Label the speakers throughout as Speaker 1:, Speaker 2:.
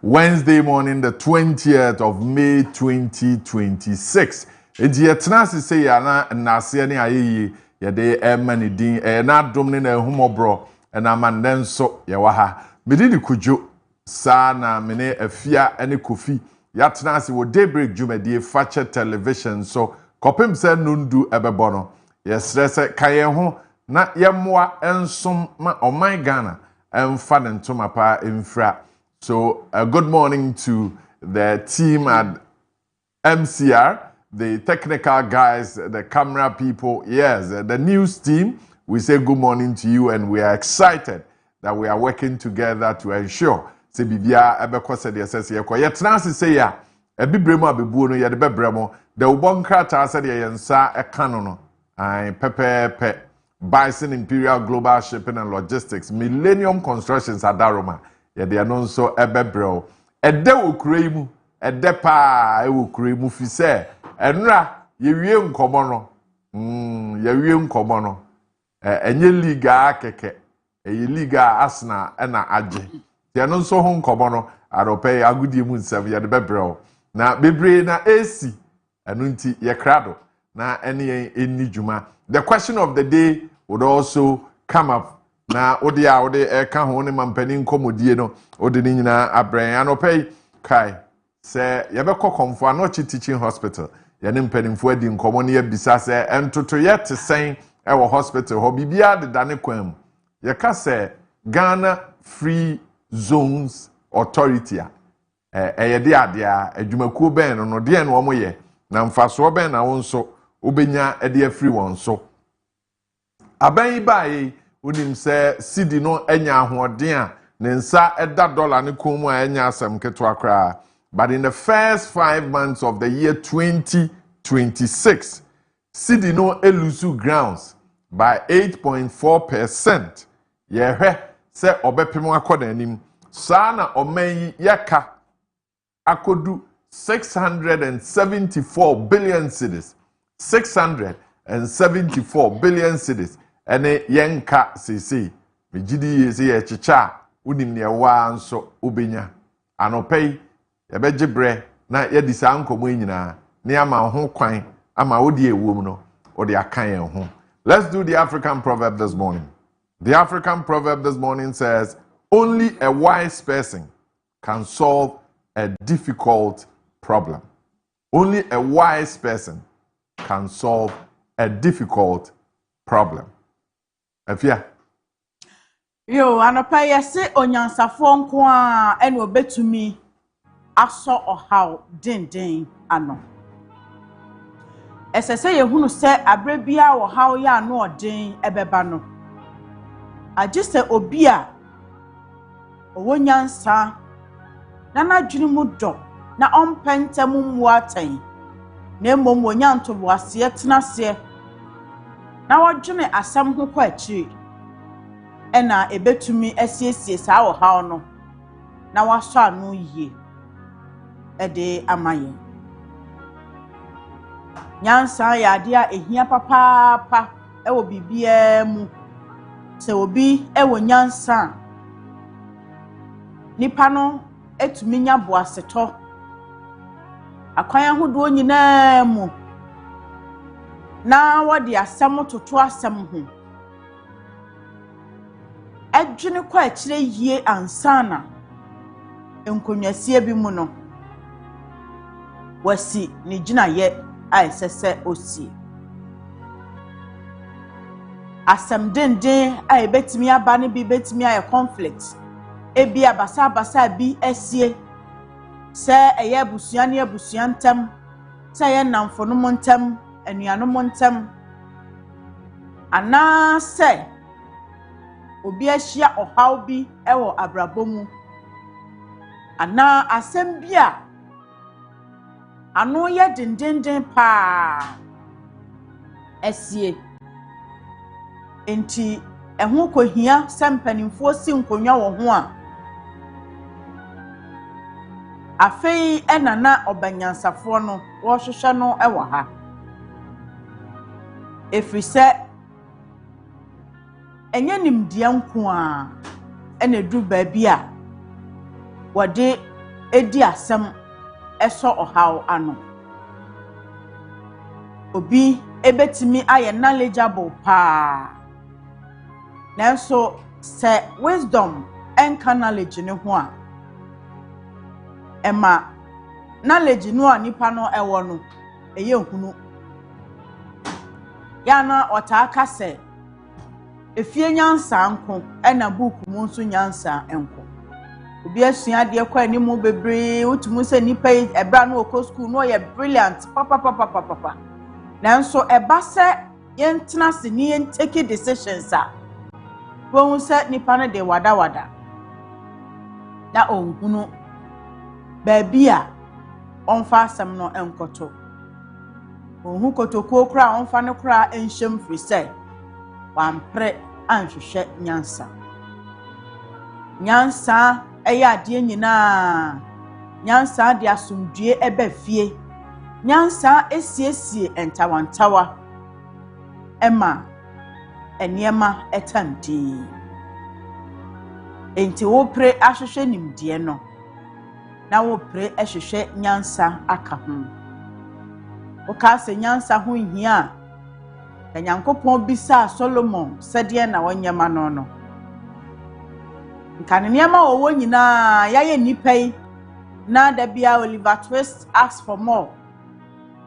Speaker 1: Wednesday morning, the 20th of May 2026. Edi etna se ya na ase ne ayeyi ye de emani din na dom ne na ehumobro na mandenso ye wa ha. Medi di Kojo sa na mene Afia ene Kofi ya tena ase wo Daybreak Jumedie Fache Television so kopem se nundu ebebo no. Yesre se kaye ho na yemmoa ensom ma oman Ghana emfa ne ntoma pa emfra. So good morning to the team at MCR, the technical guys, the camera people, yes, the news team. We say good morning to you, and we are excited that we are working together to ensure say bibia ebeko se de sese ye ko ye transi say ya ebibremu abebuo no ye de bebremo the ubonkrata se de yensa eka no ai pepepe Bison Imperial Global Shipping and Logistics Millennium Constructions Adaroma ye de no so ebebreo ede okure mu ede pa okure mu fi se enra ye wie nkomo no ye wie nkomo no enye liga keke eye liga asna na age ye no so ho nkomo no arope agudie mu nsem ye de bebreo na bebre na AC enu nti ye krado na ene eni djuma. The question of the day would also come up na odi a odi eka ho ne mampani nkomodie no odi ni nyina abran anope kai se ye be kokomfo anochi teaching hospital ye ne mpanimfo adi nkomo ne yebisa se entoto ye te sen e wo hospital ho bibia de dane kwam ye ka se Ghana Free Zones Authority ye de ade a adwumakuo ben no de no omo ye na mfaso ben na wonso obenya e de free won so aban bae unim se sidi no enya ahoden a ne nsa eda dollar ne komu a enya asem keto akra. But in the first 5 months of the year 2026 sidi no elusu grounds by 8.4%. Yehwe se obepem akoda anim sa na oman yaka akodu 674 billion cedis 674 billion cedis ene yenka sisi mejidi yesi ye chicha unim ne wa nso obenya anopei yebegibre na yedisa nkomo nyina ne ama ho kwan ama odi ewom no odi akan ho. Let's do the African proverb this morning. The African proverb this morning says, only a wise person can solve a difficult problem. Only a wise person can solve a difficult problem. Afia.
Speaker 2: Yo, anopa yese onyansafo nko a ene obetumi aso ohaw den ano. Esese yehunu se abrebia ohaw ya ano odin ebeba no. Agise obi a owonyansa na nadwene mu do na ompentem mu atan. Na mmom wonyanto boase tenase na wodwene asam ho kwa akiri ena ebetumi asiesie saa wo hawo no na waso anu yie ede amaye nyansa ya ade a ehia papa ewo bibia mu se obi ewo nyansa nipa no etumi nya boaseto akwan ahodo nyina mu na wodi asam toto asam ho adwene kwa akire yie ansana enkonwasie bi mu no wasi ni gina ye aisese osi asam denden a ebetimi aba ne bi betimi aye conflict ebi abasa bi asie se eye busua ne abusua ntam se ye namfo no ntam anuano mo ntam ana se obi ahia ohaw bi ewo abrabomu ana asem bi a ano ye dendenden pa esie enti eho kohia sempanimfo si nkonwa wo ho a afei enana obanyansafo no wo hwehwe no ewo ha efrise enye nimdia nko a ene du ba bi a wode edi asem eso ohaw ano obi ebetimi aye knowledgeable pa nanso se wisdom and knowledge ne ho a ema knowledge no a nipa no ewo no eye hunu ya na otaka se efie nyansa anko ena book mu nso nyansa enko obi asua de kwa animu bebre utumu se nipa ebra no okọ school no ye brilliant papa nanso eba se yentena se ni take decisions a won se nipa no de wada na onhunu baabi a onfa asem no enkoto onhu kotoko kra onfa ne kra enhyem firi se wampre anhwehwe nyansa eya ade nyina nyansa de asomdue eba fie nyansa esiesie entawantawa ema eniema etamti enti wo pre ahwehwe nimdie no na wo pre ehwehwe nyansa aka ho wo ka se nyansa ho hia a Nyankopɔn bisa Solomon sɛdeɛ na wonyema no nka ne niema wo nyina yaye nipa yi na da bia Oliver Twist ask for more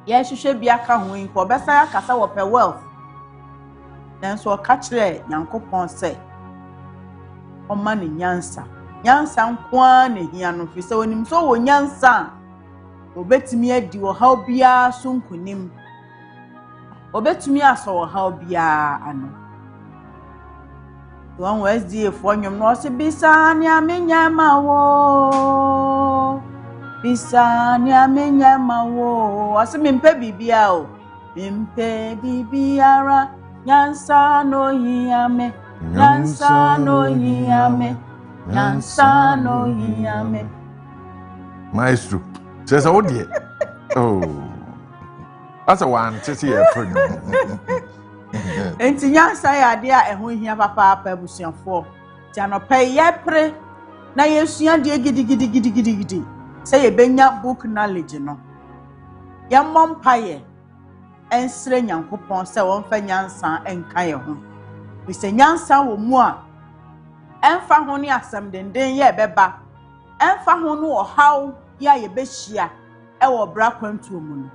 Speaker 2: ye hwehwe bia ka ho yi ko besa akasa wo pe wealth nanso o ka kyerɛ Nyankopɔn sɛ ɔma ne nyansa nkoa ne hia no fi sɛ onim so wo nyansa obetimi adi wo haw bia so nkunim obetumi aso wo haw bia ano Don Wednesday for nyom no se bisani amenya mawo ase mimpe bibia o mimpe bibiara nyansa no hiame
Speaker 1: Maestro says oh dear oh that's a one tete e friend
Speaker 2: enti nyansa ya ade a eho hia papa abusuafo ti anope yepre na yesua de gidi say ye benya book knowledge no yemmom paye ensre Nyankopon se won fa nyansa enka ye ho bi se nyansa wo mu a emfa ho ne asem denden ye beba emfa ho no ohaw ya ye behia e wo bra kwantu mu no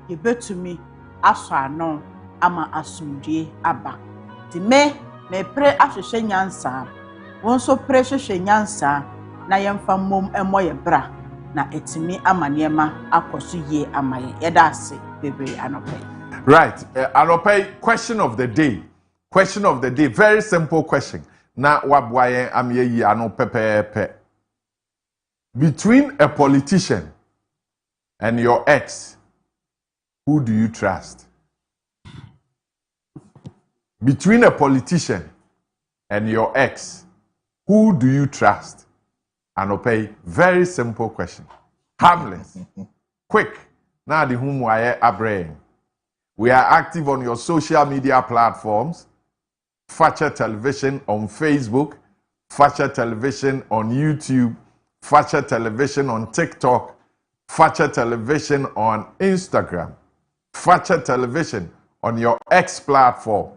Speaker 2: ye betumi aso ano ama asumdue aba ti me pre ahwehwe nyansa won so pre hwehwe nyansa na yemfa mom emoye bra na etimi ama niema akoso ye amaye yeda ase bebre anope
Speaker 1: right anope question of the day very simple question na wabwaye amye yi ano pepepe between a politician and your ex who do you trust? Between a politician and your ex, who do you trust? And okay, very simple question. Harmless. Quick. Now the whom we are We are active on your social media platforms. Facha Television on Facebook, Facha Television on YouTube, Facha Television on TikTok, Facha Television on Instagram, Facha Television on your X platform.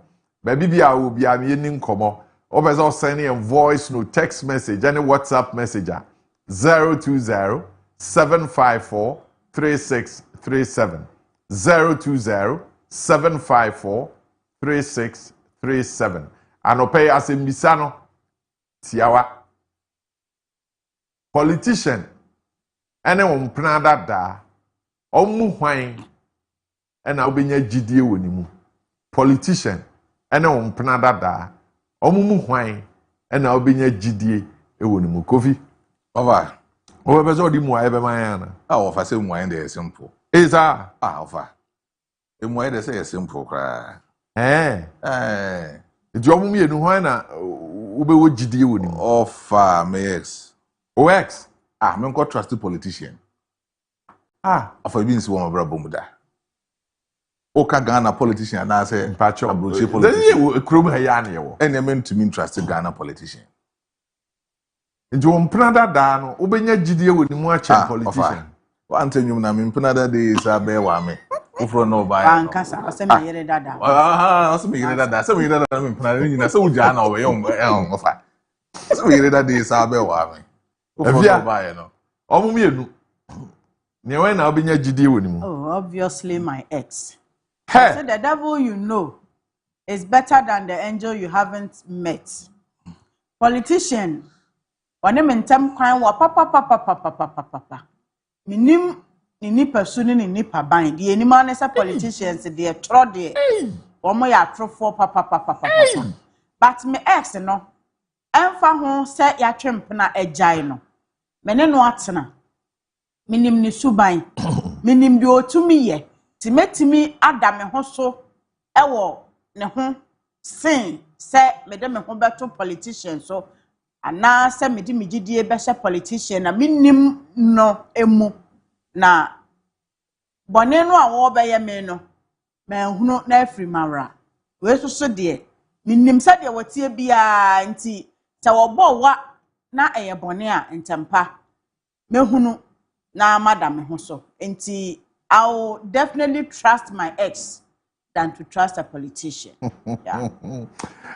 Speaker 1: Baby, I will be a komo. Always sending a voice note, text message, any WhatsApp messenger 020-754-3637. 020-754-3637. And pay as a misano tiawa. Politician, anyone planada da, omu hwine, and I'll be near GDA wonimu. Politician, anyone planada da, omu hwine, and I'll be near GDA wonimu. Kofi.
Speaker 3: Over.
Speaker 1: Over the more ever my
Speaker 3: Oh, if I say wine, they are simple.
Speaker 1: Is that?
Speaker 3: Over. The more they say simple cry.
Speaker 1: Eh. The job me and why na ube wo GDA wonimu.
Speaker 3: Offer my ex.
Speaker 1: OX.
Speaker 3: I'm not trusted politician. After being so one brother Bomuda. Oka Ghana politician and I say
Speaker 1: Pacho
Speaker 3: Abrochi politician.
Speaker 1: Krum hayani yo.
Speaker 3: And I meant to mean trusted Ghana politician.
Speaker 1: nti wo mpena dada no wobenya gidie wɔ ni mu akyɛ politician
Speaker 3: wa antanyum na me mpena dada is abe wa me wofro no ba
Speaker 2: ya ankasa asɛm yere dada
Speaker 3: asɛm yere dada asɛm yere dada me mpena dada nyina sɛ wogya na ɔbɛyɛ ɔfa asɛm yere dada is abe wa me wofro no ba yɛ no
Speaker 1: ɔmo mienu ne wɛn na wobenya gidie wɔ ni mu
Speaker 2: oh obviously my ex
Speaker 1: hey
Speaker 2: so the devil you know is better than the angel you haven't met politician wane mentem kwan wa papa minim ni person ni nipa ban de enima ne say politicians de tro de omo ya trofo papa but me ex no emfa ho say ya twempena agyae no me ne no atena minim ni suban minim de otumi ye timetimi ada me ho so ewo ne ho sin say me de me ho beto politician so ana say me di migidie be hye politician na minim no emu na bone no a wo be ye me no manhunu na afri mawra we so de minim say de wotie bia nti se wo bo wa na eye bone a ntempa mehunu na madam ho so nti I will definitely trust my ex than to trust a politician. Yeah.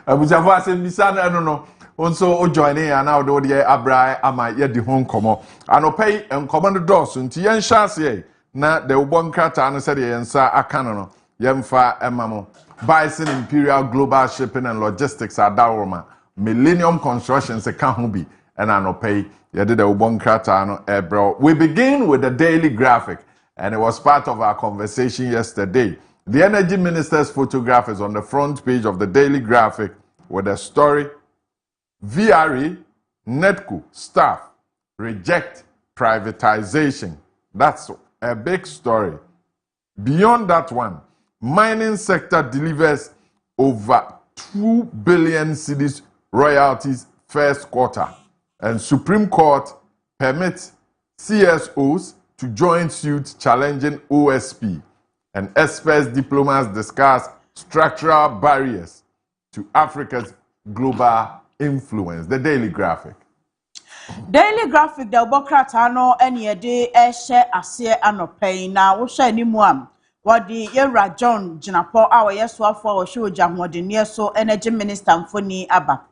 Speaker 1: Abuja for say misa no onso o join in and now do the abrai ama ye di ho nkomo anopay nkomo no dos nti yen hyase na de ubon krata no say de yensa aka no yemfa emamo Bison Imperial Global Shipping and Logistics adawroma Millennium Construction se ka ho bi and anopay ye de ubon krata no ebro. We begin with the daily graphic, and it was part of our conversation yesterday. The Energy Minister's photograph is on the front page of the Daily Graphic with a story. VRE, NEDCO staff reject privatization. That's a big story. Beyond that one, mining sector delivers over 2 billion cedis royalties first quarter. And Supreme Court permits CSOs to join suit challenging OSP. And experts diplomats discuss structural barriers to Africa's global influence. The Daily Graphic.
Speaker 2: Daily Graphic, the Bokrata no any day share ase anopay na wo share ni mu am. What the Yera John Jinapo our yeso afo wo show jamode so energy minister mfoni aba.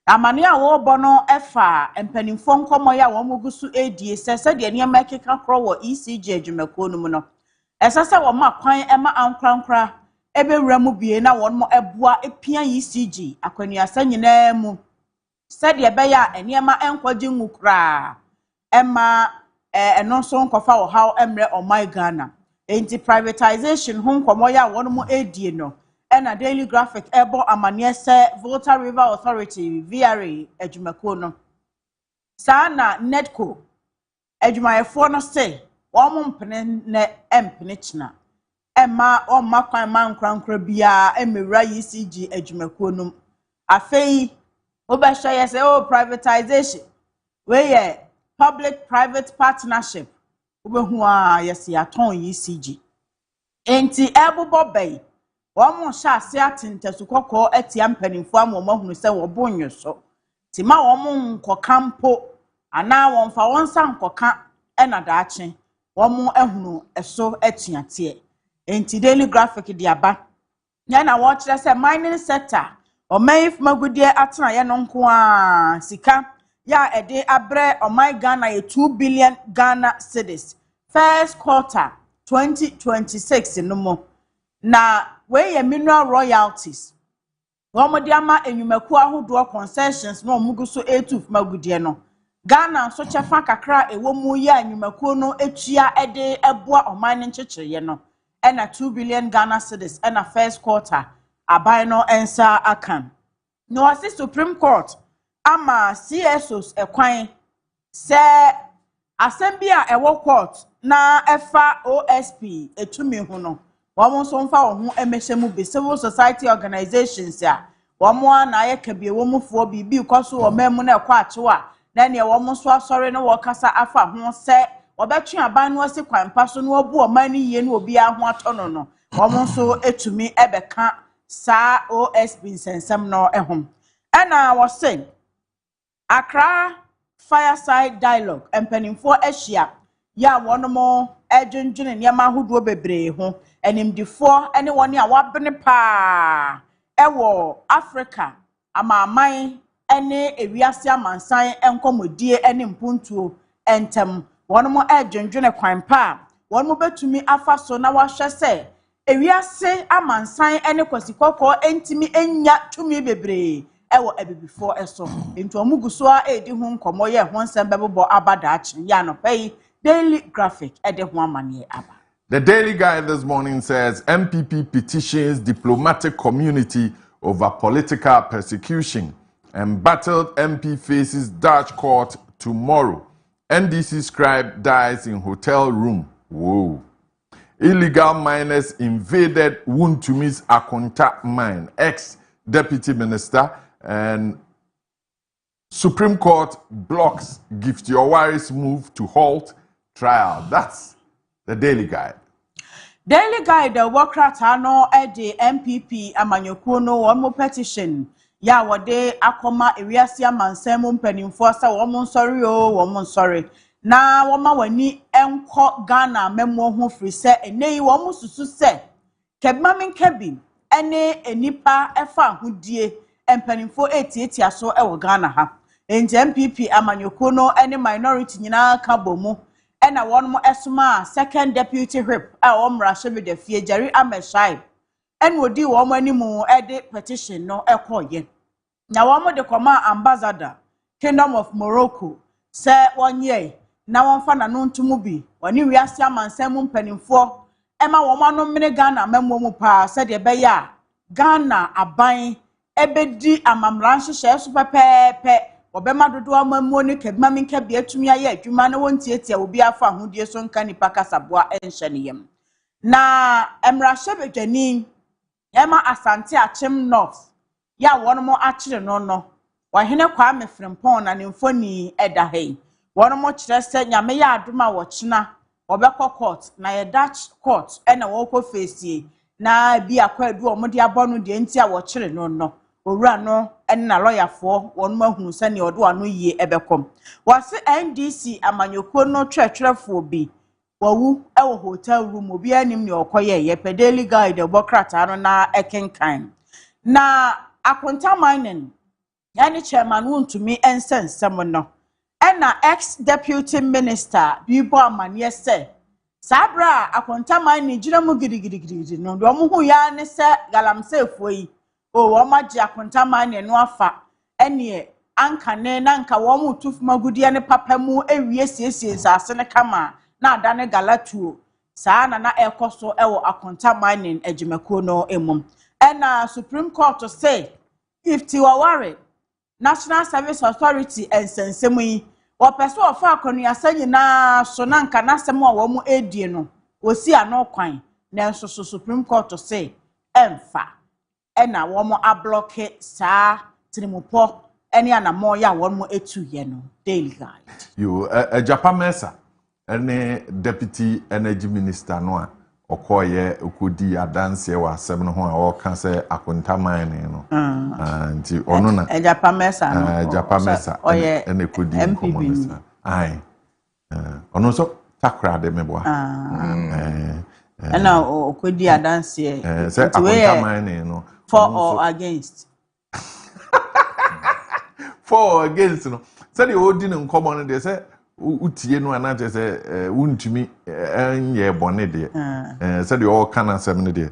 Speaker 2: Amane a wo bono efa empanimfo nkomo ya wo mugusu edie se de niam keka kro wo ECG adwumako no mu no. Esasa wo ma kwan ema ankrankra ebewura mu bie na won mo eboa epia ECG akwani asa nyina mu said ye beya eniema enkwaji nwukra ema eno so nkofa wo how emre o my Ghana enti privatization ho nkomo ya won mo edie no na Daily Graphic ebo amane se Volta River Authority VRA adwumako no sana NEDCO adwumayefo no say wo mpene ne empene china ema o makwan mankrankra bia emewura ECG adwumako no afei obesha yes oh privatization where public private partnership obehu a yes ya ton ECG enti ebobo bay wo mo sha ase atentesu kokko atia mpanimfo amomahunu se wo bonyo so ti ma wo mo nkokampo ana wo mfa wonsa nkoka na daache wo mo ehunu eso atuate enti Daily Graphic di aba nya na wo kire se mining sector o mayif magudie atena ye no nko a sika ya ede abre o my Ghana 2 billion Ghana cedis first quarter 2026 no mo na we ye mineral royalties wo mo de ama enwumaku ahodo concessions no muguso etuf magudie no Ghana so chefa kakra ewo mu ya enwumaku no etua ede eboa o man nchecheye no na 2 billion Ghana cedis na first quarter abai no ensa akan no asi Supreme Court ama CSOs ekwan se assembly a ewo court na efa OSP etumi hu no wo so mfa wo hu emehemu be civil society organizations a wo mo na ye kabie wo mufo bibi kwaso wo memu na ekwa achewa na ne wo mo so asore no wo kasa afa ho se wo betwe aban no asi kwanpa so no obu o man ni ye no obi a ho atono no wo mo so etumi ebeka sa OSP nsensem no ehom ena wo say Accra fireside dialogue empanimfo ahyia ya wonomo edwendwene niam ahodo bebree ho enimdifo ene woni a wabene pa ewo Africa amaman ene ewiase amansan enkomodie ene mpuntuo entem wonomo edwendwene kwan pa wonomo betumi afa so na wahwe se ewiase amansan ene kwasikoko entimi enya tumi bebree ewo ebibifo eso into omuguso a edi ho nkomo ye ho nsem bebo abada achi ya no pay daily graphic ede ho amane aba.
Speaker 1: The Daily Guide this morning says MPP petitions diplomatic community over political persecution. Embattled MP faces Dutch court tomorrow. NDC scribe dies in hotel room. Whoa. Illegal miners invaded Wuntumi's Akonta mine. Ex-deputy minister and Supreme Court blocks Gift Yowari's move to halt trial. That's the Daily Guide.
Speaker 2: Daily Guide Wokrata no ede MPP amanyokuo no one petition ya wode akoma ewiase amansan mu mpanimfo sa wo sorry o wo sorry na wo ma wani enko Ghana memo ho firi se enei wo susu se kebmamin kebi ene enipa efa hodie empanimfo etietia so ewo Ghana ha enti MPP amanyokuo no ene minority nyina ka bomu ena wonmo esuma second deputy whip a omra shebe de fie Jerry Ameshai en wodi womo animu ede petition no ekoye na womo de koma ambassador Kingdom of Morocco se wonye na wonfa na no ntumu bi woni wiase amansan mu mpanimfo ema womo anu mene Ghana memo mu pa se de be ya Ghana aban ebedi amamran hyehyɛ so pepepe obema dodo amamuo ne kebmamin kebi atumi aye adwuma na wontietia obi afa ahodie so nka nipa kasaboa enhye ne yem na emrahye bedwani ema asante achem north ya wonomo akire no wahene kwa mefrempon na nemfoni edahei wonomo kire se nyame ya adoma wo kina obekọ court na ye Dutch court ena wo face na bi akwa adu omode abonu de ntia wo kire no owura no enna lawyer fo won mahunu sane odo ano yie ebekom wase NDC amanyokuo no twetwerefo bi wawu ewo hotel room obi anim ne okoye ye Daily Guide obokrata no na ekenkan na Akonta mining yani chairman wuntumi ensensem no enna ex deputy minister bibo amane se sabra Akonta mining gira mu gidigidi no do mo hu ya ne se galamsefo yi o wo maji Akonta mine no afa ene ankane na nka wo mu tufumagudie ne papa mu ewie siesie nsase ne kama na adane galatuo saa na ekoso ewo Akonta mine agimako no emum ena Supreme Court say if Tiwaware National Service Authority ensensemu yi wo pese wo fa akonu asanyi na so na nka nasem a wo mu edie no wosi ano kwan na nso Supreme Court say emfa ena womo ablock sa tinimupo eni anamo ya womo etu ye no Daily Guide
Speaker 1: You Japan Mesa ene deputy energy minister no a okoye okodi adanse wa asem no ho a oka se Akonta mine no anti ono na
Speaker 2: Japan Mesa no
Speaker 1: Japan Mesa ene kodi nkomo ai ono so takra de meboa
Speaker 2: ena okodi adanse
Speaker 1: se Akonta mine no
Speaker 2: for or against
Speaker 1: for or against no say the odi ne nkomo no de say utie no ana je say wuntumi enye bone de say the all can asem no de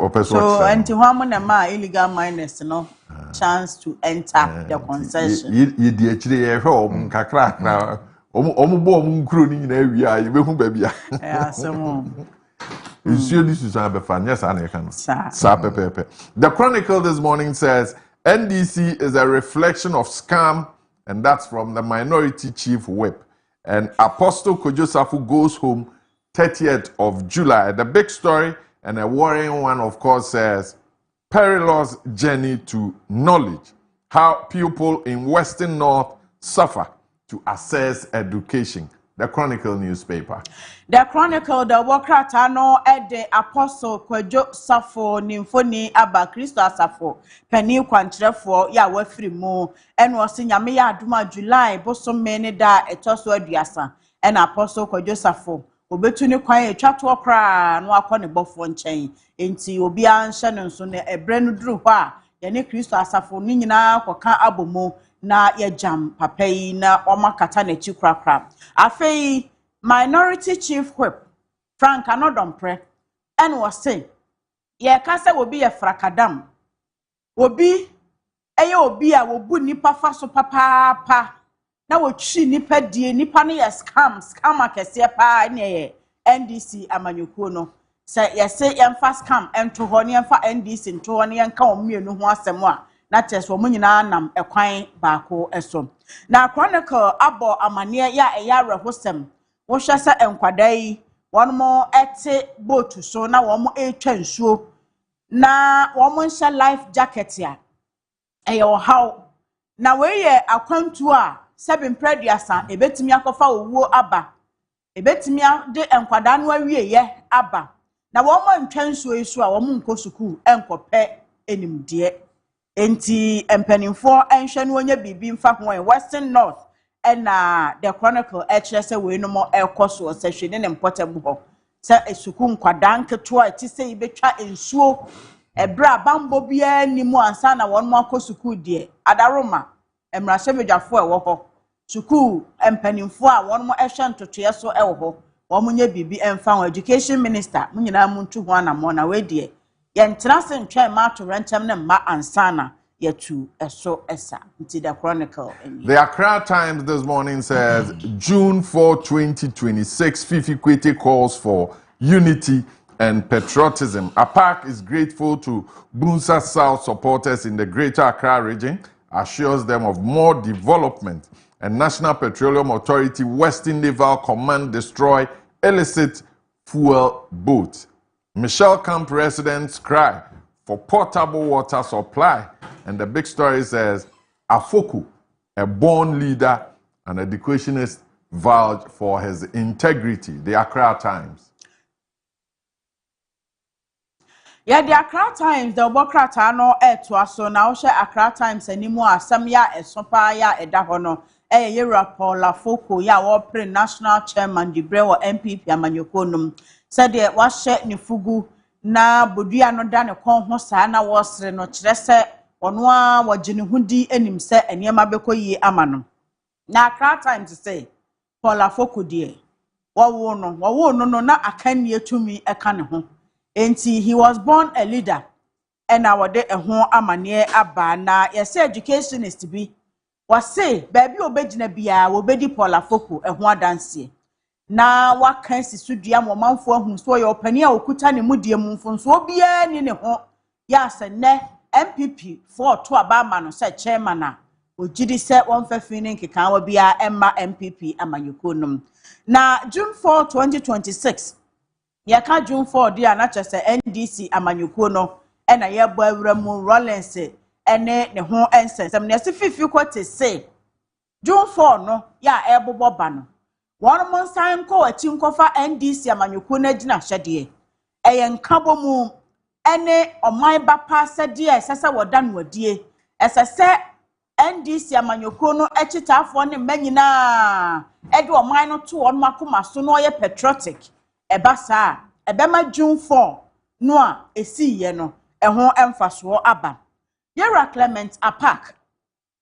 Speaker 1: person
Speaker 2: so anti hwamu na ma illegal miners no chance to enter the concession
Speaker 1: ye di akire ye hwe om kakra na om bo om nkuro ni nyina awie a ye behu ba bia
Speaker 2: asem
Speaker 1: The Chronicle this morning says NDC is a reflection of scam, and that's from the minority chief whip. And Apostle Kojo Marfo goes home 30th of July. The big story and a worrying one, of course, says perilous journey to knowledge. How people in Western North suffer to access education. the Chronicle newspaper.
Speaker 2: The Chronicle, the Wokrata no the Apostle Kojo Marfo Nimfoni Aba Christo Asafo Penny Quantrefo ya wafiri mu and was in Yamia Duma July bosom many da etoso aduasa and Apostle Kojo Marfo obetuni kwan etwato kra no akọ ne bofo nchen enti obi anhye no so ne ebre no duru hɔ a ye ne Christo Asafo ni nyina kɔka abomu na ye jam papa yi na omakata na chi krakra afei Minority Chief Whip Frank Anodompre and was saying, ye kasa will be a frakadam. Obi obi a will bu nipa faso papa. Now will chi nipa die nipa ni scam akese pa ne NDC amanyukuno. Say ye say yem fast scam ento ho ne yemfa NDC nto ho ne yenka omienu ho asem a na tes wo munyina nam ekwan baako eso. Na Chronicle abo amane ya eyare hosem. Wohwese enkwadai won mo ete boat so na won mo etwa nsuo na won mo nhyɛ life jacket ya eyo how na we ye akwantu a sebin preduasa ebetimi akofa owuo aba ebetimi de enkwada no awie ye aba na won mo ntwa nsuo iso a won mo nko sukuu enkɔpɛ enimde enti empanimfo enhwɛ no onye bibi mfa ho Western North and the Chronicle actually we no more so session in portable say esuku nkwada nketo a ti say betwa ensuo ebra bambo bia ni mu ansa na won mo akosuku de adaroma emrahye bedwafo e wo ho suku empanimfo a won mo ehwe ntotoye so e wo ho won mo nya bibi emfa education minister mo nyina mu ntu ho na mo na we de ye ntena se ntwa ma to rentem ne ma ansa na yetu eso esa into the Chronicle.
Speaker 1: The Accra Times this morning says June 4, 2026, Fifi Kwete calls for unity and patriotism. APAC is grateful to Bunsa South supporters in the Greater Accra region, assures them of more development, and National Petroleum Authority Western Naval Command destroy illicit fuel boat. Michelle Camp residents cry for portable water supply. And the big story says, Afoku, a born leader and educationist, vouched for his integrity. The Accra Times.
Speaker 2: Yeah, the Accra Times, the Bokrata no to so now share Accra Times anymore. Samia esopa ya edahono. Yera Paula Foko ya wopre national chairman Dibrewo MPP amanyokonum. Said the washe ni fugu na bodua no da ne kon ho saa na wosre no kire se ono a wagene hudi enim se eniema bekoyi amano na Accra Times say Paula Foko die wo no na akanie tumi eka ne ho enti he was born a leader and awode eho amane aba na yese educationist bi wase baabi obegina bia obedi Paula Foko eho adanse na wakan sisudua momanfo ahu so ye opani a okuta ne mudie mu mfonso obia ni ne ho ya sene MPP for to abama no se chairman a ogidi se wonfa fini nkeka wa bia emma MPP amanyokonum na June 4 2026 ya ka June 4 dia na chese NDC amanyoko no na ye bo awramu Rollins ene ne ho ensensem na se fifi kwete se June 4 no ya ebobo ba no won mon san ko achi nkofa NDC amanyoko na gina hyede eye nkabo mu ene oman ba pa sede esese woda no adie esese NDC amanyoko no echitafo ne manyina ede oman no to won makoma so no ye patriotic eba saa ebema June 4 no a esiye no eho emfaso aba Yera Clement Apak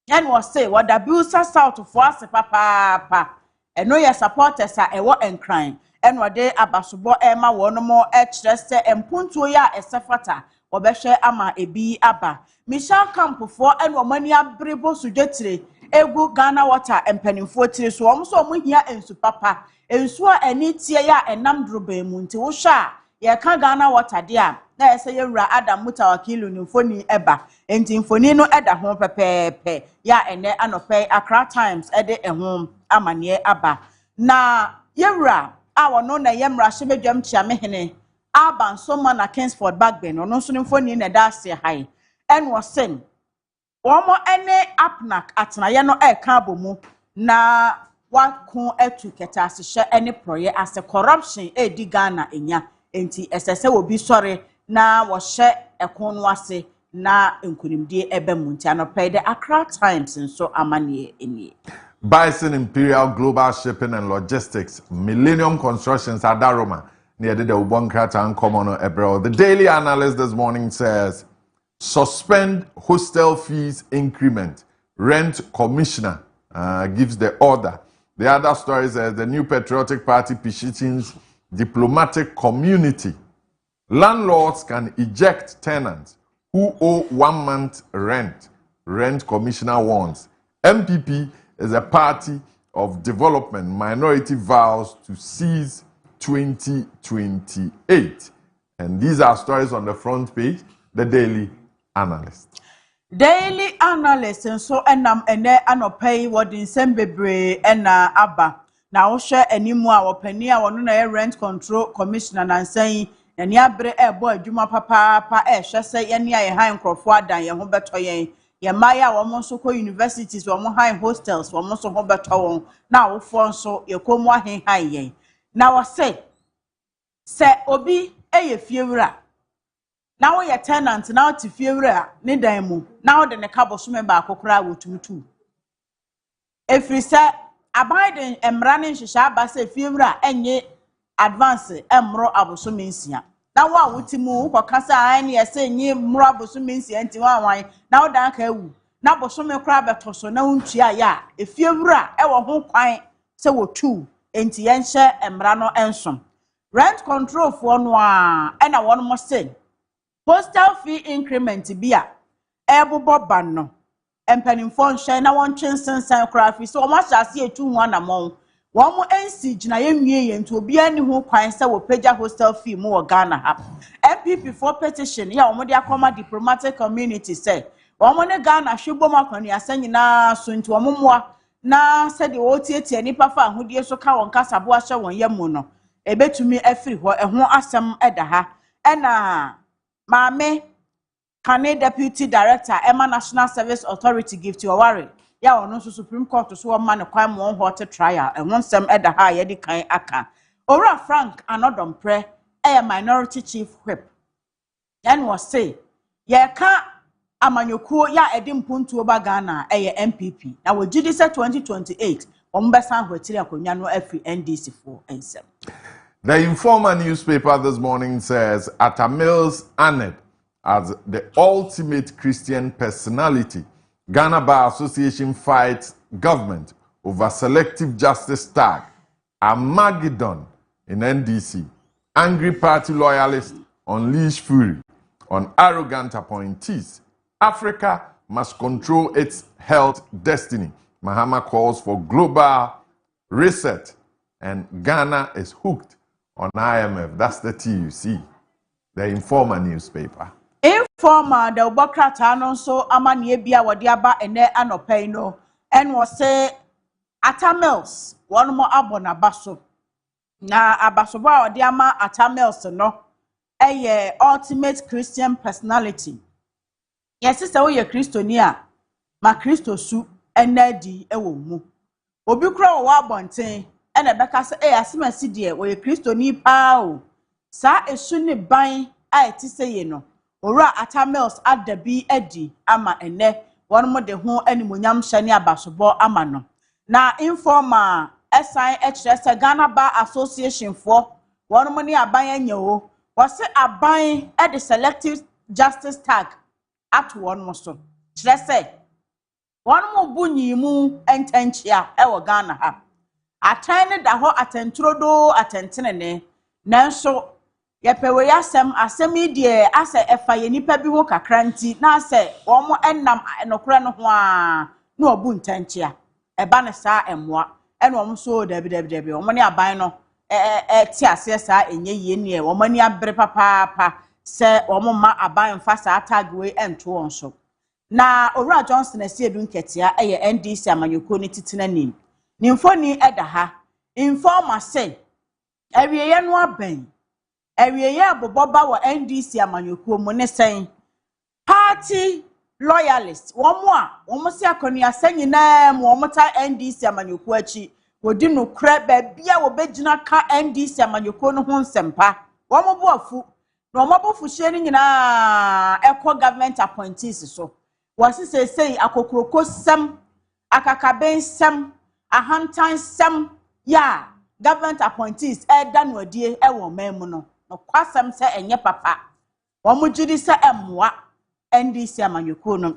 Speaker 2: and was say what the Busa South for us papa eno ye supporters a ewo enkran eno de abasobo ema wono mo ekyerese empuntuo ya esefata obehwe ama ebi aba Michelle Camp for eno mani abrebo sudetire egu Ghana water empanimfo tire so omso omuhia ensu papa ensu a eni tie ya enam drobe mu nti wo hwa ye ka Ghana water de a na ese yewura Adam Mutawakilu ni mfoni eba enti mfoni no eda ho pepepe ya ene anope Accra Times ede ehom amane aba na yewura a wono na yemra hyebedwam chiamehene aba nsoma na Kingsford Bagben ono nso ni mfoni na da ase hai en wosen omo ene apnak atnaye no eka abomu na wakon etu ketase hye ene proye ase corruption di Ghana enya enti esese obi sore na wo hye ekon no ase na enkunimdie ebe mu nti anopɛ the Accra Times nso amane enie.
Speaker 1: Bison Imperial Global Shipping and Logistics, Millennium Constructions Adaroma, near the Ubonkrata and Komono Ebro. The Daily Analyst this morning says, suspend hostel fees increment. Rent Commissioner gives the order. The other story says the New Patriotic Party petitions diplomatic community. Landlords can eject tenants who owe 1 month rent. Rent Commissioner warns. MPP is a party of development. Minority vows to seize 2028. And these are stories on the front page, the Daily Analyst.
Speaker 2: Daily Analyst nso enam ene anopay wodi nsembebre ena aba. Na wo hwe animu a wopani a wono na Rent Control Commissioner na nsan na ni abre ebo adwuma papa hwe se ye ne ye han krofo adan ye ho beto yen. Ye maya wo mo so ko universities wo mo han hostels wo mo so ho beto won na wo fo nso ye komu ahen han yen. Na wo se obi eye fiewura na wo ye tenant na wo ti fiewura ne dan mu na wo de ne kabosome ba akokora wotumtu efri se abiden emra ne nhihya aba se fiewura enye advance emro abosome nsia na wo a wotimu wo kasa an ye se enye mro abosome nsia nti wanwan na wo dan ka ewu na abosome kora betoso na wuntua ya efiewura e wo ho kwan se wotu enti yenhye emra no ensom rent control for no a na won mo say postal fee increment bia ebobo ban no empanimfo nhye na won twensensan krafi so o ma hyase etu ho anamon won mo ensi gina yenwie ye nti obi ani ho kwan se wo pagya hostel fee mu wo Ghana ha MPP for petition ya omo de akoma diplomatic community say omo ne Ghana hwebom akwani asanyina so nti omo moa na se de wo tietie nipa fa ahodie so ka won kasabo ahye won yemu no ebetumi afiri ho eho asem eda ha ena Mame Kane Deputy Director Emma National Service Authority give to worry. Ya ono so Supreme Court so wo man kwan mo hot trial and one sem eda ha ye di kan aka. Ora Frank Anodompre minority chief whip. Then was say ye ka amanyokuo ya edi mpuntu oba Ghana MPP. Na wo gidi se 2028 ombesan hwetiri akonya no afi NDC for ensem.
Speaker 1: The Informer newspaper this morning says Atta Mills honored as the ultimate Christian personality. Ghana Bar Association fights government over selective justice tag. Armageddon in NDC. Angry party loyalists unleash fury on arrogant appointees. Africa must control its health destiny. Mahama calls for global reset and Ghana is hooked on IMF. That's the TUC, the Informer newspaper.
Speaker 2: Informer, the Ubokrata so amanye bia wadiaba ene anopay no, and was say Atta Mills, one more abona baso. Na abasoba wadiama Atta Mills no, ultimate Christian personality. Yes, sister, we Christonia, ma Christo su, enedi ewo mu. Obikro wa bonten. Ena beka se asema sidie wo ye Kristo ni pa o sa esu ne ban a eti se ye no ora Atta Mills adabi edi ama ene won mo de ho animonyam hyane abasobo ama no na Informer esan se Ghana Bar Association for won mo ni aban anya o wo se aban e the selective justice tag at won mo so kire se won mo bunyi mu entanchia e wo Ghana ha atane da ho atentrodo atentenene nanso yepewe yasem asemi die ase efa ye nipa bi ho kakranti na ase wo mo enam enokore no ho a na obu ntanchia eba ne sa emwa ene wo so dabi wo mo ne aban no ti ase sa enye ye ne wo mo ne abre papa se wo mo ma aban fa sa tag we ento won so na Owura Johnson asiedu nketia NDC amanyoko ne titenanim Nimfoni edaha Informer say ewieye no aben ewieye aboboba wo NDC amanyokuo mu ne sen party loyalist wo mo se akoni asanyina mu wo mota NDC amanyokuo achi wodi no kra bia wo begina ka NDC amanyoko no ho nsempa wo mo boafu na wo mo fuhie ni nyina government appointees so wasi sei akokroko sem akakaben sem ahantan sem ya government appointees da no adie wo memu no kwasem se enye papa wo mo gidi se emwa NDC amanyoko no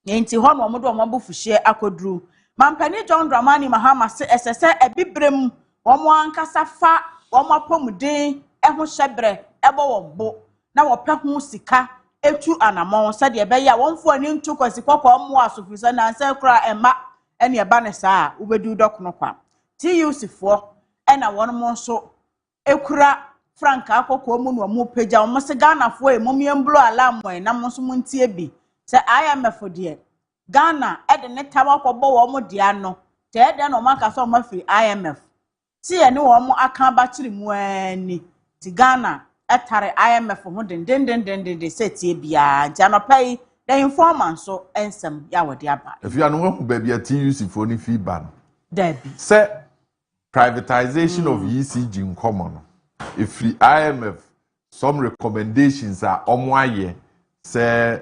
Speaker 2: nti ho no mo do mo bofuhie akodru Mampani John Dramani Mahama se esese ebibrem omo ankasa fa omo apomuden eho hyebre ebo wombo na wope ho sika etu anamon se de be ya wonfo ani ntu kwasi kokko omo asofisa na anse kra ema ene eba ne saa ubedu dokno kwa TUC fo ena wonmo nso ekura frank akoko mu no mo peja omo se Ghana fo e momiemblo alarm na mo nso muntie bi se IMF de Ghana ede ne tawa kwọbọ wo mo dia no te ede no maka so ma free IMF ti ene wo mo aka ba kiri mu ani ti Ghana etare IMF ho den seti bia nti anopai the informant so ensem ya wodi aba
Speaker 1: if you are no ba bia TUC for ni fee ban
Speaker 2: Debbie
Speaker 1: say privatization of ECG in common if the IMF some recommendations are omoaye say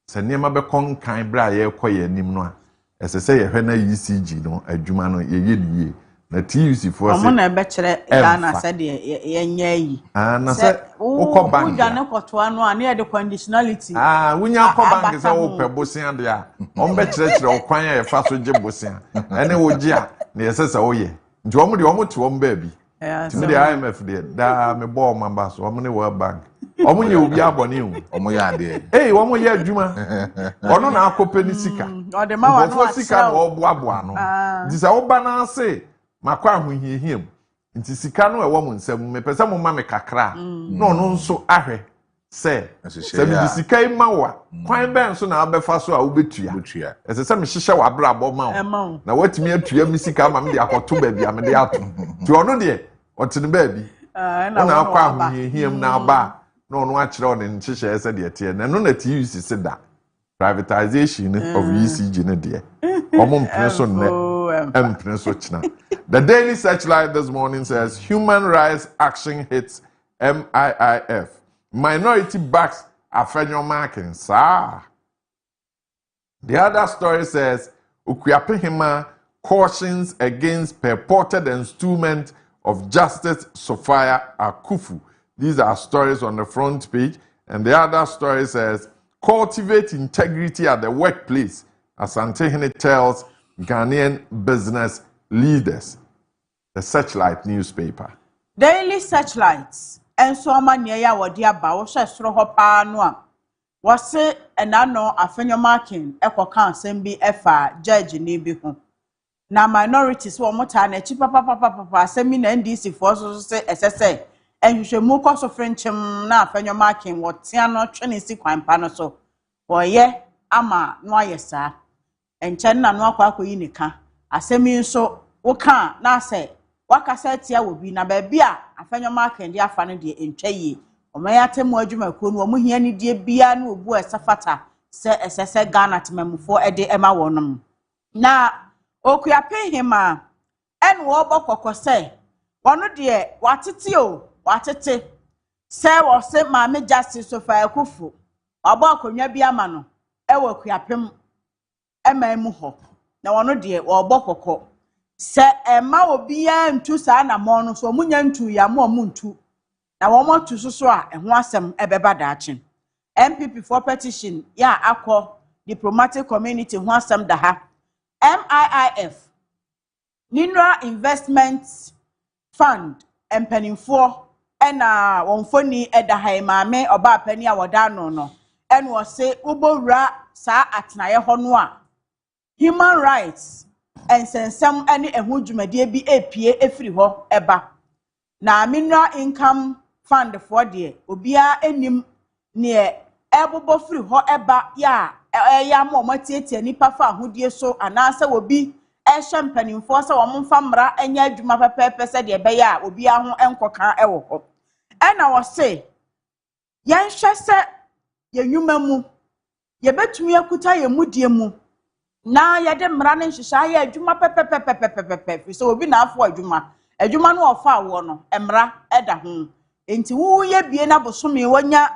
Speaker 1: se niema be kon kan bra ye koye nim no a esese ye hwe na ECG no adwuma no ye ye na TUC for
Speaker 2: say na be kire Ghana se de ye nya yi
Speaker 1: na se ukọ bank
Speaker 2: uja ne kwoto ano a na de conditionality
Speaker 1: wunya kọ bank se wo pe bosia de a on be kire okwan ye fa so je bosia ene wo je a na yesese wo ye nti wo mo de wo mo te wo mba bi ti me IMF de da me bo mamba so wo mo ne World Bank omo ye obi abone hu
Speaker 3: omo ye ade
Speaker 1: wo mo ye adwuma ono na akope ni sika
Speaker 2: o de ma wa no
Speaker 1: sika na oboaboa no di se wo ba na ase makwa ahohiehiem nti sika no ewo mo nsam me pese mo ma me kakra no no nso ahwe se bi di sika ima wa kwan ben so na abefa so a wo betua ese se me hyehye wa brabo ma wo na watimi atua mi sika ma me de akoto ba bia me de ato ti ono de otene ba bi na akwa ahohiehiem na aba no no akire on nhyehyɛ ese de tie na no na TUC se da privatization of ECG ne de omo mpene so ne mpene so china. The Daily Searchlight this morning says human rights action hits MIIF minority backs Afenyomakin sa. The other story says Ukuapehima cautions against purported installment of Justice Sophia Akufu. These are stories on the front page. And the other story says, cultivate integrity at the workplace, as Asante tells Ghanaian business leaders. The Searchlight newspaper.
Speaker 2: Daily Searchlights. And so many ya wadi aba wo hwe soro ho pa no a wo se enano Afenyomakin ekoka asem bi efa judge ni bi ho na minorities wo mota na chi papa asemi na NDC for so se esese enhwehwemu koso frenchim na Afenyomakin wo tia no twene si kwan pa no so wo ye ama no ayesa enchen na no akwa yi nika asemi nso wo ka na se wakasa tia wo bi na ba bia Afenyomakin dia afa no de entwaye omaya temu adwuma ko no omo hia ni die bia na obu esafata se esese Ghana temamufo ede ema wonom na Okuapehima en wo bokoko se wono de watete se wo se maame Justice Sophia Akufu abo akonwa bi ama no e wo Okuapem ema mu ho na wono de wo bokoko se ema obi ya ntu saa na mo no so munya ntu ya mo ntu na wo mo tu so a eho asem ebeba daachen MPP for petition ya akọ diplomatic community ho asem da ha MIIF Mineral Investment Fund empanimfo ena wonfoni eda ha maame oba pani a woda no en wo se ubowura saa atenaye ho no a human rights ensensem ene ehu dwumadie bi epie efiri ho eba na Mineral Income Fund for de obia enim ne ebobo firi ho eba ya ya mo matietie nipa fa ahodie so anase obi ehye mpanimfo se wo mfa mra anya adwuma pepepe se de be ya obi aho enkoka ewo ho ena wo se yenhwe se yenwuma mu yebetumi akuta yemudie mu na yɛde mmara ne nhyehyɛ ayɛ adwuma pɛpɛpɛpɛpɛpɛ so obi na afọ adwuma no ofa wo no mmara ɛda ho enti wo ye bie na bosome wanya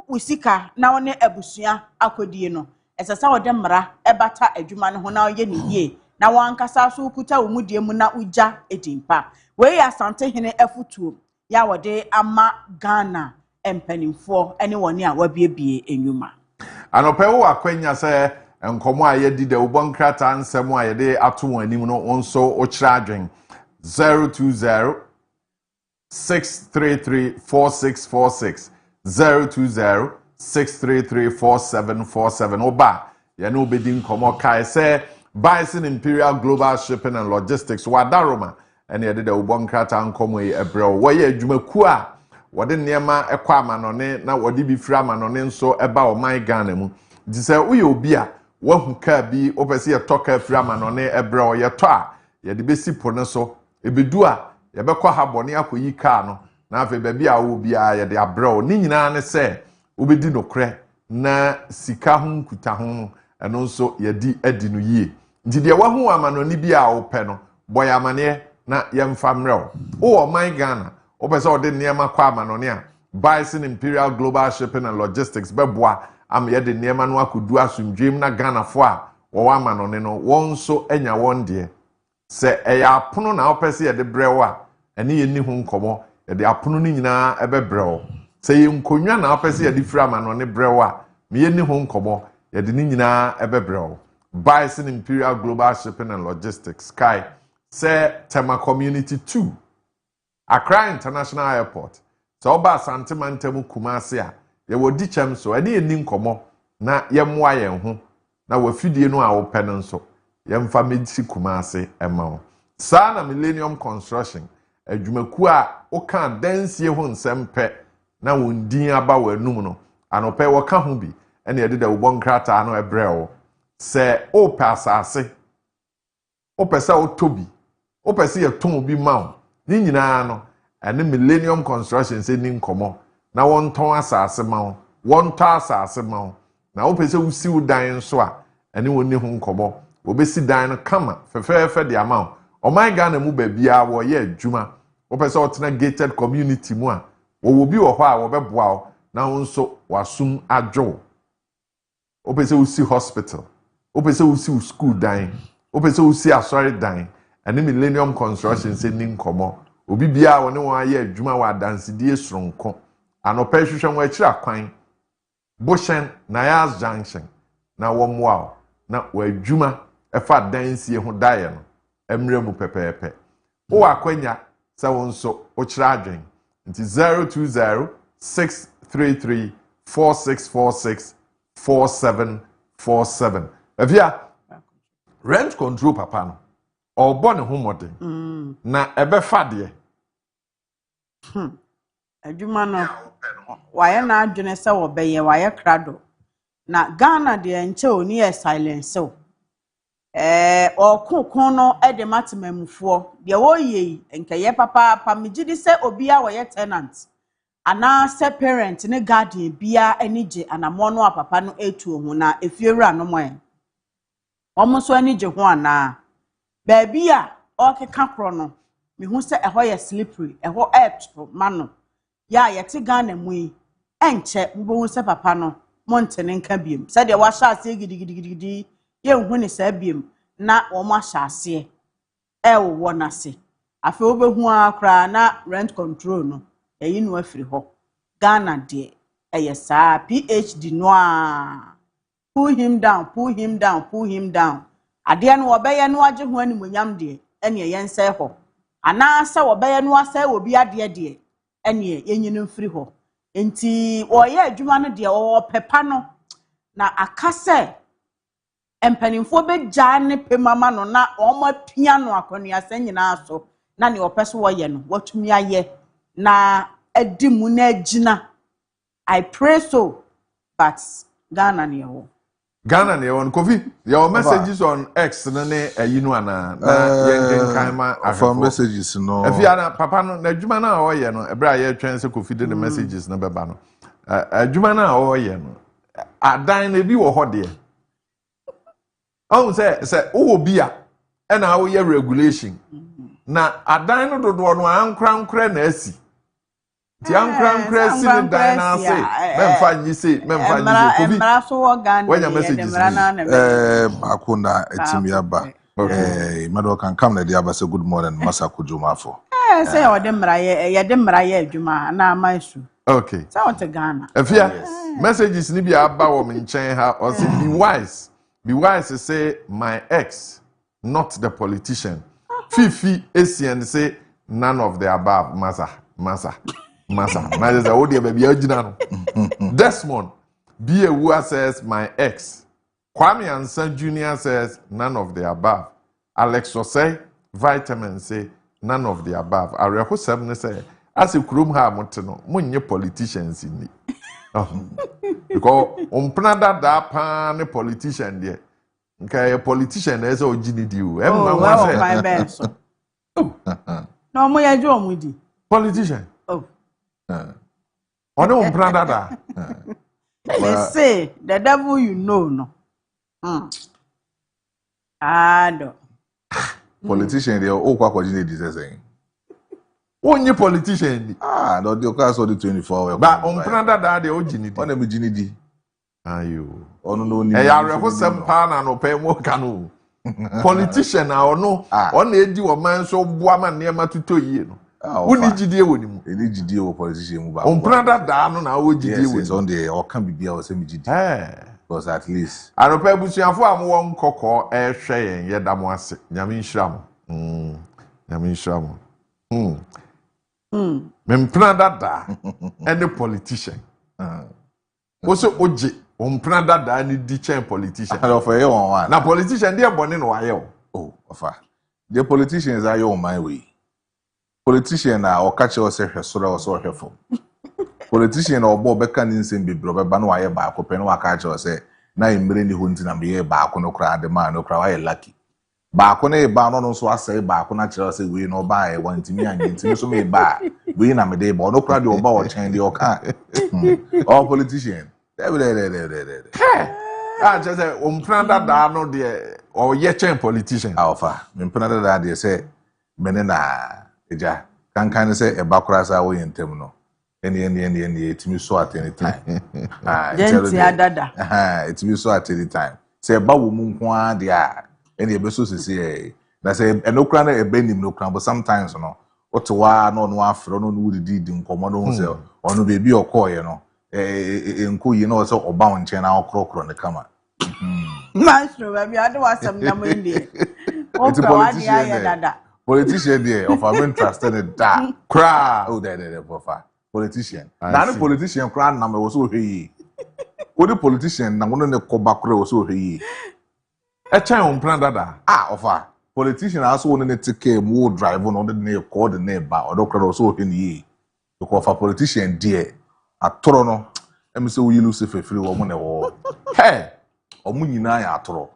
Speaker 2: usika na wo ne abusua akodie no ɛsesa wo de mmara ɛbata adwuma no ho na ye ne yie na wankasa so kuta wo mudie mu na uja edimpa we ya asante hene afutuo ya wode ama Ghana empanimfo ene woni a wabiebie enwuma
Speaker 1: anope wo akwanya se nkomo a yedi de ubonkrata nsem a yede ato won anim no onso o kira adwen 020 6334646 020 6334747 oba ye no obedi nkomo kai se Bison Imperial Global Shipping and Logistics wadaroma ene yede de ubonkrata nkomo yi ebrɛ wo ye adwumaku a wode niema ekwa amanone na wode bi fira amanone nso eba o man Ghana mu di se uye obi a wahu ka bi opese ye toka fira amanone ebrɛ o ye to a ye de besi po ne so ebedu a ye bekɔ ha bɔne akoyi ka no na afi baabi a wo bia ye de abrɛ o ni nyina ne se obedi nokrɛ na sika ho nkuta ho eno nso ye di adi no yie nti de wahu amanone bi a wo pɛ no boy amane na ye mfa mrɛ o man Ghana opese ode niema kwa amanone a Bison Imperial Global Shipping and Logistics beboa am ye de niema no akodu asumdwem na Ghana fo a wo amanone no won so anya won de se eya apono na opese ye de brewo a ene ye ni hu nkomo ye de apono ni nyina ebebrewo se ye nkonwa na opese ye de fira amanone brewo a me ye ni hu nkomo ye de ni nyina ebebrewo Bison Imperial Global Shipping and Logistics Sky se Tema Community 2 Accra International Airport so oba santimantemu Kumasi a ye wodi chem so ene ye ni nkomo na ye moa ye ho na wafidie no a wo pɛ no nso ye mfa medisi Kumasi ema ho saa na Millennium Construction adwumaku a wo kan dansie ho nsɛm pɛ na wondin aba wanum no anopɛ wo ka ho bi ene ye de da wo bonkrata no ebrɛ wo se o pɛ asase o pɛ sa o tobi o pɛ se ye ton bi ma wo ni nyina no ene Millennium Construction se ni nkomo na won ton asase ma wo won ta asase ma wo na wo pɛ se usi wo dan so a ene woni ho nkomo obesi dan no kama fefefe de ama wo o my Ghana mu ba bia wo ye adwuma wo pɛ se otena gated community mu a wo bi wo hɔ a wo bɛboa wo na wo nso wasum adwo wo pɛ se usi hospital wo pɛ se usi school dan wo pɛ se usi asori dan ene Millennium Construction se ni nkomo obi bia wo ne won aye adwuma wa dansidie soronko anopa hwehwe won akira kwan Boshen Nayas Junction na wo moa na wa adwuma efa dansie ho dae no emre mu pepepe wo akwanya se won so o kira adwen nti 020 633 4646 4747 Afia rent control papa no obo ne ho modern na ebefa de
Speaker 2: adwuma no waye na adwene se wo beye waye krado na Ghana de enche oni e silence o okokon no e de matemamufo de wo ye nkeye papa pa megidi se obi a wo ye tenant ana se parent ne guardian bia anije anamo no papa no etu ho na efiewura no mo en omo so anije ho ana baabi a okeka kro no mehu se eho ye slippery eho eto mano ya yete Ghana mu yi enche mbo se papa no montene nka biem se de wa hya ase gidigidi ye hu ne sa biem na wo ma hya ase wo wonase afi obehu akra na rent control no eyi no afiri ho Ghana de eyesa PhD no a pull him down ade no obeye no age ho animonyam de ene yense ho ana sa obeye no asa obi ade de ene yenyinu mfiri ho enti oye adwuma no de wo pepa no na akase empanimfo begya ne pemama no na omo pia no akonu asa nyina so na ne opeso wo ye no watumi aye na edimu na agina I pray so but Ghana ne ho
Speaker 1: Ghana ne won Kofi your messages on X na ayinu ana na yengen kan ma
Speaker 3: for messages no
Speaker 1: afia na papa no na adwuma na o ye no ebra ye twen se Kofi de messages na beba no adwuma na o ye no adan na bi wo ho de Oh, say, oh, beer, and our year regulation. Now, a dino do one crown cranessy. The uncrown cressy in Diana say, men find you say, men find you say, when your message is
Speaker 3: Akunda Etimiaba. Mado can come the Diaba say good morning, Master Kojo Marfo.
Speaker 2: Say, or them Raye, Juma, now my shoe.
Speaker 1: Okay.
Speaker 2: So I want to Ghana.
Speaker 1: If messages ni be about woman chain her or say be wise. Be wise to say my ex, not the politician. Fifi Asian say none of the above. Masa. Now there's a audio baby original. Desmond B. Wua says my ex. Kwame Ansan Jr. says none of the above. Alex say vitamin say none of the above. Ariako 7 say as if Krum ha monteno munye politicians in me. Because umprada da pan politician there. Okay, a politician is all Ginny do.
Speaker 2: My best. No more I do with you.
Speaker 1: Politician.
Speaker 2: Oh.
Speaker 1: On umprada da.
Speaker 2: They say the devil you know no. No.
Speaker 3: Politician they all kwa Ginny this saying.
Speaker 1: Only politician.
Speaker 3: No, the class of the 24.
Speaker 1: But umprada da the Ginny.
Speaker 3: On a Ginny D.
Speaker 1: Ayo.
Speaker 3: No,
Speaker 1: hey, I reckon some pana no pay more canoe. Politician or no, on the edge of man so woman near my 2 years. Who did you deal with him?
Speaker 3: They need to deal with politician.
Speaker 1: On Prada down on our deal with
Speaker 3: on the or can be our semi GD. Because at least
Speaker 1: I don't pay Bussian for one cocoa air shaying yet damwas. Yamin Shram. Yamin Shram. Memprada da any politician. Also, Oji. Umprada da ni di chain politician.
Speaker 3: I offer you one.
Speaker 1: Na politician they born in Ohio.
Speaker 3: Oh, offer. The politicians are your my way. Politician are or catch us a sort of so helpful. Politician or Bob Beckan in St. Bibro, Banoa back, open or catch us say, na in many hunting and be a back on no crowd, the man no cry lucky. Back on a bar, no so I say back on a chelsea, we no buy one to me and into so me buy. We na me day, but no crowd your bow change your car. All politician. Hey, I just say, umprada da no de or yet chain politician. Alpha, umprada da de say, menena, eja, can kind of say a backcrass away in terminal. Any, it's me so at any time. It's me so at any time. Say, Babu Munkwa, dear, any besos say, that's a no crown a bending no crown, but sometimes, you know, what to why no one for no would did in common self, or no baby or coy, you know. You know, so bound chain our crock on the camera.
Speaker 2: Maestro, baby, I don't want some number in there.
Speaker 3: It's a politician there of our trusted in that crowd. Oh, there, politician. Now, the politician crowd number was so he. What the politician, I'm going to go back was so he.
Speaker 1: A child plan that.
Speaker 3: Offer. Politician also wanted to take care more drive on the name called the name, but or doctor also in ye. Because for politician, dear. Atoro no em se wo Lucifer free wo mo ne wo hey omu nyina ya atoro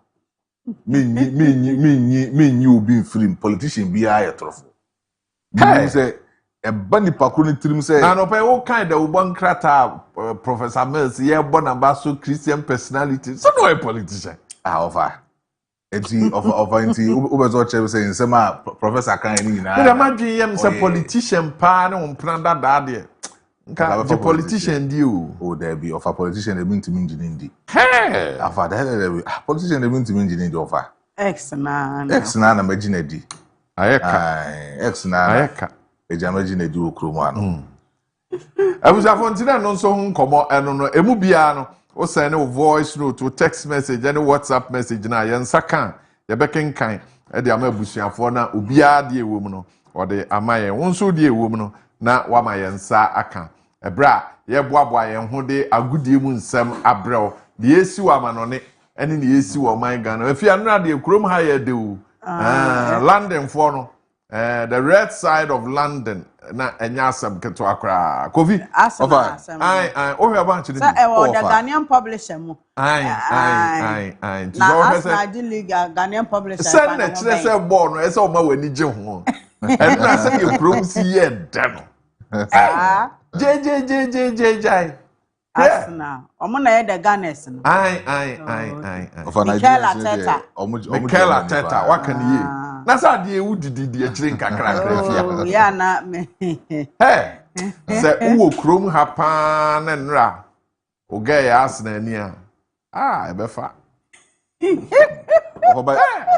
Speaker 3: me obi free politician bi ya atorofo hey say e bani pakro ni trim say
Speaker 1: na no pay wo kind of bon krata Professor Mills ye bon ambasso Christian personality so no a politician
Speaker 3: offer enti offer enti ubezo che say nsema professor kan ni nyina
Speaker 1: na ma dwen yem say politician pa ne umpranda da de the politician do.
Speaker 3: Oh, there be of a politician they mean to mean Jinindi.
Speaker 1: Hey!
Speaker 3: Afa there politician they mean to mean Jinindi offer.
Speaker 2: X na
Speaker 3: imagine di.
Speaker 1: Ayeka.
Speaker 3: X na
Speaker 1: Ayeka.
Speaker 3: Imagine di okromo ano.
Speaker 1: Abuja fontina no so hu komo eno no emu bia no o send no voice note to text message and WhatsApp message na yensa kan ye beken kan e de ama abusuafo na obia de ewom no o de amaye wonso de ewom no na wama yensa aka ebra ye boaboa yen ho de agudie mu nsem abrɛw de yesi wa manone ene ne yesi wa man Ghana afia no de kurom ha ye de o London for no the red side of London na enya asem keto akra kofi
Speaker 2: asem
Speaker 1: ai o hwe ba nchiri
Speaker 2: sa e wo the Ghanaian publisher mu
Speaker 1: ai
Speaker 2: na asnaji league Ghanaian publisher
Speaker 1: send na kire se ball no e se o ma wani je ho and na say you kurom si ye de no JJ
Speaker 2: Arsenal. Omo na the Gunners no.
Speaker 1: Aye.
Speaker 3: Of
Speaker 2: Mikel Arteta.
Speaker 1: Mikel Arteta, what can you? Na sa de ewu didi echire nkakra krafia.
Speaker 2: Oh, ya na me.
Speaker 1: Hey. Se uwo krom ha pa na nra. Oga ya Arsenal ni a. Ebefa.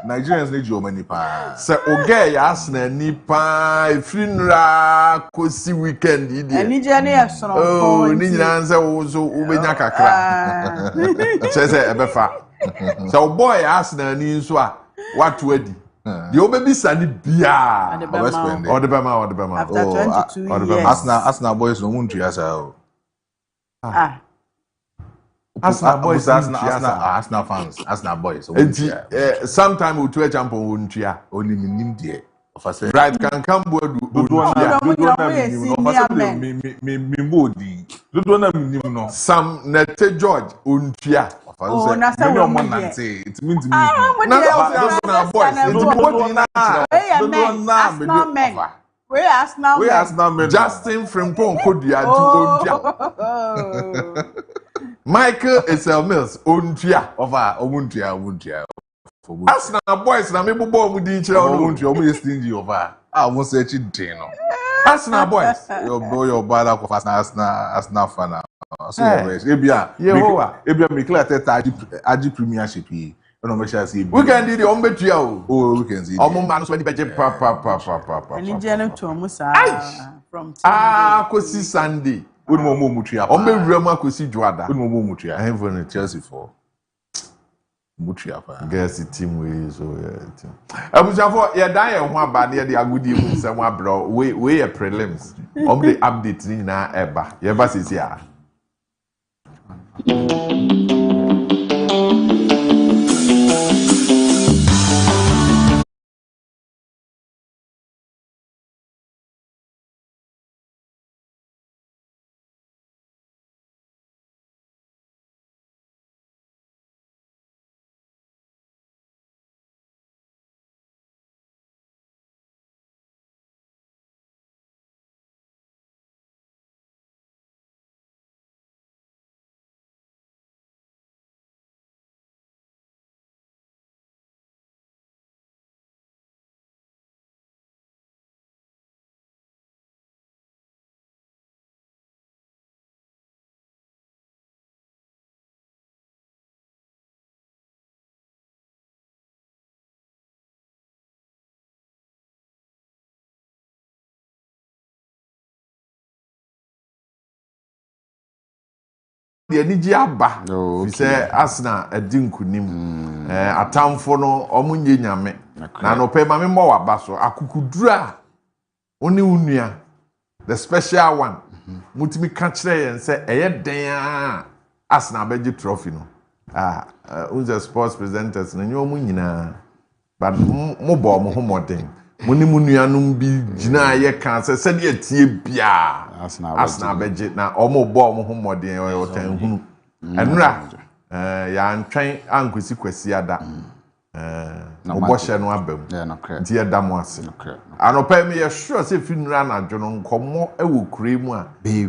Speaker 3: Nigerians need your money pa.
Speaker 1: Se oga ya Arsenal ni pa efiri nra kosi weekend idi.
Speaker 2: Enije ne yesoro.
Speaker 1: Oh, ni nyina nse wo so ubenya kakra. Chese ebefa. Se o boy Arsenal ni nso a watu adi. The obebisa ni bia. Odebema.
Speaker 2: After 22 years.
Speaker 3: Arsenal boys no won't you
Speaker 1: Arsenal boys,
Speaker 3: Arsenal fans, Arsenal boys.
Speaker 1: Sometime we two champion won't ya.
Speaker 3: Only me there.
Speaker 1: Right can come board. Some Nete George untia.
Speaker 2: Oh, na say we man
Speaker 3: say it means me.
Speaker 1: Arsenal boys.
Speaker 2: We Arsenal men.
Speaker 1: Justin Frimpong Kodia to untia. Michael Esel Mills untia.
Speaker 3: Omuntia.
Speaker 1: Arsenal boys na me bobo mu di chira
Speaker 3: no omu stingy over. Won say chi no.
Speaker 1: Arsenal boys.
Speaker 3: Your bad of Arsenal fan. So Ebia Mikel Arteta agi premiership yi. No make sure say
Speaker 1: we can do the ombetua o.
Speaker 3: Oh, we can see.
Speaker 1: Omo man so ni beje pa.
Speaker 2: Ani jeno to omo sa from
Speaker 1: kosi Sunday.
Speaker 3: Unu mo mutua.
Speaker 1: Ombe wura mu akosi Juada.
Speaker 3: Unu mo mutua.
Speaker 1: Heaven
Speaker 3: Chelsea for mutua pa.
Speaker 1: Guess team we so team. Abusafo ye dan ye ho aba na ye de agudi mu nsem abro we ye prelims. Ombe update ni na eba. Ye ba sisi a. The niji aba fi say Arsenal adinkunim atamfo no omunye nyame na no pe ma me mo waba so akukudura oni unua the special one mutimi ka kire yen say eye den Arsenal beji trophy no unza sports presenters na nyomu nyina but mo bo mo homoden muni munuanum bi gina ye kan se de atie bia Arsenal beji na omo bo mo homoden o tan hunu enura ya ntwen ankosi kwasi ada obo hye no abam nti ye damo ase anopa me ye sure se finura na dwono nkomo ewo kure mu a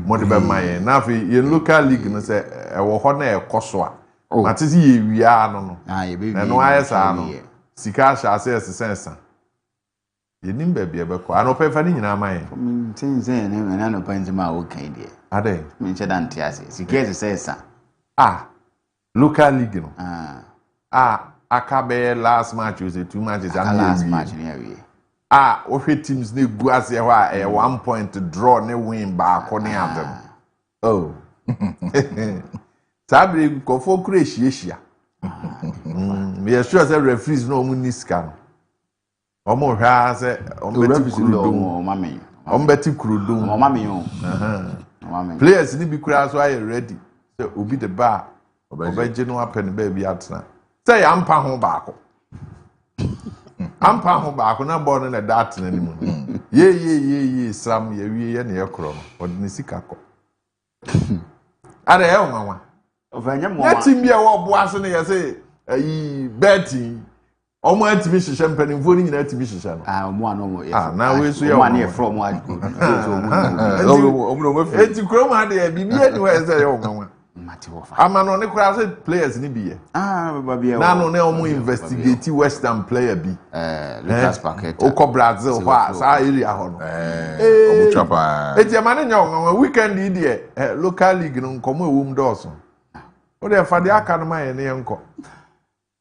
Speaker 1: mo de be maye na afi ye local league no se ewo ho na ekoso a matisi ye wia no no ayesa no sika sha ase sensa ye nimba bia be ko anopa fa ni nyina maye
Speaker 4: tinze ne na no panjima wo kan de
Speaker 1: ade
Speaker 4: me che dan tiase sika sensa
Speaker 1: local league no akabe last match was 2 matches and
Speaker 4: last match ni awie
Speaker 1: o hwe teams na gu ase ho a 1 point draw ne win ba ko ne adam sabre ko fo kure hia me sure say referees no mu niska no omo hwa say ombeti kurudum players ni bi kura so are ready say obi the bar obeje no happen baby atna say ampa ho baako na ball na that na nimu ye sram ye wie ye na ye kro no odini sika ko are e nwanwa
Speaker 4: ovanya mo
Speaker 1: na team bia wo boa so na ye say betting Omo antimi hihye mpanimfo ni nyina antimi hihye no.
Speaker 4: Omo ano ye.
Speaker 1: Na we so ye
Speaker 4: omo na from wa.
Speaker 3: Omo
Speaker 1: eti krom ha de bibia ni we say ye onwa.
Speaker 4: Mate wo fa.
Speaker 1: Amano ne kura say players ni bi ye.
Speaker 4: Baba bia.
Speaker 1: Na no ne omo investigate West Ham player bi.
Speaker 4: Lucas Paqueta.
Speaker 1: Oko Brazil ho a sa area ho no.
Speaker 3: Omo chapa.
Speaker 1: Eti amane nya onwa weekend yi de local league no nkomo ewum dɔɔso. O de fa de aka no ma ye ne nko.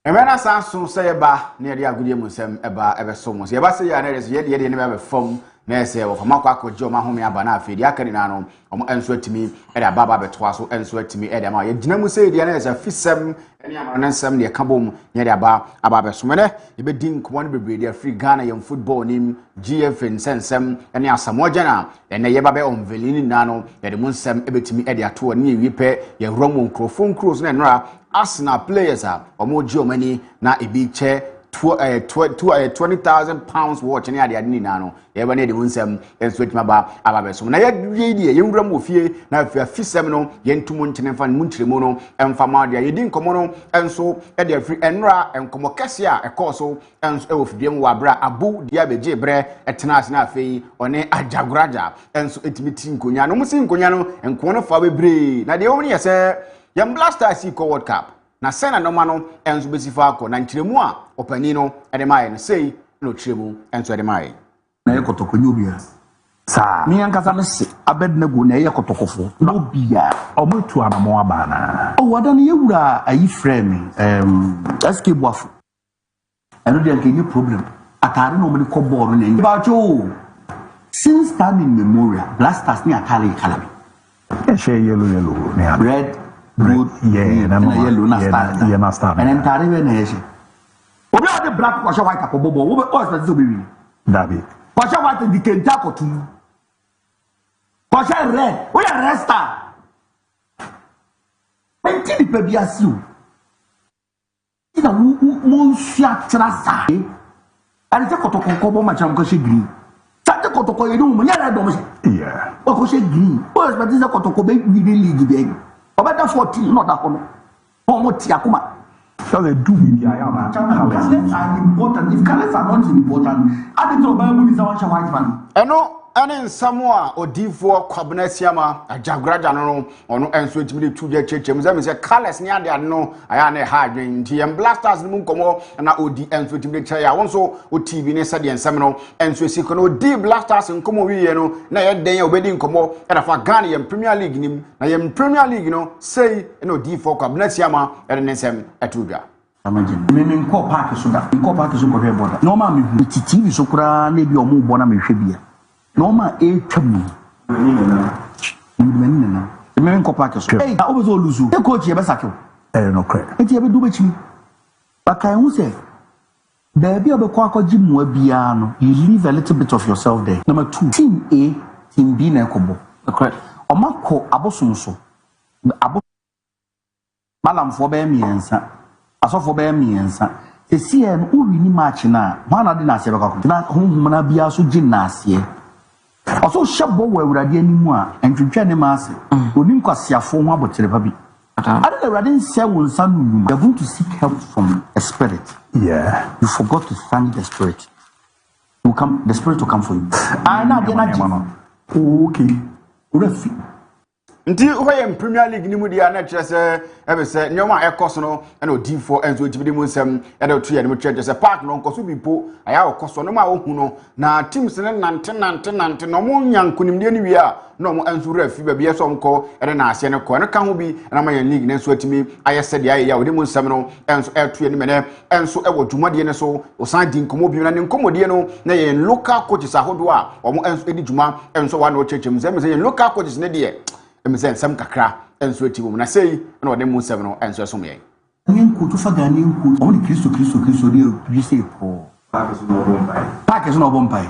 Speaker 4: Emena sanso say eba na ye agudie mu nsem eba ebeso mu. Ye ba say ya na ye ne be fam na ese wo fama kwa Kojo mahome aba na afedi aka ni na no omo enso atimi e da baba betoa so enso atimi e da ma ye gina mu say dia na ese fisem ene amana na nsem ne ka bom ye da aba beso me ne ye be din ko ne bebre dia free Ghana yam football nim GFN sensem ene asamoja na ene ye ba be onvelini na no ye de mu nsem e betimi e da to ne ye wipe ye romo microphone cross na nra Arsenal players are omo Germany na ebi che 20,000 pounds watch ni ade ni na no ye ba ne de wunsem enso etima ba ababeso na ye die ye nwura mo fie na afia fisem no ye ntumo ntene fa mu ntiremu no emfa ma de ye di nkomo no enso e de afri enra enkomo kese a ekoso enso e ofidiem wa bra abu dia beje bre etena ase na afei one ajagoraja enso etimi ti nkonya no musi nkonya no enko no fa bebre na de wo ni ye se Yam Blasters ko World Cup na sena no ma no enso besifa ko na ntiremu a opani no ede mai no sei no tiremu enso ede mai
Speaker 5: na ye kotoko nyobia sa mi ankasa me se abedna go na ye kotokofo no bia omotu anamo abana o wada na ye wura ayi frame SK Boafo eno de nkenye problem atare no me ko ball no na ba cho since standing memorial Blasters ni atare kalabi e share yellow ne red good na yellow na star yeah na star and entire we na yeshi obi ade black ko show white akobobo wo be o expect so be win dabi ko show white di kenta ko tu ko show red o ya red star enti di pe bia si o ina mo nsia trasa ani te kotoko ko bo ma cham ko she green ta te kotoko ye no mo nya red do mo yeah o ko she green o expect se kotoko be win league be Obeda 14 not that one. Omo tiakuma. So they do with the ayama. Colors are important. If colors are not important, I think the Bible is a white man.
Speaker 4: Ane Samoa odifo kwabena siama ajagraja no ono enso etimi de tuje chechem ze me se colors ni ade no aya na ha adwen nti em Blasters mu nkomo na odi enso etimi de chaya wonso o TV ne sade ensem no enso esiko no odi Blasters nkomo wiye no na ye den ya obedi nkomo e da fa Ghana yem Premier League nim na yem Premier League no sei na odifo kwabena siama e de nsem etudwa
Speaker 5: Imagine me nko park so da nko park so ko hwe boda no ma me hu TV so kura na bi omo bo na me hwe bia Norma twam ni na me nko park so eh a obezo luzu e coach ye be sakew no credit enti ye be du bechi baka hu se there be obekwa akọji mu abia no you leave a little bit of yourself there. Number 2 team A team B na ekobo correct omako abosom so abo malamfo be miensa asofo be miensa esien uri ni match na wana de na se be kwa na honhum na bia so gymnase also shabo wa urade animu a entwetwa ne ma ase oni nkwasiafo ho abotere pa bi ade the urade nse wo nsa nunu you're going to seek help from a spirit. Yeah, you forgot to thank the spirit. The spirit will come for you. Na de na okay urafi
Speaker 4: nti hoyem Premier League ni mu dia na kire se ebe se nyoma ekoso no na odifo enzo otibide mu nsem e da otu ya ni mu kire se park no nkoso bi po aya okoso no ma ohu no na teams ne nante no mo nyankunimde ni wi a no mo enzo rafi ba bia so mko e na ase ne ko ne ka ho bi na ma yan league ne so atimi aye se dia ya odi mu nsem no enzo etu ya ni mene enzo e wo dwumade ne so osan di nkomo bi na ne nkomodie no na ye local coaches ahodo a omo enzo edi dwuma enzo wa na o chechem se me se local coaches ne de emisen sam kakra enso eti wo na sei na ode mu sem no enso som ye
Speaker 5: nyenku to faga nyenku o ni Kristo de bi sei po package no bombai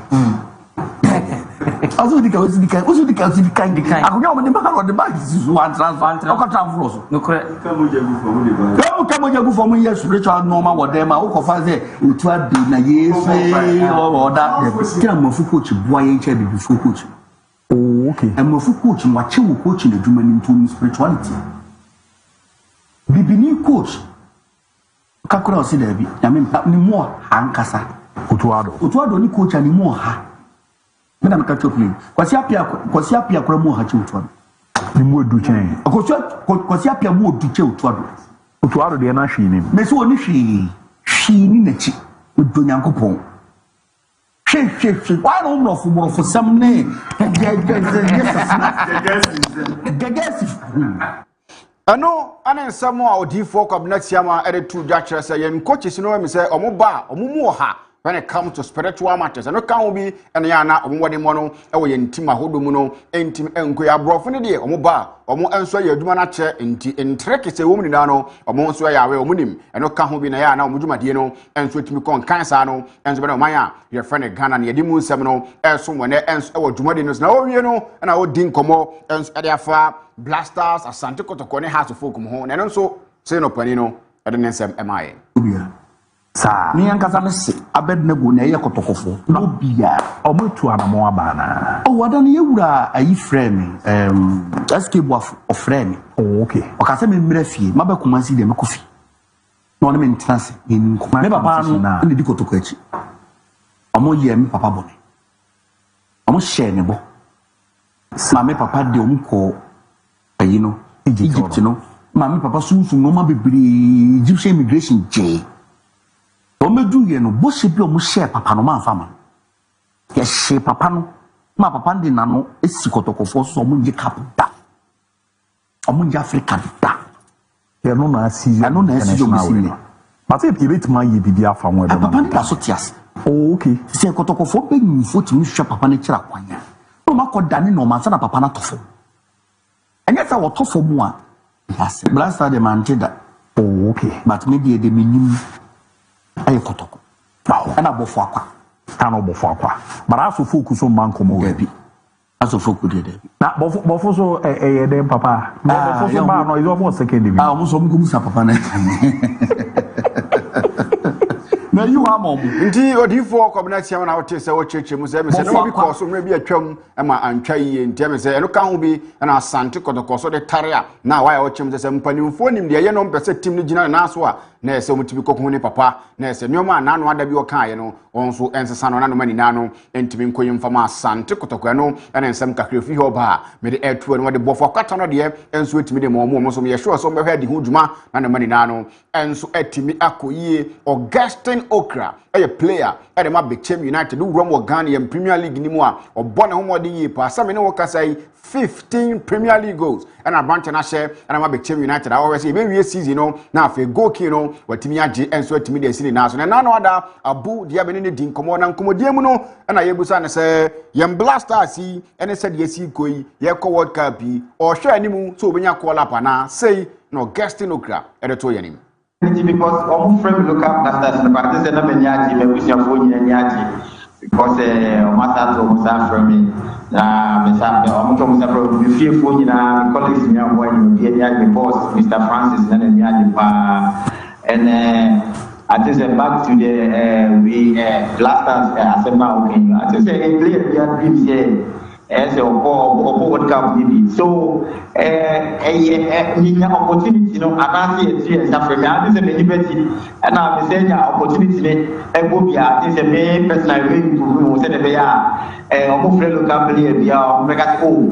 Speaker 5: azu dika akunya mo de maka de bag sisu one transfer o transfer so no kore kamo jagu for mo yes spiritual normal wo dem ma o ko fa say otu ade na yesu o da kira mo fu coach boy en che bi fu coach. Oh, okay. And Mofu coach, watching coach in the German into spirituality. Bibini coach. kakura o si da bi na me ni mo hankasa otuado ni coach ani mo ha me na me ka chopin kwasi apia kura mo ha chi otuado
Speaker 6: ni mo du chen
Speaker 5: kwasi apia mo du che otuado
Speaker 6: de na hwi ni
Speaker 5: me so oni hwi ni na chi odo nyankopon hwe why no no for some ne
Speaker 4: ano ana nsamo a odi4 cabinet siama eretu dwa kire say yen coaches no me say omo mu ha when it comes to spiritual matters no kan obi ene ya na omo wode mo no e wo yen tim ahodo no entim enko ya brofo ne de omo enso ya aduma na che enti entreke se wo mu nina no omo enso ya we omo nim eno ka ho bi na ya na omo dwumadie no enso timi kon kansa no enso be na oman a ye friend Ghana na ye di mu nsem no enso mo ne enso e wo dwumadie no na wo wie no na wo din komo enso e de afa blasters asante kotoko ne house folk mo ho na no nso se no pani no e de nsem emaye
Speaker 5: sa ni ankasa me se abednego na ye kotokofo no bia
Speaker 6: omotu anamo abana
Speaker 5: o wada ne yewura ayi frame SK boafo o frame
Speaker 6: okay
Speaker 5: o ka se me mra fie mabekuma si de me kofi no ne me ntrance ni nkuma me papa no ne di kotoko achi omo ye me papa bone omo share ne bo ma me papa de omo ko ayi no Egypt no ma me papa sunsun no ma bebre Egyptian immigration je omedu ye no bo se bi o mo share papa no ma fama ye share papa no ma papa ndi na no esi kotokofo so mo nje cap da o mo nje Africa da
Speaker 6: ye no na si
Speaker 5: ano na si jo si ni
Speaker 6: but if you bit my ye bibia afa won e
Speaker 5: papa ndi so tias
Speaker 6: okay
Speaker 5: se kotokofo be nyi fo ti mi hwe papa ne kira kwanya no ma ko dane no ma sa na papa na tofo enya sa wo tofo mu a yes blasta de mantida
Speaker 6: okay
Speaker 5: but me de minim ay kotoko ana bofo akwa
Speaker 6: ana bofo akwa bara aso focus on manko mo
Speaker 5: bi aso focus de
Speaker 6: na bofo so dem papa bofo so ba no izo mo second division
Speaker 5: mo so mo sa papa na na you am
Speaker 4: nti odi4 cabinet siama na wote se wo cheche mu se me se no bi ko so mre bi atwam e ma antwa yiye nti me se eno kan ho bi na asante kotoko so de tare a na wa ya wo chem se mpanimfo nim de ye no mpese tim ni gina na so a na ese omutibi kokko ne papa na ese nyoma na no ada bi o kan ye no onso ensesa no na no mani na no entimi nkoyim fama asante kotoko no na ensem kakre fi ho ba me de etu no de bofo kwata no de enso etimi de mo so me ye sure so me hwa di ho dwuma na no mani na no enso etimi akoyie Augustine Okra a player at the Mabichem United who run Ghana Premier League ni mo a obone ho modi yi pa sa me ne wo kasai 15 Premier League goals and a branch na share and Mabichem United always say we season no na fe goal king no watimi age enso atimi de sini na so na no ada abu dia be ne din komo na nkomodie mu no na yebusa na say yem blasters yi ene said yesi koi ye ko world cup yi o hwe animu so obenya call up na say no Augustine Okra edeto yanim
Speaker 7: because almost friend look up that's but this is not many aji me wish your phone any aji because matter to musa from me me sa almost musa from you feel phone na colleagues me am one you be any boss Mr. Francis na any aji pa and I think back to the we blasters asema okay I think say player we are dreams here as a World Cup maybe. So a opportunity, another year Africa. I think the liberty and I'm saying opportunity. I go be I think the main personal way to say the bear. Almost local player be our mega school.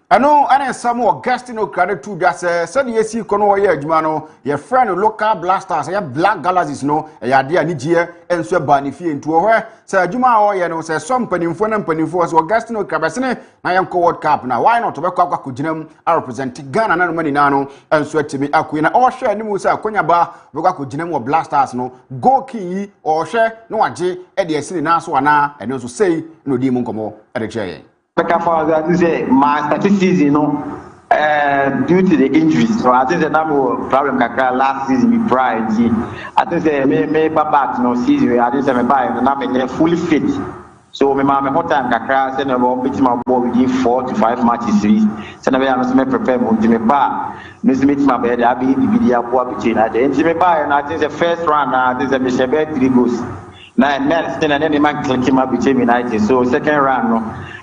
Speaker 4: Ano ana samu Augustine Okra to just said yesi kono ye adwuma no ye friend local blasters ye black galaxies no ye ade ani gie enso ba ni fie ntu ho say adwuma ho ye no say some panimfo na panimfo so Augustine Okra besene na ye ko World Cup na why not be kwa koginam a represent Ghana na no mani na no enso atimi akoyi na o hwe animu say akonya ba be kwa koginam wo blasters no goal key o hwe no age e de asini na so ana eno so say no di mu nkomo e de cheye
Speaker 7: my statistics, due to the injuries. So I think the number problem last season we tried. I think me back season. I think I'm fully fit. So my hot time kakra send about beat my ball within 4 to 5 matches. So now I must prepare for me ba. Miss meet my bed. I be the video between. I think I think the first round. I think the Michelle 3 goals. Now still and then the man clicking my between United. So second round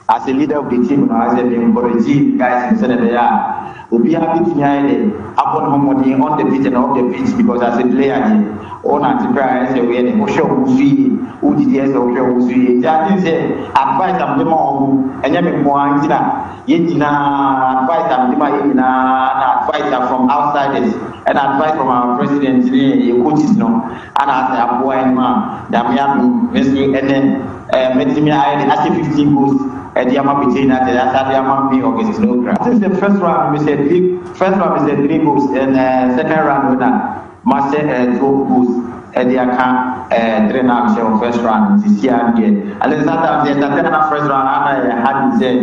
Speaker 7: as a leader of the team, as a Boroji guys in Senegal, Obi habit me upon homody on the pitch and off the pitch because as a player, all anti-prayer as a way, who show who see, who did yes or who see. That is advice of the mom, and then more advice of the advice from outsiders and advice from our president, coaches, no, and as a boy, man, Damian, and then Metimia, I 15 goals. And the amount between that, the amount being August no. Since the first round, we said three goals, and second round, winner, Master and 2 goals, and the account, trainer of first round, this year again. And then that first round, I had said,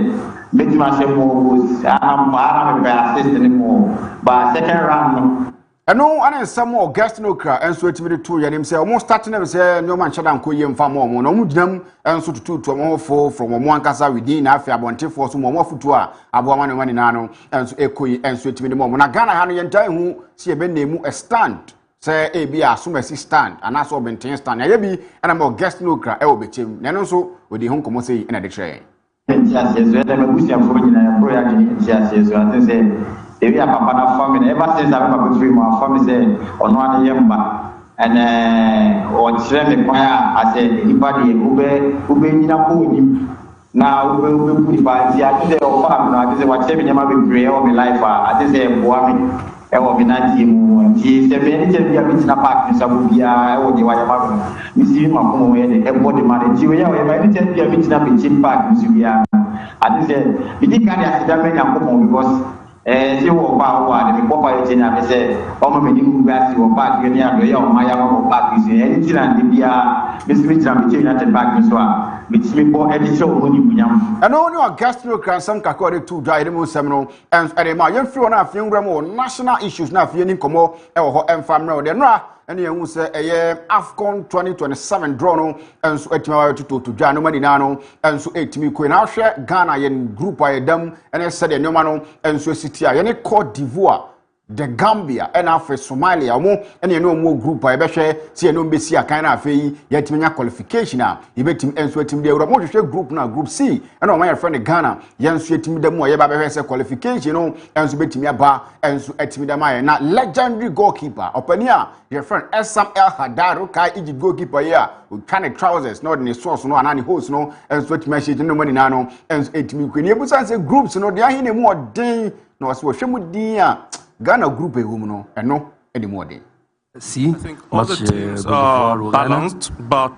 Speaker 7: make myself more goals. I'm a assist anymore. But second round,
Speaker 4: no, and some more guest no cry, and so it's me to you. And say almost starting to say no man shut down Koyem farm more. No mudam and so to more for from one casa within Afia Bonte for some more futua. Abuaman money nano and so equi and so it's me the moment. When I Ghana had entire who see a ben name a stand. Say a be a summer stand and that's all maintain stand. I be and I'm more guest no cry. I will be him. And also with the home come say in a train.
Speaker 7: Yes, I'm a bush and food in a project. Yes, I say. If you have a family, ever since I've been between my family, on one yamba, and on Shem choir, I said, anybody who be in a pool now, who will put by the idea of farm. I just watch every never be prayer of my life. I just say, Boami, I will be 90. He said, many tell me a bit in a park in Sabubia, or the Wayama, you see my home and everybody managed you. I tell me a bit in a bit park in Subia. I just said, you didn't carry a settlement because. See what power the proper thing I say, oh, many who got your back, you know, my back is anything and the Miss between that back as well. Which me for any show when you young. And only a gastro some Kaakyire to dry the most seminal and at a young few and a few more national issues now feeling come or family then and you say a AFCON 2027 drone and so 8 to Jano Madinano and so 8 me Queen Asha Ghana yen group by them and I said no man and so city any Cote d'Ivoire the Gambia and after Somalia more and you know more group by Beshe see no be see a kind of fee yet me qualification now you bet him and so team the more group now group C and my friend Ghana yen so team the more yeba qualification you know and so bet me ba and so team the my na legendary goalkeeper openia your friend SML Hadaro kai Egypt goalkeeper here with kind of trousers not in the source no and any host no and so message no money now and so team queen you say groups no they are in more day no so shemu dia Ghana group a woman and no anymore day.
Speaker 8: I think all the teams are balanced, but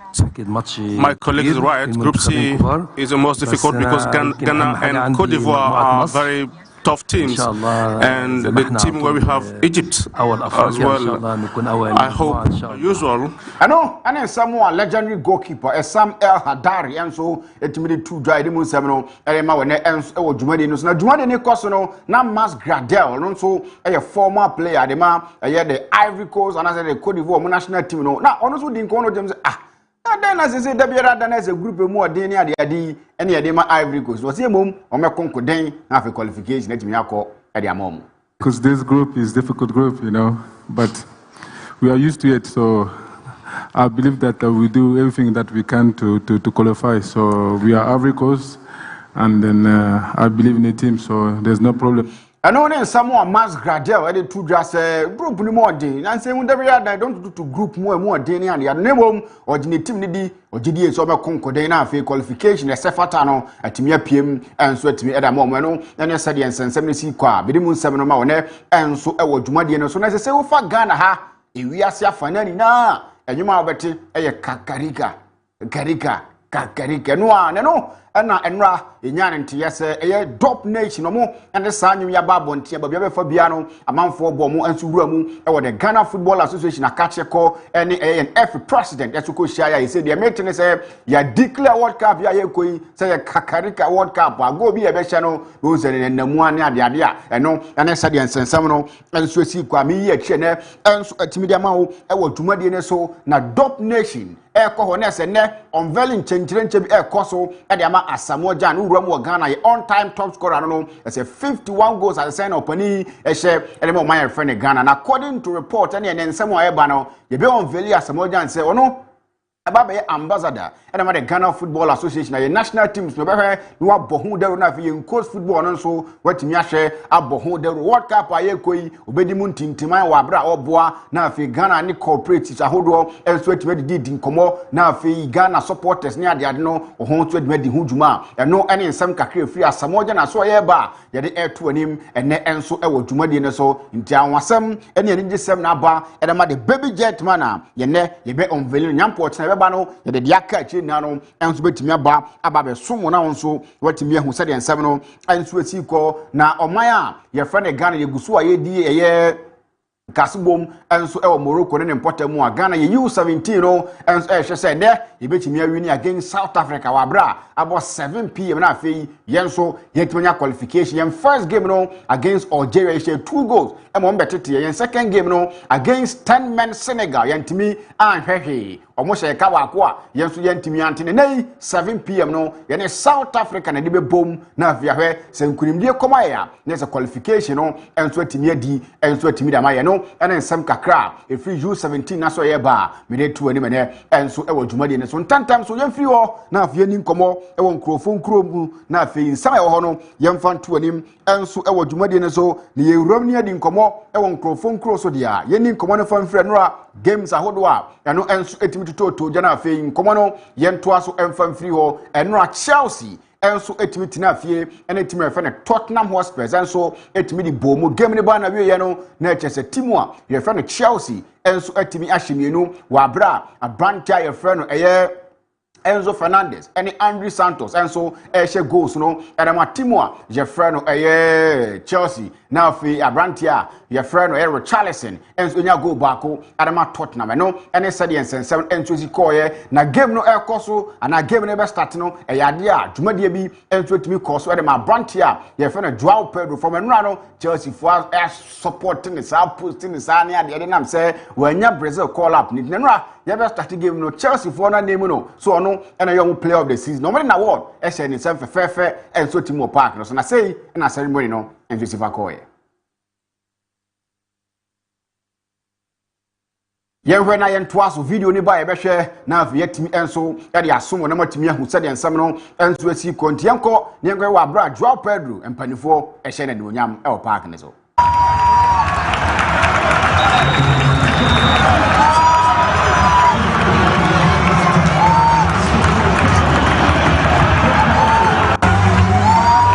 Speaker 8: my colleague is right. Group C is the most difficult because Ghana and Cote d'Ivoire are very tough teams, and the team where we have Egypt as well. I hope usual.
Speaker 4: I know, and then someone legendary goalkeeper, Sam El Hadari, and so it made 2 dry the moon 7 and my ends or Jumadi knows now Jumadi Cosono, now Mas Gradel, and so a former player, the man, the Ivory Coast, and I said the Cote d'Ivoire national team. Now, honestly, didn't call them. And then as I say, there is a group of more than the any of them Ivory Coast. Was a mom or my conquer then have a qualification. Let me call at your mom.
Speaker 9: Because this group is difficult group, you know, but we are used to it. So I believe that we do everything that we can to qualify. So we are Ivory Coast, and then I believe in the team. So there's no problem.
Speaker 4: And only someone Mas Gradel added 2 just group more day. And say when they don't do to group more day and the name or the team need or GDA so conquer then for qualification a Sefatano at Timia PM and so to me at a moment and I said and 70 qua bidimun 7 ma and so I was Jumadi and so as I say oh for Ghana ha if we are finally na and you might bet a Kaakyire no and ra enyan nti yese eye top nation mo and the sanyu ya babontia ba bia fa bia no amanfo bo mo ansu wura mu e wo the Ghana Football Association Kaakyire call any ANF president yeso ko shia ya say the meeting say ya declare World Cup ya koi say ya Kaakyire World Cup go bi e be hye no no say namu ane ade a eno ene say the nsensam no enso si kwa mi ye hye ne enso atimi ma wo e wo dwumade ne so na top nation e ko ho ne se ne unveiling chenchirenche bi e ko so e de ama Asamoah Gyan Uram Ghana on time top scorer no as a 51 goals as a sign of pani e share elemo my friend Ghana and according to report any nsemo eba no ye be on veli Asamoah Gyan say ono Ababe ambassador and the Ghana Football Association and national teams no be no abohu dero na fi coach football no so watimi ahwe abohu dero World Cup aye koi obedi mu ntintiman wa bra oboa na fi Ghana ni cooperatives ahodo enso atime di nkomo na fi Ghana supporters ni ade no ohon to atime di huduma eno ene nsem kakra free asamoja na so ye ba ye de eto anim ene enso e wo dwumade ne so nti anwasem ene ene gisem na ba ene ma de baby jet man ye ne ye be unveiling nyampo beba no ye de diaka achi na no enso betimi aba be somo na wonso watimi ahu se de ensem no enso asiko na oman a ye frɛ ne Ghana ye gusu a ye di ye Kasibom enso e wo Morocco ne importamu a Ghana ye U17 no enso e hwe se ne ye betimi awini against South Africa wa bra about 7 p.m. na afei yenso yetimanya qualification yen first game no against Algeria she 2 goals e mo mbetete yen second game no against 10 men Senegal yentimi anhwehwe omo she ka wa ko a yenso yentimi antene nei 7 p.m. no yen South Africa na de be bom na afei ahwe se nkurimdie koma ya ne se qualification no enso atimi adi enso atimi da ma ye no ene nsem kakra e free U17 na so ye ba me de tu ani me ne enso e wo dwumade ne so ntantam so yen free ho na afei ni nkomo ewo nkrofo nkromu na afei nsama ewo ho no yemfa nto anim enso ewo dwumade ne so ne yewuram ne adi nkomo ewo nkrofo nkro so dia yeni nkomo ne famfre no a games ahodo a eno enso etimi toto jana afei nkomo no yento aso emfamfri ho eno a Chelsea enso etimi tina afie ene etimi refa ne Tottenham Hotspur enso etimi di bomu game ne ba na wie ye no na echese timu a refa ne Chelsea enso etimi ahyemienu wa bra abrancha ye frɛ no eye Enzo Fernandez and Andre Santos and so she goals no and my team je frɛ no Chelsea now fi Abrantia je frɛ no Richarlison and so nya goal baako and my Tottenham no and said yen 7 and so call na game no so and na game no be start no ade a dwumade bi and so timi call so and my Abrantia je frɛ no Joao Pedro from enra no Chelsea for supporting the south posting the sane ade nam say wanya Brazil call up ni enra you better start the game no Chelsea for na name no so no and a young player of the season no na award e share ni sem fair and so Timo Park no so na say na ceremony no and Joseph Akoye Yenhwe na yento aso video ni ba ye behwe na afi yetimi enso ya de asomo na matimi ahu se de ensam no enso asi konti yenko ne yenko wa bra Joao Pedro empanifo e hye na de onyam e o park ne so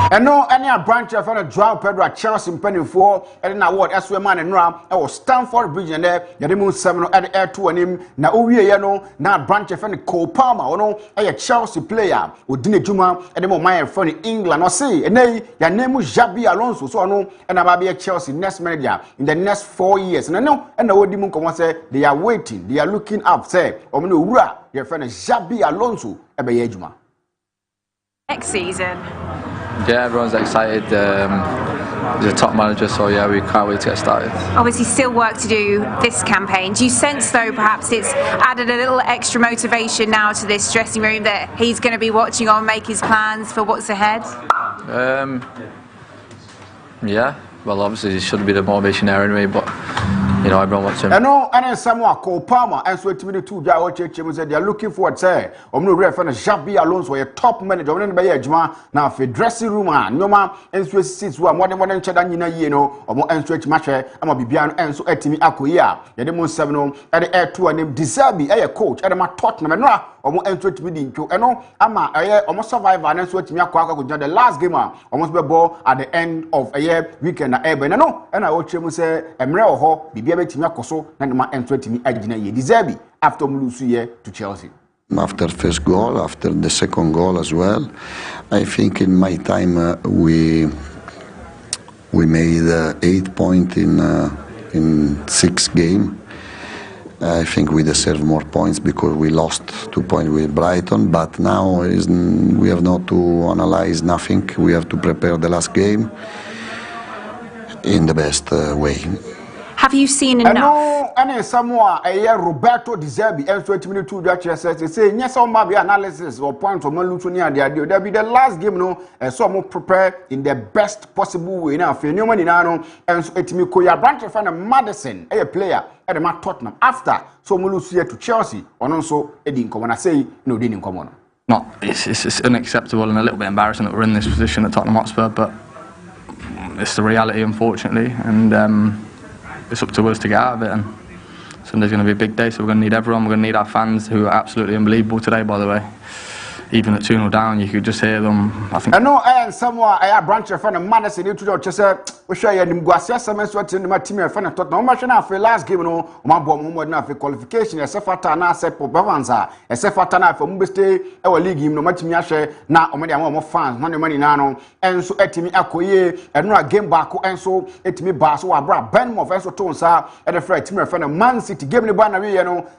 Speaker 4: Eno any a branch of Joao Pedro at Chelsea mpanifo e na award eso man enra e wo Stamford Bridge and there yade mu 7 no e air to anim na owie ye no na branch of Cole Palmer ono e Chelsea player odine djuma e de mo man from England no say enei ya name Xabi Alonso so ono e na ba be Chelsea next manager in the next 4 years na no e na wodi mu komo say they are waiting, they are looking up say omo no wura ye friend Xabi Alonso e be ye djuma
Speaker 10: next season.
Speaker 11: Yeah, everyone's excited. He's a top manager, so yeah, we can't wait to get started.
Speaker 10: Obviously, still work to do this campaign. Do you sense, though, perhaps it's added a little extra motivation now to this dressing room that he's going to be watching on, make his plans for what's ahead?
Speaker 11: Yeah, well, obviously, it should be the motivation there anyway, but you know, everyone wants him.
Speaker 4: I know, and someone called Palmer, and so it's me too. They are looking forward. Say, I'm no real fan of Xabi Alonso, a top manager. I'm not a Juma now for dressing room and no man. And so it's more than cheddar, you know, or more and stretch match. I'm a Bibian and so at me Akoya. The Demon 7 at the air 2 and name Deserbi, a coach, and my Tottenham and or more and stretch me into. I know, I'm a almost survivor and so at me Aqua, the last game, almost be ball at the end of a year weekend. I know, and I watch him say, I'm real ho, Bibia Koso, and my entry me Deserbi after losing to Chelsea.
Speaker 12: After first goal, after the second goal as well, I think in my time we made 8 points in 6 games. I think we deserve more points because we lost 2 points with Brighton. But now we have not to analyze nothing. We have to prepare the last game in the best way.
Speaker 10: Have you seen enough?
Speaker 4: No, and somewhere Roberto De Zerbi and 20 minutes to that says say yes on my analysis or points of Malutunia there be the last game no and so more prepare in the best possible way now for Newman Inano and so it me koya branch of Madison a player at the Tottenham after so Mulusia to Chelsea or also Edin come when I say no didn't come on.
Speaker 11: No, it's unacceptable and a little bit embarrassing that we're in this position at Tottenham Hotspur, but it's the reality, unfortunately, and it's up to us to get out of it. And Sunday's going to be a big day, so we're going to need everyone. We're going to need our fans, who are absolutely unbelievable today, by the way. Even at 2-0 down, you could just hear them. I think.
Speaker 4: I know, and somewhere I branch of Madison to the just we show you the Guasia Summers what in my team and Tottenham. No for last game, no, my bomb for qualification, a Sefatana set for Bavanza, a Sefatana for Mubiste, our league, no much me share now, or more fans, money nano, and so at me Akoye, and no game back, and so at me Basso, I brought Ben of Enso Tonsa, at the Fred team and Man City, give me the banner,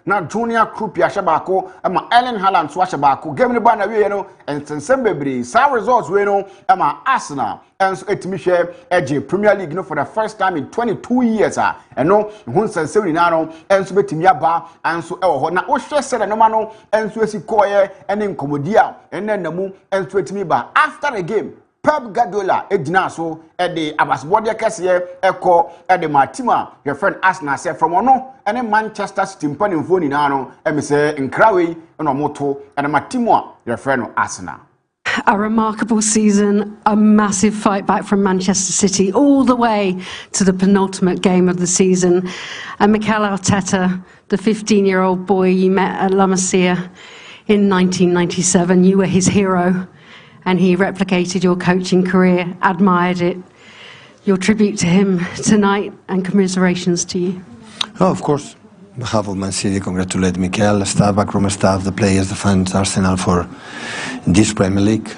Speaker 4: now Junior Krupia Shabako, and my Ellen Halland Swashabako, give me the banner, and Sensembe, some results, we know, and my Arsenal. And so it me share edge Premier League no for the first time in 22 years and no hun sense nano and so betimi aba and so na o hwe se no ma no and so esi koye and nkomodia and then namu and so etimi ba after the game Pep Guardiola edina so e de abasbode kese eko e de matima your friend Arsenal say from ono and Manchester City mpanimfo ni nano e me say nkrawe no moto and matimo your friend Arsenal.
Speaker 13: A remarkable season, a massive fight back from Manchester City all the way to the penultimate game of the season. And Mikel Arteta, the 15-year-old boy you met at La Masia in 1997, you were his hero and he replicated your coaching career, admired it. Your tribute to him tonight and commiserations to you.
Speaker 14: Oh, of course. On behalf of Man City, congratulate Mikel, staff, backroom staff, the players, the fans, Arsenal for this Premier League.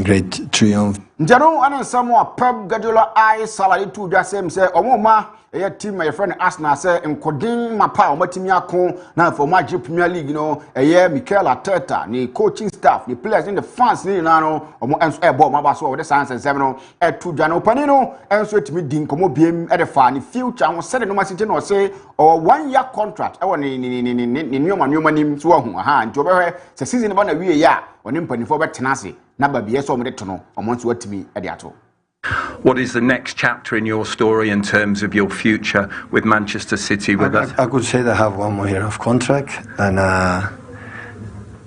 Speaker 14: Great triumph.
Speaker 4: Njano ana samu Pep Guardiola ai salary to just say omoma a team my friend Arsenal say enkodin mapa omatimi akon na for match Premier League Mikel Arteta ni coaching staff ni players in the fans ni na no omo enso e ball maba so with the Sans and 7 no e to Jano panino enso etimi din komo biem e de fa ni future won said no City no say or 1 year contract e won ni nyoma nim so hu ha nti obehwe se season ba na wie ya oni mpanifo betenase na ba biye so mo de to no omo nso atimi e de ato.
Speaker 15: What is the next chapter in your story in terms of your future with Manchester City?
Speaker 14: I could say that I have 1 more year of contract, and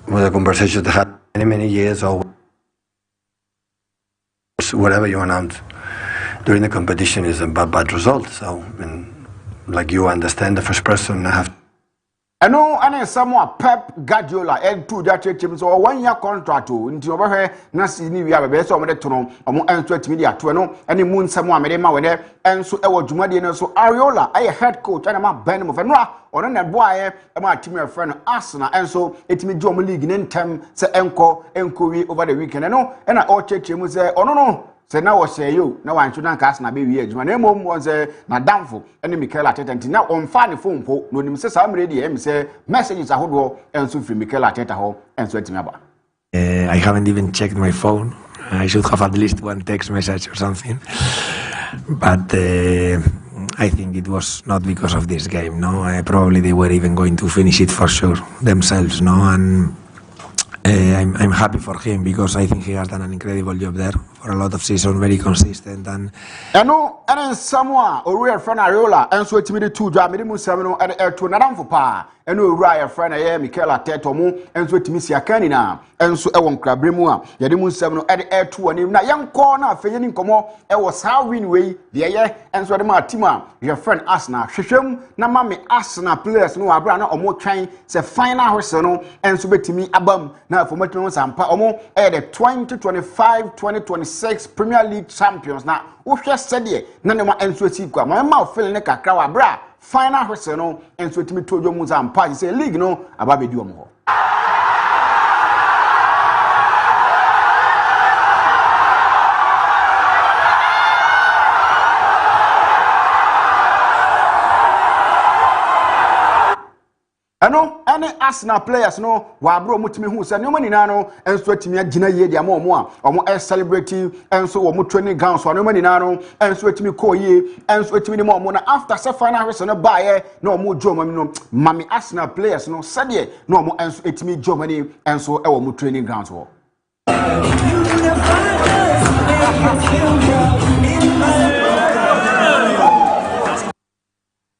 Speaker 14: with the conversations that had many years or whatever you announce during the competition is a bad result. So, like you understand, the first person I have.
Speaker 4: I know and someone Pep Guardiola and two that team so 1 year contract nti obehwe na sini wi abe so omde to no omo enso atimi to no ene mu nsamo amede ma wene enso e wo dwumade ne so Ariola aye head coach ana ma Ben mo fenra ono na boaye e ma team friend Arsenal enso etimi jo mo league ne ntem se enko wi over the weekend no e na o cheche mu se ono no se na wo say yo na wan chu na ka Arsenal be wi adwuma na emom won se na damfo ene Mikel Arteta nti na on fa ne phone po no nim se sa mre de em se messages ahodo enso free Mikel Arteta ho enso atimi aba.
Speaker 16: I haven't even checked my phone. I should have at least one text message or something. But I think it was not because of this game, no. Probably they were even going to finish it for sure themselves, no. And I'm happy for him because I think he has done an incredible job there for a lot of season, very consistent and.
Speaker 4: And someone or real friend Ariola and so it's me the 2 job minimum 7 and to Nadam pa and no right friend Mikel Arteta mo and so it's me Siakani na and so e won krabremu a yede mu 7 and air 2 and na yan corner feyin komo e was how win way the aye and so the ma team your friend Arsenal hwehwem na ma me Arsenal players no abra na omo twan se final whistle no and so betimi abam na for matino sampa omo e the 2025-2026 Premier League champions na wohwe sede na ne ma enso ati kwa ma feel ne kakra wa bra final whistle no enso timi tojo mu zampa say league no ababedi omo ho. Eno any Arsenal players no wa bro mutimi hu se nyoma nina no enso atimi agina ye dia ma omo celebrate enso wo training ground so nyoma nina no enso atimi ko ye enso atimi ni mo na after se final race no ba ye na omo joma no mami Arsenal players no sade na omo enso atimi joma ni enso e wo training ground so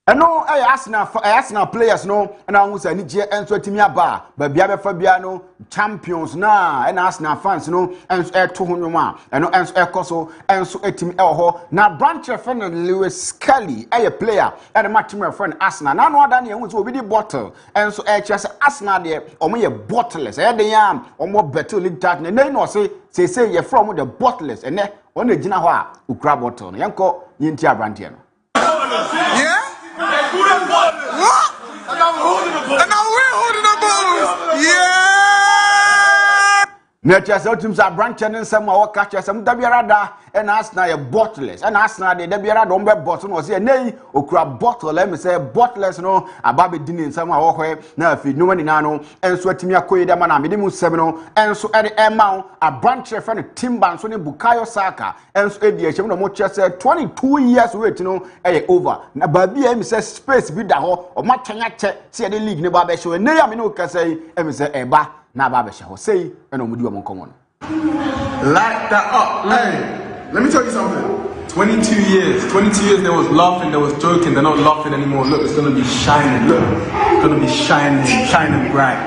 Speaker 4: Eno Arsenal players no na hu say ni je enso atimi aba ba bia be fa bia no champions na na Arsenal fans no enso to honwoma eno enso ekoso enso atimi ho na branch friend Lewis Kelly player and match my friend Arsenal na no ada na hu say obi di bottle enso say Arsenal de omo ye bottleless de yam omo better league tag na no say ye from the bottleless ene on agina ho a ukra bottle yanko yinti abrante no
Speaker 17: yeah. What? And I'm holding the ball. And now we're holding the balls. Yeah.
Speaker 4: Nature so teams are branching in some our catchers some Dabiarada and Arsenal a bottleless and Arsenal the Dabiarada don't be bottle was say nay okra bottle let me say bottleless no ababe din some our where na fi no money nano and so timi akoye da man amedimu 7 no and so e emma a branch friend Timban so ne Bukayo Saka and so e die chem no mo say 22 years wait no e over na baby e me say space bi da ho o matanya che say the league ne ba be show nay am no ka say e me say eba na baba she ho say eno mudi wa monko won
Speaker 17: light that up. Hey, let me tell you something. 22 years there was laughing, there was joking, they're not laughing anymore. Look, it's gonna be shining. Look, it's gonna be shining bright.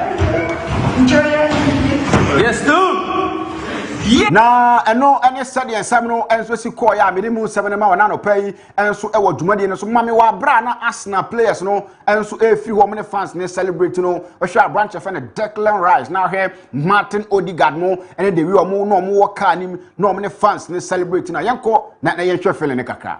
Speaker 17: Yes, dude. Yeah.
Speaker 4: Na eno ene sade ensam no enso si call ya medimu 7 ma wana no pay enso e wadwumade no so mame wa bra na Arsenal players no enso e free wo many fans ne celebrate no o hwa branch of na Declan Rice na hwe Martin Odegaard mo ene de wi omo no omo work anim no many fans ne celebrate na yanko na yenhwe fele ne kakra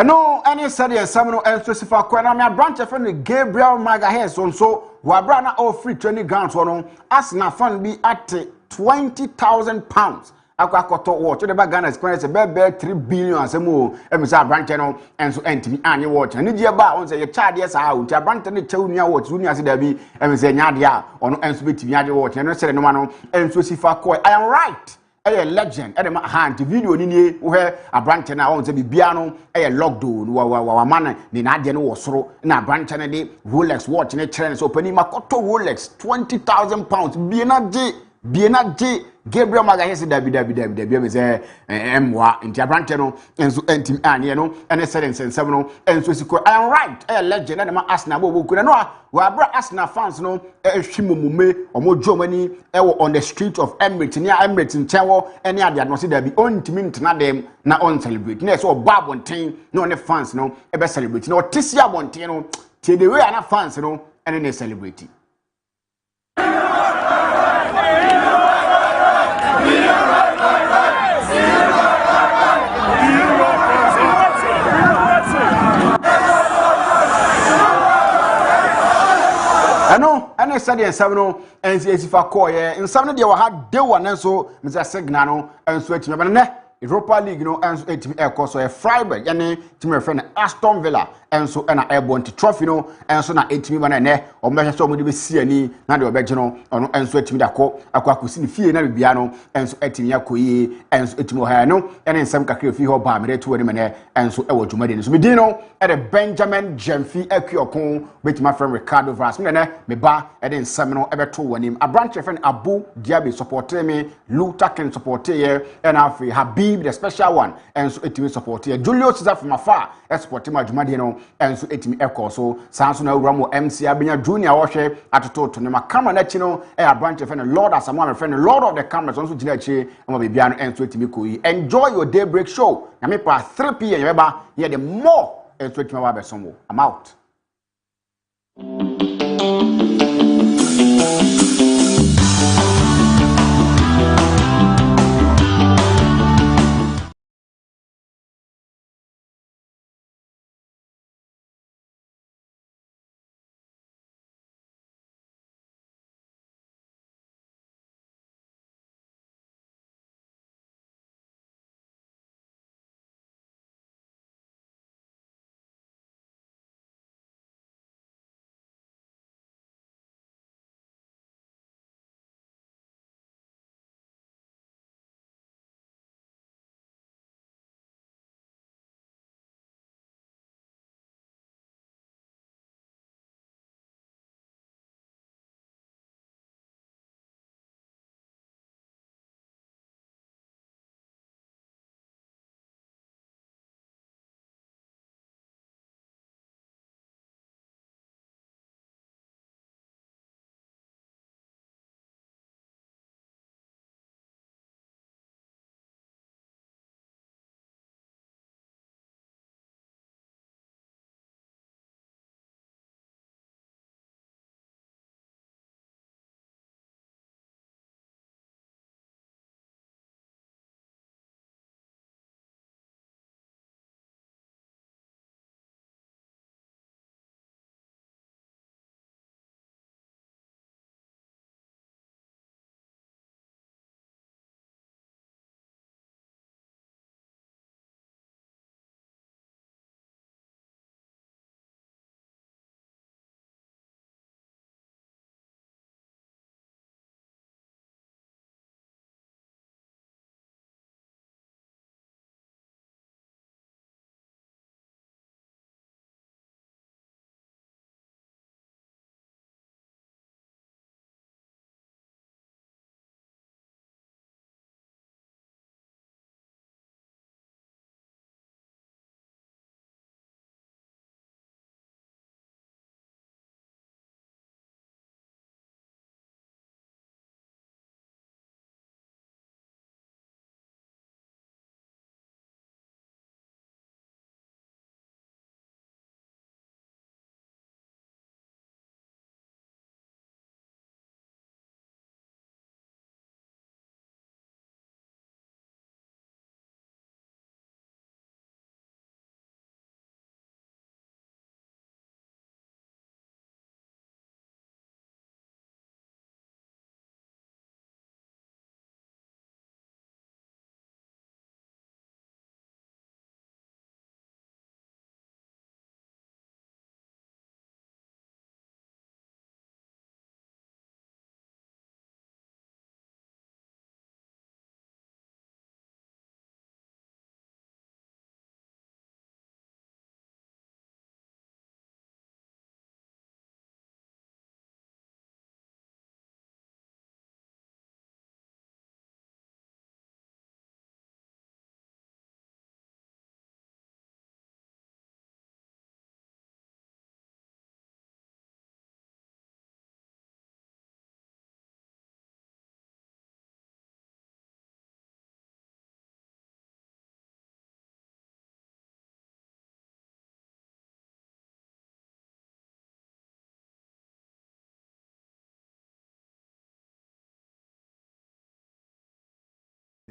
Speaker 4: No, any study and some and specific when me branch friend Gabriel Magahes so wabra na all free training grounds one Arsenal fan be at £20,000 akwakoto watch the Ghana experience be 3 billion asemo e say branch no and so entimi anye watch ni die ba on say your child yes how unti branch ne chew nua watch nua se da bi e say nya de a ono enso betimi anye watch no sere no ma no enso sifa ko I am right. A legend at the hand video ni where a branch na on say bibia no a lockdown wa man ni na de no wosoro na branch na de Rolex watch ne trend so pani makoto Rolex £20,000 bi na je Gabriel Magahes dabi me say emwa ntia branch no enso entim anye no ene sensem no enso siko I am right a legend at the Arsenal bo ku na no wa bra Arsenal fans no hwimomume omodwomani ewo on the street of Emirates near Emirates nchewo ene ade no se dabi ontimi ntena dem na on celebrate na so ba bonten na on fans no e be celebrate na otisia bonten no tie the way ana fans no ene ne celebrate ene sade ensam no ensi esifa call ye ensam no de wa ha de wa nanso misa signal no enso atime ba ne Europa League no enso etime ekoso e Freiburg ene time friend Aston Villa enso na airborne trophy no enso na etime ba na ne o mehwe so mo de be siani na de obegye no ono enso etime da akwakosi ni fie na bibia no enso etime yakoyi enso etime ha no ene ensam kakra fi ho ba mere to wani mene enso e wodwumade no so medin no e de Benjamin Jemfi akiokon betima friend Ricardo Vaz me ne me ba e de ensam no e beto wani a branch friend Abu Diaby support me Luther King support ye and afi Habib the special one enso etime support ye Julius Caesar from afar support ma dwumade no enso etimi ekoso sanso na uramo MC Abenya Junior wo hwe atoto to ne ma camera na chi no e a branch friend Lord Asamoah my friend Lord of the cameras onso gina chi ma bibia no enso etimi koyi enjoy your Daybreak show na me pa 3 pm yeba ye the more enso etimi wa be somo I'm out.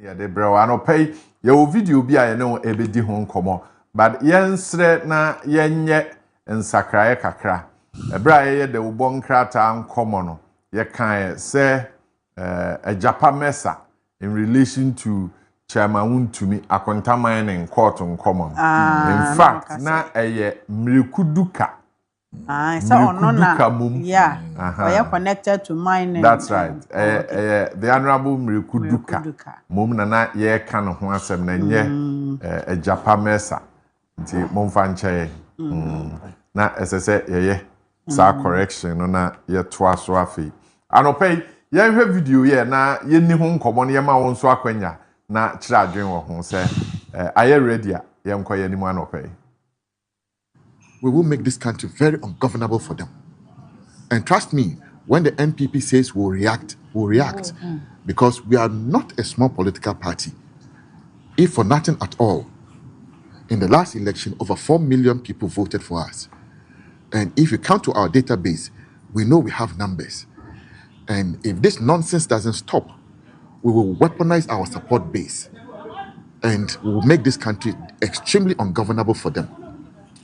Speaker 1: Yeah, the bro, I no pay your video be I know a bit home come but yensre na yenye nsakraye kakra. Ebra ye de ubon krata nkomo no ye kan say a Japa Mesa in relation to Chairman Wuntumi akontaman in court nkomo. In fact, na eye mrekuduka.
Speaker 2: So yeah. We are connected to mining.
Speaker 1: That's right. The Honorable Mrekuduka. Mum na ye kan ho asem na nye a Japa Mesa. Nti momfanche. Na esese ye sa correction no na ye toa so afi. Anopay ye hwe video ye na ye ni ho nkomo na ye ma won so akwanya na kira adwen wo ho se aye ready a ye nkoye ni mu anopay.
Speaker 18: We will make this country very ungovernable for them. And trust me, when the NPP says we'll react, we'll react. Because we are not a small political party. If for nothing at all, in the last election, over 4 million people voted for us. And if you count to our database, we know we have numbers. And if this nonsense doesn't stop, we will weaponize our support base. And we will make this country extremely ungovernable for them.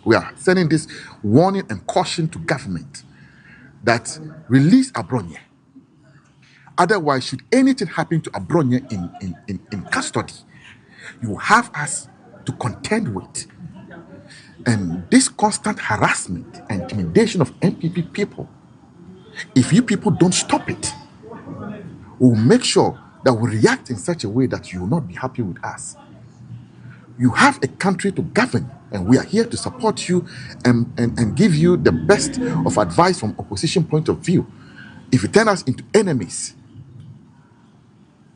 Speaker 18: We are sending this warning and caution to government that release Abronye. Otherwise, should anything happen to Abronye in custody, you have us to contend with. And this constant harassment and intimidation of NPP people, if you people don't stop it, we'll make sure that we react in such a way that you will not be happy with us. You have a country to govern, and we are here to support you and give you the best of advice from opposition point of view. If you turn us into enemies,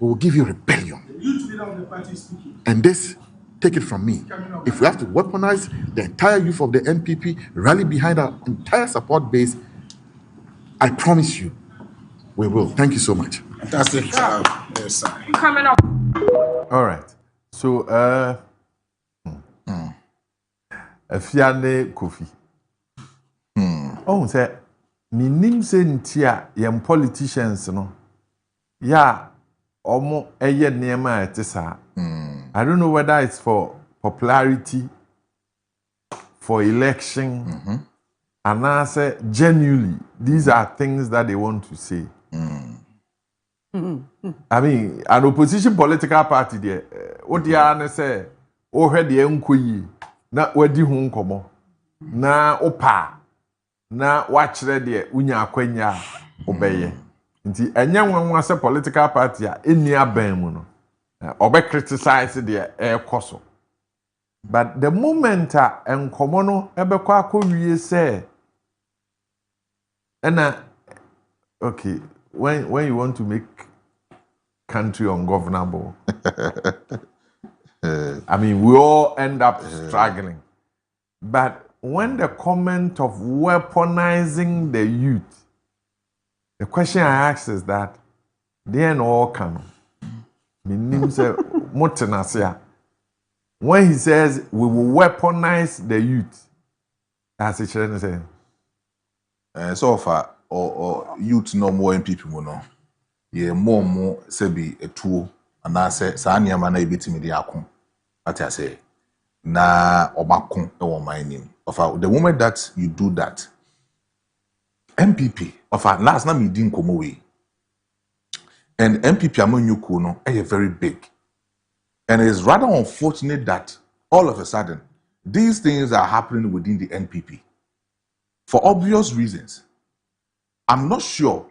Speaker 18: we will give you rebellion. And this, take it from me. If we have to weaponize the entire youth of the NPP, rally behind our entire support base, I promise you, we will. Thank you so much.
Speaker 3: Fantastic. Yes,
Speaker 10: coming up.
Speaker 1: All right. So, Afiane Kofi. Oh, say, me nim se ntia yem politicians no. Ya, omo eye niema etisa. I don't know whether it's for popularity, for election, and I say genuinely, these are things that they want to say. I mean, an opposition political party there, what the other say, oh, head the enquiry, na wadi hu nkomo, na opa, na watch ready, unya kwenya, obeye. Nti, enya nwa se political party a eni aban mu no. Obe criticize the koso. But the moment enkomo no ebe kwa akowie say, okay, when you want to make country ungovernable, I mean, we all end up struggling. But when the comment of weaponizing the youth, the question I ask is that they are all can. When he says we will weaponize the youth, as it should say.
Speaker 3: So far, or youth no more NPP no. Yeah, more say be a tool, and I say Sanya mana ibiti me diakon. What I say na obakon e my name. Of the moment that you do that, MPP of last na me din komo we. And MPP among you no are very big. And it's rather unfortunate that all of a sudden these things are happening within the NPP. For obvious reasons. I'm not sure,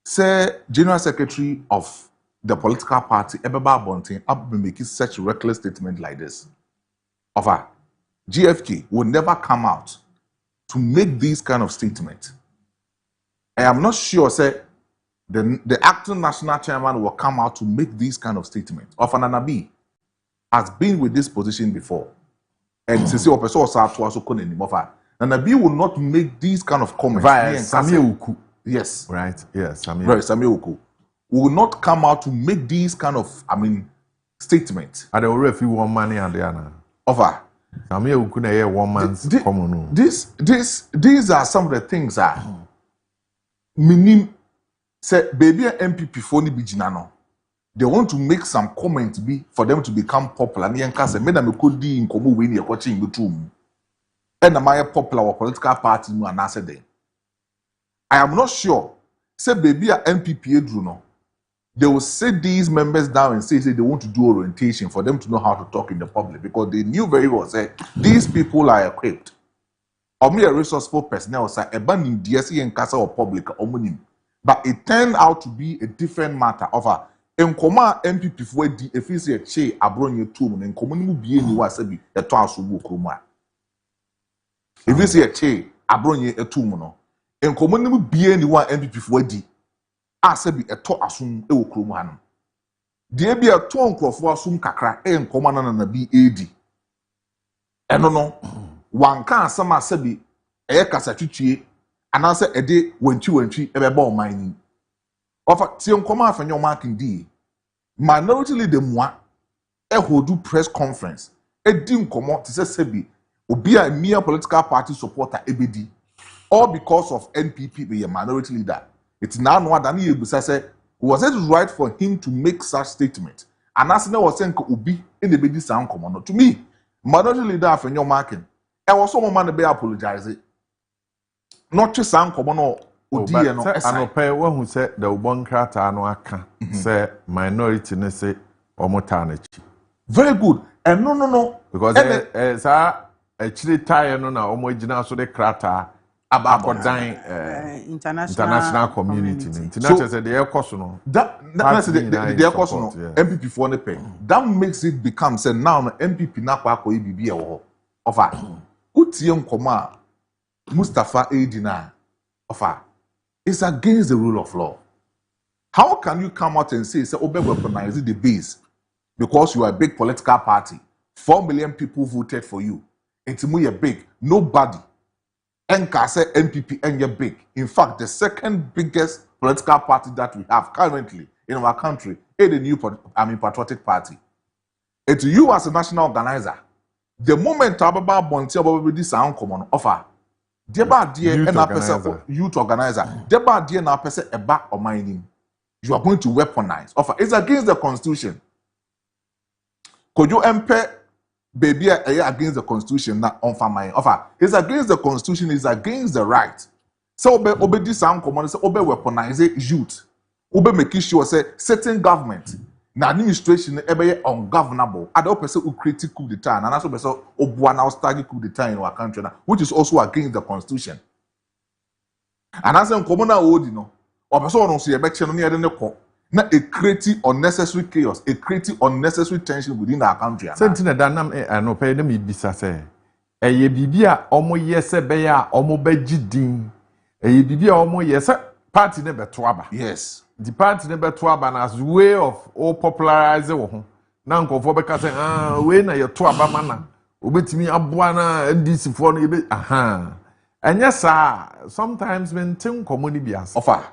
Speaker 3: say, General Secretary of the political party, Ebeba Bontin, will be making such a reckless statement like this. GFK will never come out to make these kind of statements. I am not sure, say, the acting national chairman will come out to make these kind of statements. Nanabi has been with this position before. And since your person was also Nanabi will not make these kind of comments.
Speaker 1: Samir
Speaker 3: Yes.
Speaker 1: Right. Yes.
Speaker 3: Right. Samir Uku will not come out to make these kind of, statements.
Speaker 1: Are they already few one money and they are
Speaker 3: over.
Speaker 1: Samir Uku na here 1 month common.
Speaker 3: These are some of the things that minim say baby MPP phone bi ginano. they want to make some comment be for them to become popular. And yanka say, me na me could di in komo we ni watching between. And am I popular or political party no and answer them. I am not sure. Say baby a NPP Druno. They will sit these members down and say they want to do orientation for them to know how to talk in the public because they knew very well say these people are equipped. Or me a resourceful personnel say eba nim DSC and Casa or public omonim. But it turned out to be a different matter of a nkoma MPP for di efisi che abronye tum na nkoma ni mu bie ni wa sabi eto asobu kroma. Efisi che abronye etum no. Nkoma ni mu bie ni wa MPP for di asabi eto asum e wo kroma no. Die bi eto nkrofo asum kakra nkoma na bi edi. Eno no wanka asama asabi eye kasa twitwie anase ede wantwi ebeba oman ofa tie nkoma afenyo marking di minority leader moi hold press conference edi nkomo te se sebi obi a mere political party supporter ebedi all because of NPP be a minority leader. It's now no than he say was it right for him to make such statement and as na was saying obi in the bedi sound komo to me minority leader afenyo marking e was some man be apologize not just sound komo no odi no
Speaker 1: anope who say the ubon krata no aka say minority ne say omota na chi
Speaker 3: very good and no
Speaker 1: because sa actually tie no na omo gina so the krata abakodan international community international say the ekoso no
Speaker 3: that the ekoso no MPP for ne pay that makes it become say now no MPP na kwa akoyi bibi e wo ofa utie nkoma Mustafa Edina ofa it's against the rule of law. How can you come out and say obe weaponize the base because you are a big political party? 4 million people voted for you. It's more big. Nobody. Enka say NPP and big. In fact, the second biggest political party that we have currently in our country is the new patriotic party. It's you as a national organizer. The moment Ababa Bonti Ababa this sound common offer. Deba die na person youth organizer. Deba die na person eba or mining. You are going to weaponize. Offer it's against the constitution. Kojo Mpe baby against the constitution na on family. Offer it's against the constitution. It's against the right. So obe this sound common. So obe weaponize youth. Obe make sure say certain government. Na administration ebe ungovernable. Other person who critique coup d'etat and also person obuana ostagi coup d'etat in our country now, which is also against the constitution. And as in common odi no, or person on see election no near ko na a create unnecessary chaos, a create unnecessary tension within our country.
Speaker 1: Sentina danam no pay dem ibisa say. Eye bibia omo yese be ya omo begidin. Eye bibia omo yese party ne beto aba.
Speaker 3: Yes.
Speaker 1: The party never to ban as way of all popularizing wo na nkofo beka say we na ye to aba mana obetimi aboana ndc for no ebe enya sa sometimes when tin communi bias
Speaker 3: offer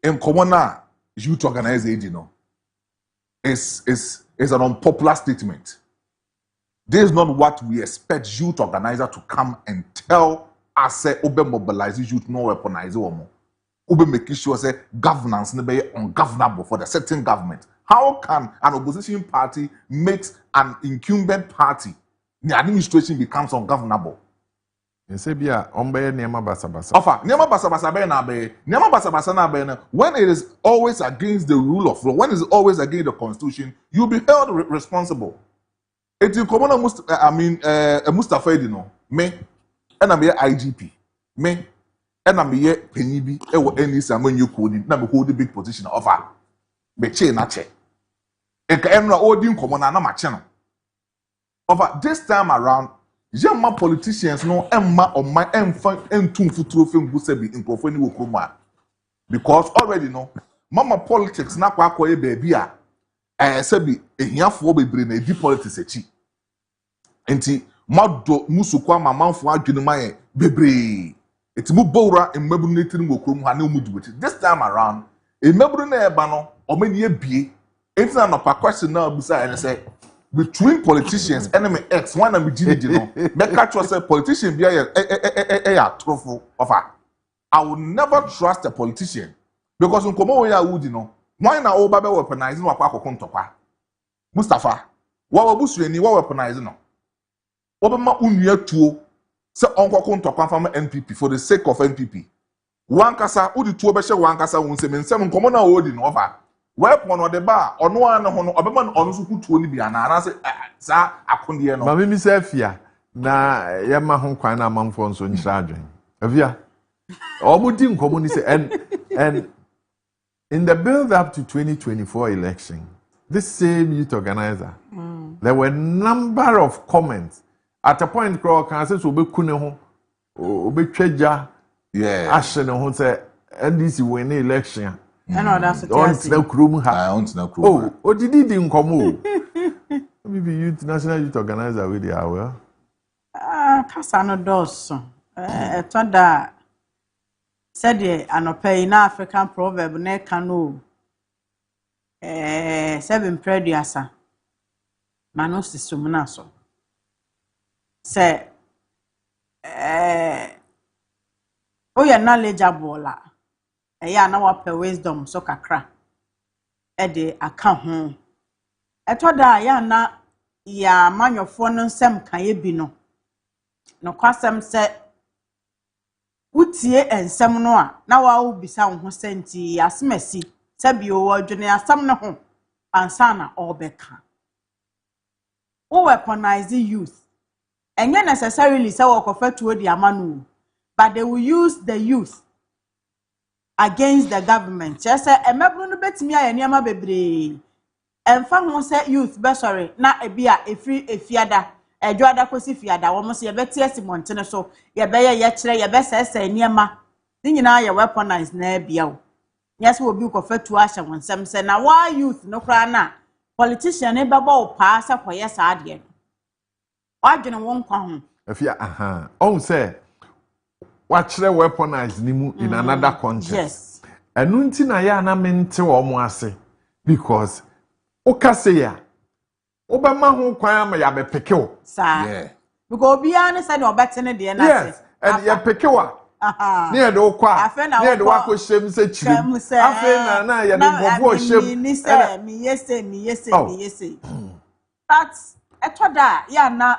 Speaker 3: in common youth organizer you know is an unpopular statement. This is not what we expect youth organizer to come and tell us say obe mobilize youth no weaponize womo. Ube making sure say governance ne be ungovernable for the certain government. How can an opposition party make an incumbent party the administration becomes ungovernable?
Speaker 1: You say bia ombe niema basabasa.
Speaker 3: Offer niema basabasa be na be niema basabasa na be when it is always against the rule of law, when it is always against the constitution, you'll be held responsible. It's in common Mustafa Edino me and I'm here IGP me. And I'm here penny be any someone you could not hold the big position of her. Be chain na che. Emra odin common na ma channel. Over this time around, young politicians no emma on my entum futuro film who say be in profani wokoma. Because already no mama politics na kwa akoye baby a say be ehiafo bebre na di politics echi. Enti mado musukwa mamanfo adwene maye bebre. It's mubora in mebrunating wokrum ha na umuduweti. This time around, a mebruna ebano or many bie. It's not a question now beside and say between politicians, enemy X, one and BG, make catch yourself politician be a trophy of her. I will never trust a politician because in Komo ya would Why na oba be weaponizing wa kwa kontokwa? Mustafa, wa busuani wa weaponizing no. Oba ma unua tuo se onko kontokwa fam NPP for the sake of NPP. Wankasa udi tuo be hye wankasa wonsem nkomo na odi no ofa. Weapon on the bar ono an ho no obema no ono so kutuo ni bia na ana se sa akonde no.
Speaker 1: Mama mi se Afia na yema ho kwan na amamfo nso nhyira adwen. Afia omudi nkomo ni se and in the build up to 2024 election, this same youth organizer, there were a number of comments. At a point, Crow can say, "Obe kuneho, obe treja, ashe ne ho say NDC win election."
Speaker 2: That's what
Speaker 1: on the krum ha. Oh, did di nkomo. Maybe youth national youth organizer with the hour.
Speaker 2: Kasa no dos. Tonda said anope in African proverb ne kanu. Seven prediasa. Manos sumna so. Say oya knowledgeable la. Ya na wape wisdom so kakra. De aka ho. Etoda ya na ya manyofo no nsem kan ye bi no. No kwasem se utie ensem no a na wa obisa ho senti asemasi sabi o adwene asam no ho ansa na obeka. O weaponize youth. Enye necessarily say wakofa tuo di amanu, but they will use the youth against the government. Just say emebru no betimi aye niam bebre. Emfa ho say youth be sorry na ebia efiada edwada kosi fiada wo mo se ye beti asimontene so ye be ye kire ye be sese niam ni nyina ye weaponize na bia wo. Yes we bi kofa tuo ahye wonsem say na why youth no kra na politician e beba wo pa sa koye sa ade. Wadwene won kwa ho.
Speaker 1: Afia on say watchre weaponize ni mu in another context.
Speaker 2: Yes.
Speaker 1: Enu nti na ya na mente wo mo ase because okase ya obema ho kwan ama ya be pekew.
Speaker 2: Yeah. Because obiya ne say na obetene de na say.
Speaker 1: Yes. And ya pekewa. Ne de okwa. Ne de wako shem se chirim. Afa na ya de bobo shem.
Speaker 2: Mi yese. But etoda ya na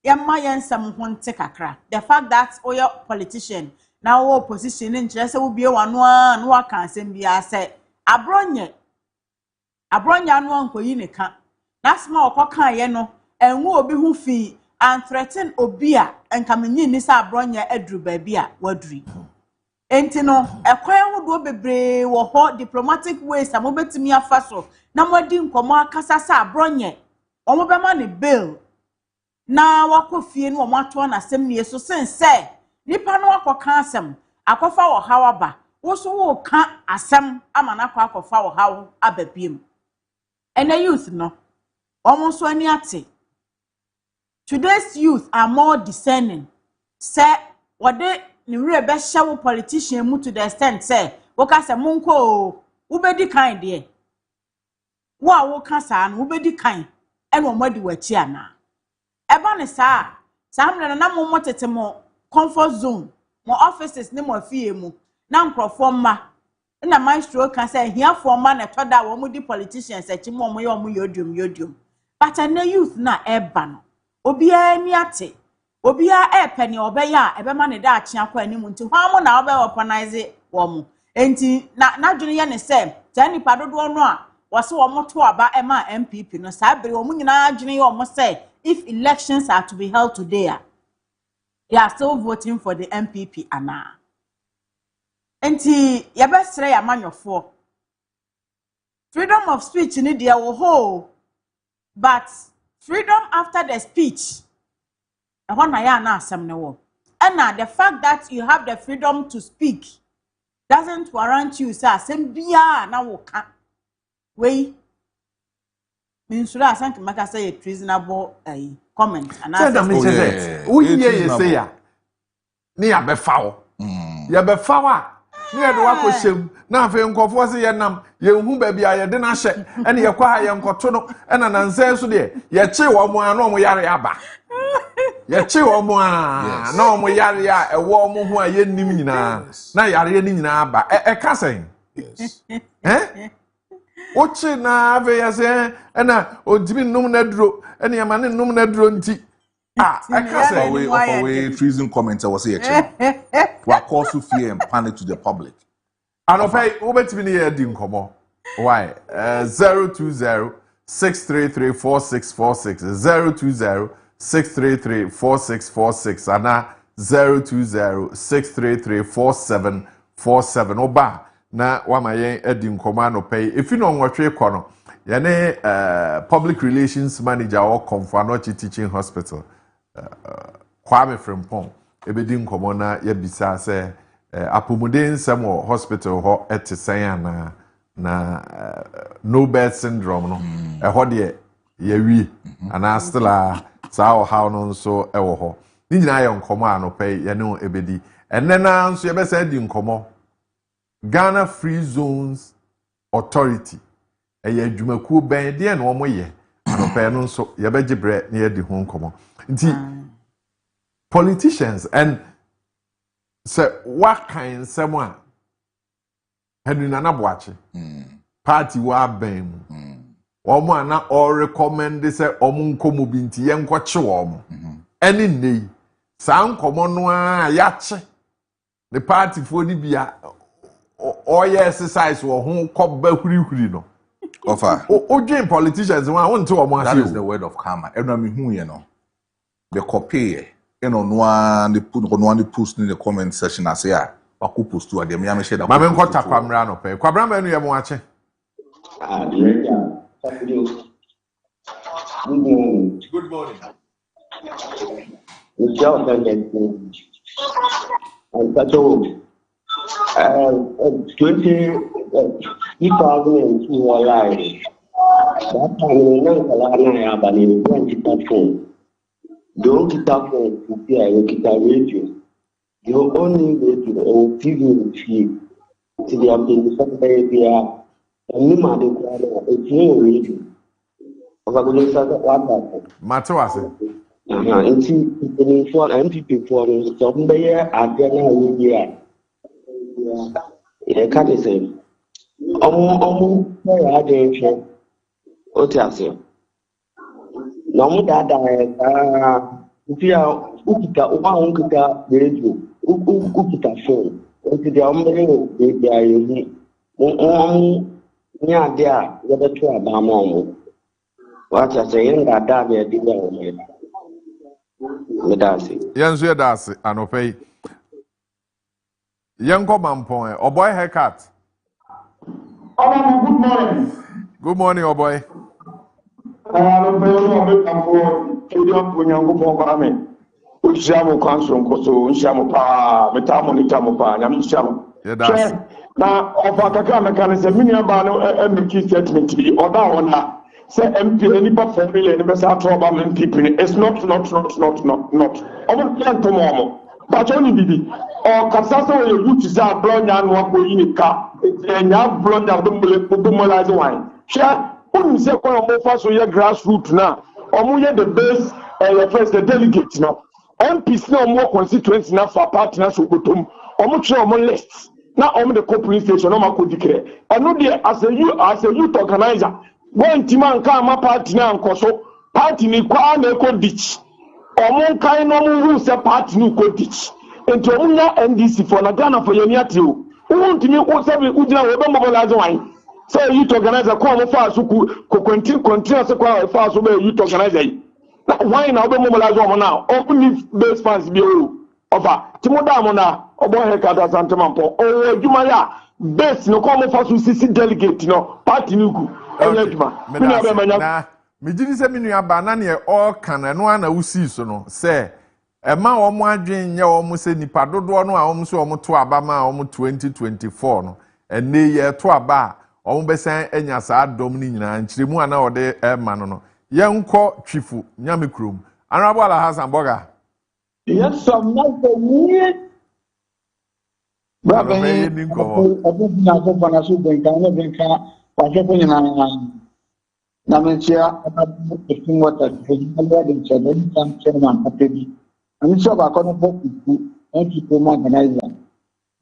Speaker 2: yemma yensam ho nte kakra. The fact that oya politician na wo opposition in say wo bie wano a no aka asem bia say abronye anu ankoyi ne ka na sma okoka ye no enwo obi hu fi and threaten obi a enkamenyi ni sa abronye aduru ba bia waduri enti no ekwan hodo bebre wo ho diplomatic ways amobetimi afa so na modi nkomo akasa sa abronye omobema ne bill na wakofie no omato na asem ne so sense nipa no akoka asem akofa wo hawaba wo so wo ka asem amana akofa wo hawo ababiem ena youth no almost any ate. Today's youth are more discerning. Say what they ni be shawo politician mu to the extent say woka se monko ubedi kind there. Wo woka sa no ubedi kind e no madi wachi ana. Eba ne sa amna na mo tete mo comfort zone, mo offices ni mo fie mu na nkrofo ma na Maestro can say here for man e toda wo mu di politicians e chi mo ye o mu yodium. But na youth na eba no. Obia ni ate. Obia peni obeya ebema ne da achi akwa animu nti hwa mo na obe weaponize wo mu. Enti na dwene ye ne se tani padodo no a wose wo mo to aba ema MPP no sa bere wo mu nyina dwene ye wo mo say if elections are to be held today they are still voting for the MPP ana. Enti ye besre ya manyofo. Freedom of speech ni dia wo ho, but freedom after the speech. And the fact that you have the freedom to speak doesn't warrant you, sir. Sembia na woka. We means I think make say a treasonable comment. And I
Speaker 1: say, you say ya. Ni abefawo. Ya befawa. Ni edo wako shem. Na afi nkofo se ye nam ye hu ba bia ye de na hye ene ye kwa ye nkoto no ena na nse so de ye che wo mo ano mo yare aba ye che wo mo a na mo yare a ewo mo ho a ye nim nyina na yare ye ni nyina aba e ka sen yes Ochi na ave ya se na odimi num na duro ene yama ne num na duro nti I can't say
Speaker 3: away treason comments I was here wa cause fear and panic to the public
Speaker 1: and okay obetimi ne ya di nkomo why 020-633-4646 020-633-4646 ana 020-633-4747 oba na wamayen edi nkoma no pay efi no nwotwe kɔ no yene public relations manager or Komfanochi Teaching Hospital Kwame Frimpong ebedi nkomo na yabisa se apomuden nsɛm wɔ hospital ho etesen na no birth syndrome no ɛhɔ de yawie ana still saa how no nso ɛwɔ hɔ ni nyina yɛ nkomo anopɛ yene ebedi enne na nso yɛbɛsa di nkomo Ghana Free Zones Authority eye adwumakuo ben de na omo ye anopɛ no nso yɛbɛgye brɛ na yɛdi ho nkomo nti politicians and say what kind nsɛm a hanu na naboache party wa ben omo ana or recommend say omo nkomo bi nti ye nkɔkye omo ɛne nei saa nkomo no a yache the party for the bia oye exercise wo ho kɔba hurihuri no
Speaker 3: offer
Speaker 1: odwen politicians one won to omo
Speaker 3: that is the word of karma enu me hu ye no the copy no no post in the comment section as ya wako post to dem ya me share da
Speaker 1: ma me nkɔta kwamra no pe kwabra ma enu ye mo ache
Speaker 19: Good morning.
Speaker 20: And that's all. 2002 alive. That time we know Kalana Abani went to that phone. Don't get that phone to see I get a radio. You only radio or TV feed to the update somebody and Nima de it's no radio.
Speaker 1: Matawase.
Speaker 20: It's for MPP for somebody at the year. Yeah, can't say. Where are they? What else? No more that if you are Ukita, radio, Ukita phone, into the umbrella, they are using. Yeah, they are the two about what I say, that they are doing.
Speaker 1: Yanzu dasi anopei Yanko Mampon or boy haircut.
Speaker 19: Good morning.
Speaker 1: Good morning, oh boy.
Speaker 19: Say MP any family and besa trouble people it's not omo plan to momo but only bibi o kasasa we youth is a blonya no ko yinika enya blonya do molaze wan sha onu se ko omo fa so ye grassroots na omo ye the base first the delegate no MPs na omo constituency na for party na so botom omo try omo list na omo the company station omo ko dikere eno dey as a youth organizer when Timan Kama party na nkoso party ni kwa na eko ditch omo kai no mu se party ni ko ditch enti omo nya NDC for na Ghana for yeni ati o untimi ko se bi ugina we be mobilize wan say youth organizer ko omo fa so ko continue se kwa fa so be youth organizer yi na why na we mobilize omo na omo ni base fans bi o ofa timoda mo na obo he ka da santemampo o adwuma ya base no ko omo fa so sisi delegate no party ni ku
Speaker 1: na me gidi se me nua ba na ne all kan no ana usi so no se ema omo adwen nye omo se nipa dodo no a omo so omo to aba ma omo 2024 no ene ye to aba omo besan enya sa dom ni nyina nchiremu ana ode ema no yenko twifu nyame krom Honorable Hassan Boga.
Speaker 20: Yes, some not for me. Brother, I don't know Wajapuni na mentia ababu what the chairman happy. And so I can't book and people organizer.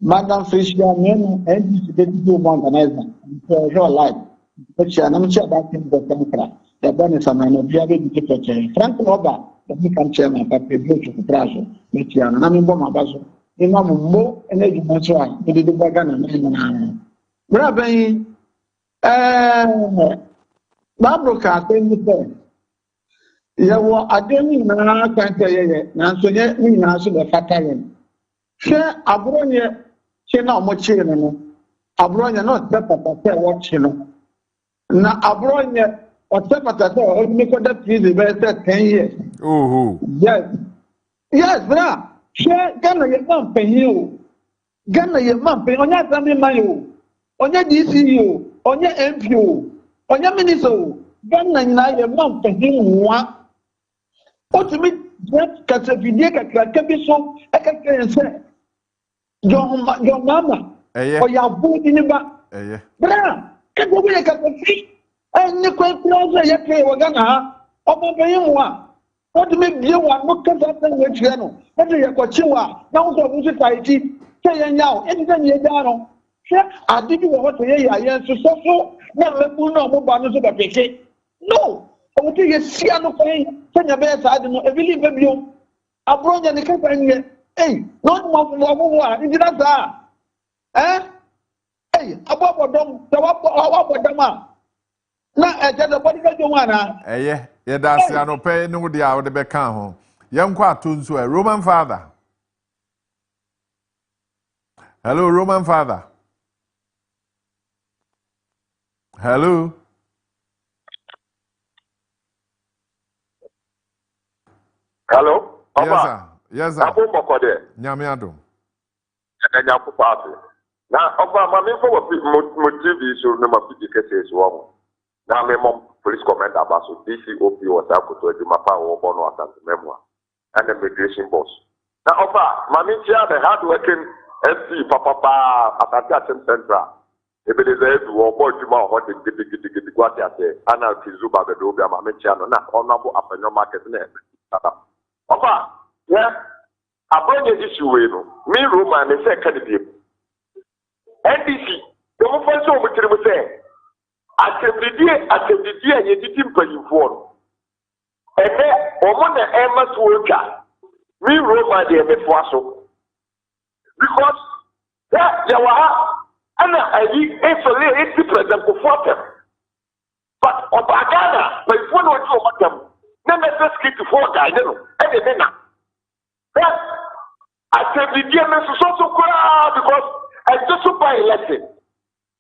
Speaker 20: Madam Fisher, men and deputy organizer. So your life. which I'm sure about him the Tempra, the bonus and an observing different Frank Nova, the Nikan chairman, but the beautiful Brazo, which are Nami Boma Bazo, Imam Mo, and Edgy Masra, the Bagan and Rabbi, Babroka, then you say, Yawa, I didn't can't tell you, Nansonia, me, Nanso, the Fatalian. Share Abronia, she now much in Abronia, not better, but watching. Now, Abronia, whatever that all make that please the 10 years.
Speaker 1: Oh,
Speaker 20: yes, brah. Share Ghana, your mum pay you. Ghana, your mum pay on your family money, on your DCU, on your MPU, on your minister. Ghana, now your mum pay you one. What to me, that Casavidia can be so, I can say, your mama, or your boot in the back. Brah, can go with a cup of tea. And the question is, you pay Wagana, or Babayua. What to make you one look at that with Yano? What do you got Chiwa? Now, the society, say now, anything you down. I didn't want to hear I answer so. Never know about the PK. No, I will take a Siano pain. Send your best, I don't know, I believe you. I brought you the company. Hey, not one, is it that? Eh? Hey, about them, the Dama. Na eje the body go wana
Speaker 1: ye da se anope ne wo dia wo de be kan ho ye nkwa atonso a Roman father. Hello Roman father. Hello.
Speaker 21: Hello.
Speaker 1: Yes sir. Yes sir.
Speaker 21: Abu Mokode.
Speaker 1: Nyame adom.
Speaker 21: Enya ku paati. Na oba ma me fo mo TV so na ma pidi kese so wo. Na me mom police commander abaso DCOP was akoto aduma pa wo bono asante memwa and immigration boss. Na oba ma me tia the hard working SC papa Asante Central. Ebe de ze du wo bo aduma ho de gidi kwati ase ana kizuba be do bia ma me tia no na onabo afanyo market na oba yeah abonye issue we no me Roma me say candidate NDC the mo fanso mo tiri mo say atebidie ye titi mpanyimfo no ebe omo na ema tuoka we Roma de emefo aso because that yawa ana ayi efele eti president ko fotem but obagana by phone o ti o matam na na skit for guy no e de na that atebidie me so kura because I just by election.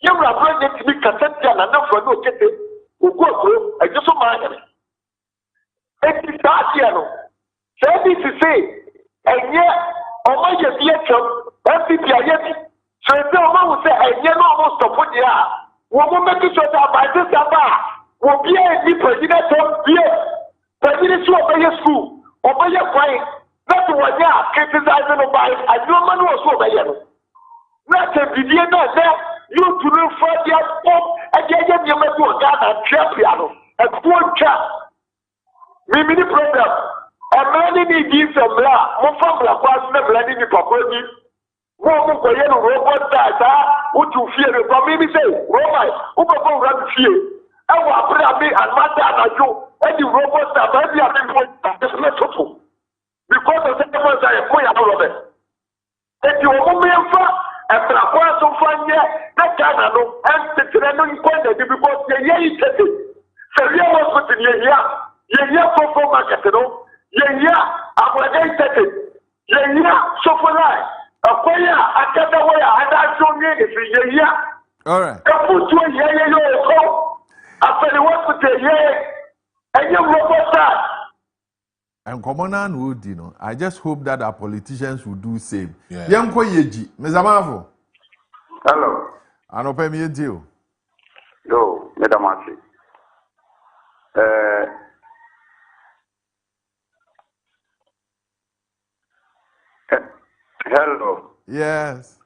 Speaker 21: You are going to be consented and not for no kete. Who go, I just mind. It is that year. Say to say, and yet, on my year, FPP, so if no one will say, and yet, almost to put the air. We will make it so that by this hour, will be a president of year. President of your school, over your point, not one year, criticizing by a human was over here. Not a video, not there. You to look for the pop and get your member to a Ghana piano and one trap. Mimi program. A man in the some la, more from la pass never letting the property. Woman for yellow robot that, what you fear from me say, Roma, who go run fear. I will put a me and matter and I do, and the robots that maybe have been put at the level. Because of the numbers I put out of it. If you want me and for a point so far, that Ghana no, and the Treno in Quenda because the year is set. So you was put in year for market, no, year, I will again set it. Year, so for life. A player, I can't know where I had so many for year.
Speaker 1: All right.
Speaker 21: I put to a year, after the work with the year, and you robot that.
Speaker 1: And Commoner would, you know, I just hope that our politicians will do same. Yanko Yeji, Mezamavo.
Speaker 21: Hello.
Speaker 1: I don't pay me a deal.
Speaker 21: Yo, Madam Archie. Hello.
Speaker 1: Yes.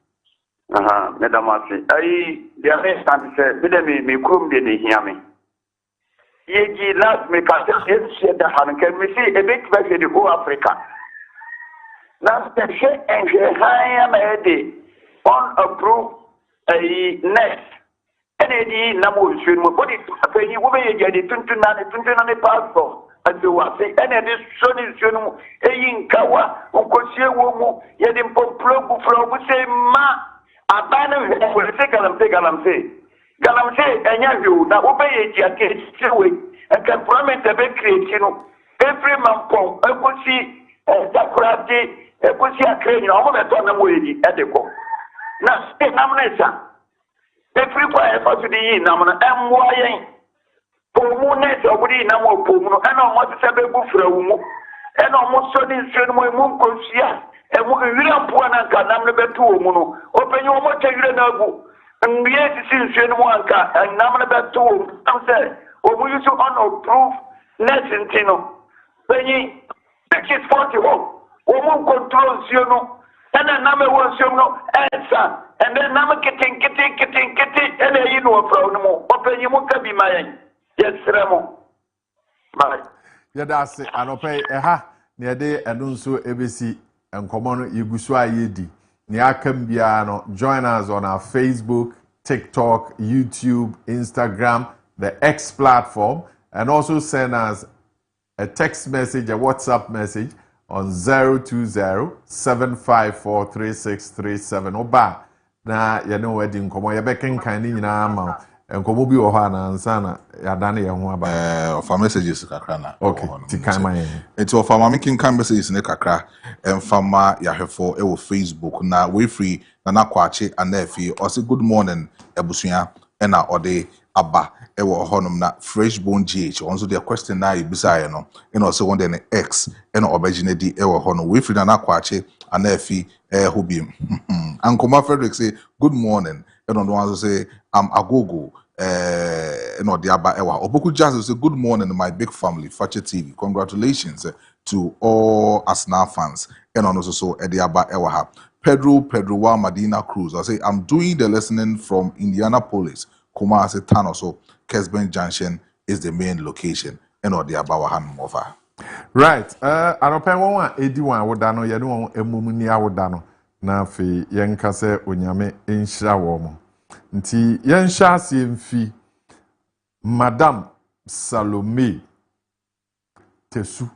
Speaker 21: Madam Archie. The other time said, me come de hear me. Yeji last me can say the hand can we see a bit back in the whole Africa. Now the share and high am unapproved a net Any number of stream, what it pay you over again, 29 passport. And you are saying, and this son is a yin kawa, Uncosia Womo, yet in Pomplo, we say, Ma, a banner will take Galamse. Galamse, and you now obey your case, and can promise a big creation. Every man, I could see Zakrati, I could see a crane, all the Tonaway at the co. Now, stay nomination. Every player for the Namana, and why Pomunet over the Namo Pomuno, and almost a baby from and almost so in Shenway Muncosia, and William Puana Canam Betu Muno, open your motor, and we had to see Shenwanka and Namabatu. I'm saying, or we used to unapprove Nelson Tino. Penny, 641, woman controls you know, and then number one, you know, answer, and then number getting, and then you know, problem, open you won't be mine. Yes, Ramo. Bye.
Speaker 1: Yeah, that's it. And okay, near day and also ABC and common Yuguswa Yedi. Niakambiano, join us on our Facebook, TikTok, YouTube, Instagram, the X platform, and also send us a text message, a WhatsApp message on 020-754-3637. Oba, na you know wedding komo ye beken kan ni nyina ama enkomo bi wo ha na ansana ya dane ye ho aba
Speaker 3: of messages kakra na
Speaker 1: okay ti kan man
Speaker 3: it of ma making kan messages ne kakra emfama ya hefo e wo Facebook na we free na Kaakyire Afia o say good morning ebusua e na ode aba e wo honum na fresh bone gh also the question na ibisa no e no say one dey x e no obegine di e wo honum we free na Kaakyire Afia hobim Ankoma Frederick say good morning and on the one say I'm Agogo no the aba ewa Oboku Jazz say good morning my big family Fache TV congratulations to all Arsenal fans and on also so the aba ewa ha Pedro wa Madina Cruz I say I'm doing the listening from Indianapolis Kumasi Tano so Kesben Junction is the main location and on the aba wa han over
Speaker 1: right anopen won edi wan wodano ye no emumuni awodano na fe yenka se onyame enhira wo mo nti yenhya ase mfi Madam Salome Tesu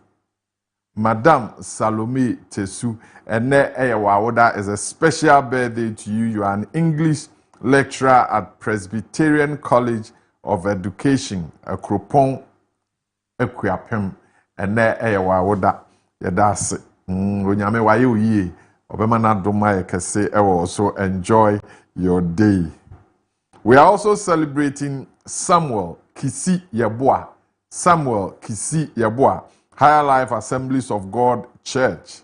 Speaker 1: ene eyewawoda is a special birthday to you. You are an English lecturer at Presbyterian College of Education Akropon Akuapem ene eyewawoda yedase onyame waye oyiye obema na doma yekese ewo also enjoy your day. We are also celebrating Samuel Kisi Yeboah, Higher Life Assemblies of God Church.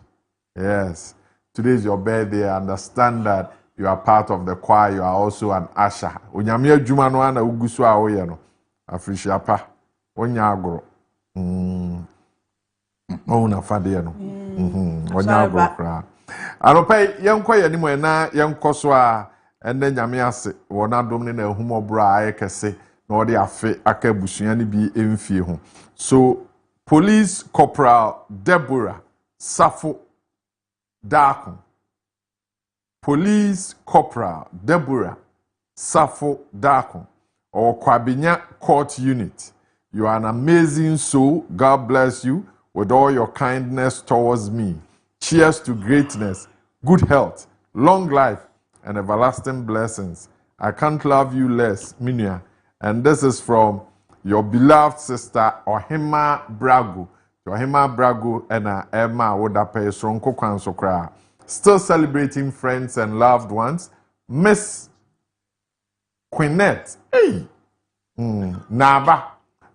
Speaker 1: Yes, today is your birthday. I understand that you are part of the choir. You are also an usher. Onyame adwuma no ana ugusu a woye no. Afrishiapa. Onya agoro. Ona fade no. Onya agoro kra. Anopai yenkwa yanimo na yenkoso a ene nyame ase wona dom ne na ehumobro a ayekese na ode afe aka busua ne bi emfie ho. So Police Corporal Deborah Safo Dakon. Police Corporal Deborah Safo Dakon or Kwabinya Court Unit. You are an amazing soul. God bless you with all your kindness towards me. Cheers to greatness, good health, long life, and everlasting blessings. I can't love you less, Minia. And this is from your beloved sister, Ohima Brago. Ohima Brago and Emma Wodape Sronko Kwansokra. Still celebrating friends and loved ones. Miss Quinette. Hey! Naba.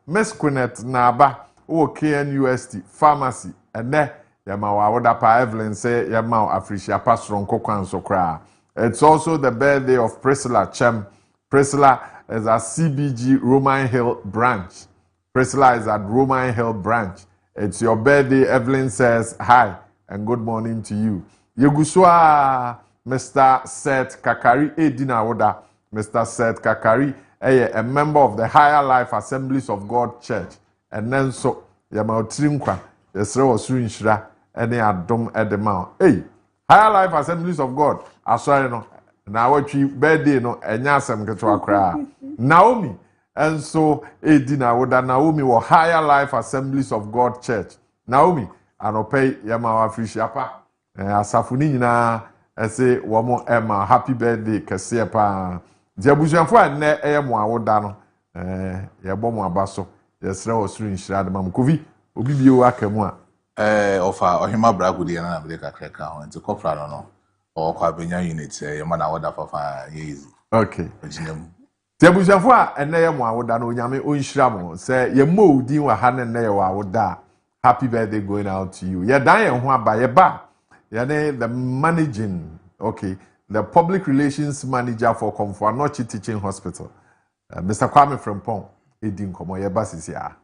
Speaker 1: Miss Quinette Naba. KNUST Pharmacy. And there. Yama Wadapa Evelyn say Yama Afrisha Pasron Kokwan Sokra. It's also the birthday of Priscilla Chem. Priscilla is at CBG Roman Hill branch. Priscilla is at Roman Hill branch. It's your birthday. Evelyn says hi and good morning to you. Yeguswa Mr. Seth Kakari Edina Oda. Mr. Seth Kakari, a member of the Higher Life Assemblies of God Church. And then so Yama Otrinkwa. Yesre Osuru Nshira. Any adom edema. Hey, Higher Life Assemblies of God. Asori no. na watwi birthday no enya asem keto akra Naomi and so edina woda Naomi wo Higher Life Assemblies of God Church Naomi anopay yama wa fishiapa asafu ni nyina ese wo mo ema happy birthday kese pa diabusuafo ane eyemo awoda no yebo mo abaso yesra osuru nhira de mam kovi obi bio akamu a
Speaker 3: ofa ohima bragudi na be kakra ho nti kofra no or kwa benya unit yema na woda fafa easy
Speaker 1: okay diabusuafo a ene yemo awoda no onyame onhira mo se yemo odin wa ha ne ye wa awoda happy birthday going out to you ya dan ye ho aba ye ba the managing the public relations manager for Komfo-Anokye Teaching Hospital Mr. Kwame Frimpong edin komo ye ba sisi a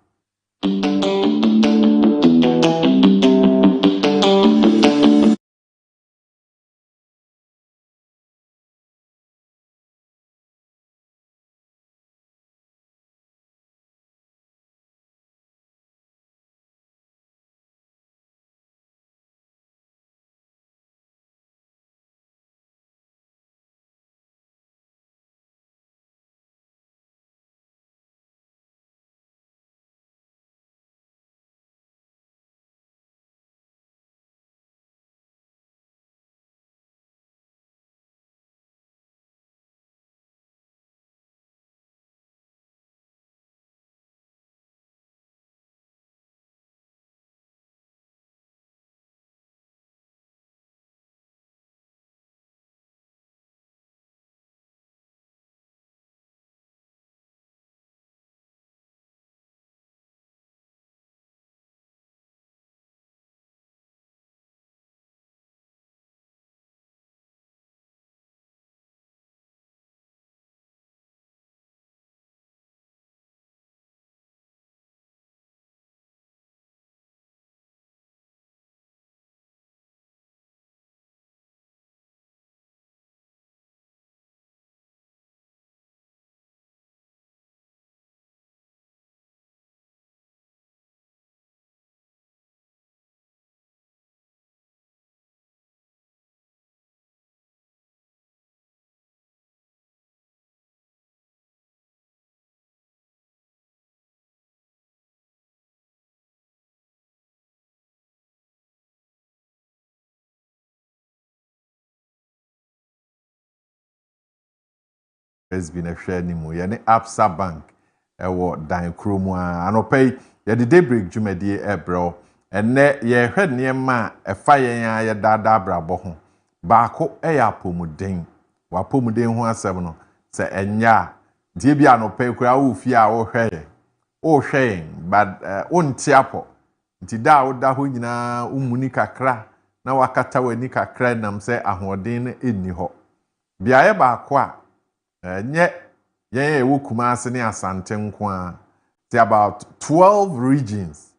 Speaker 1: has been a share ni mu ye Absa Bank ewo dan kromu a anopay ye the Daybreak dwumadi ebro enne ye hwe niema efa yen a ye dada brabo ho baako eya apomuden wa apomuden ho asem no se enya die bia anopay kura wo fi a wo hwe but onti apo nti da wo da ho nyina umuni kakra na wakata wani kakra nam se ahoden enni ho bia ye baako a nye yen ewo Kumase ne Asante nko a about 12 regions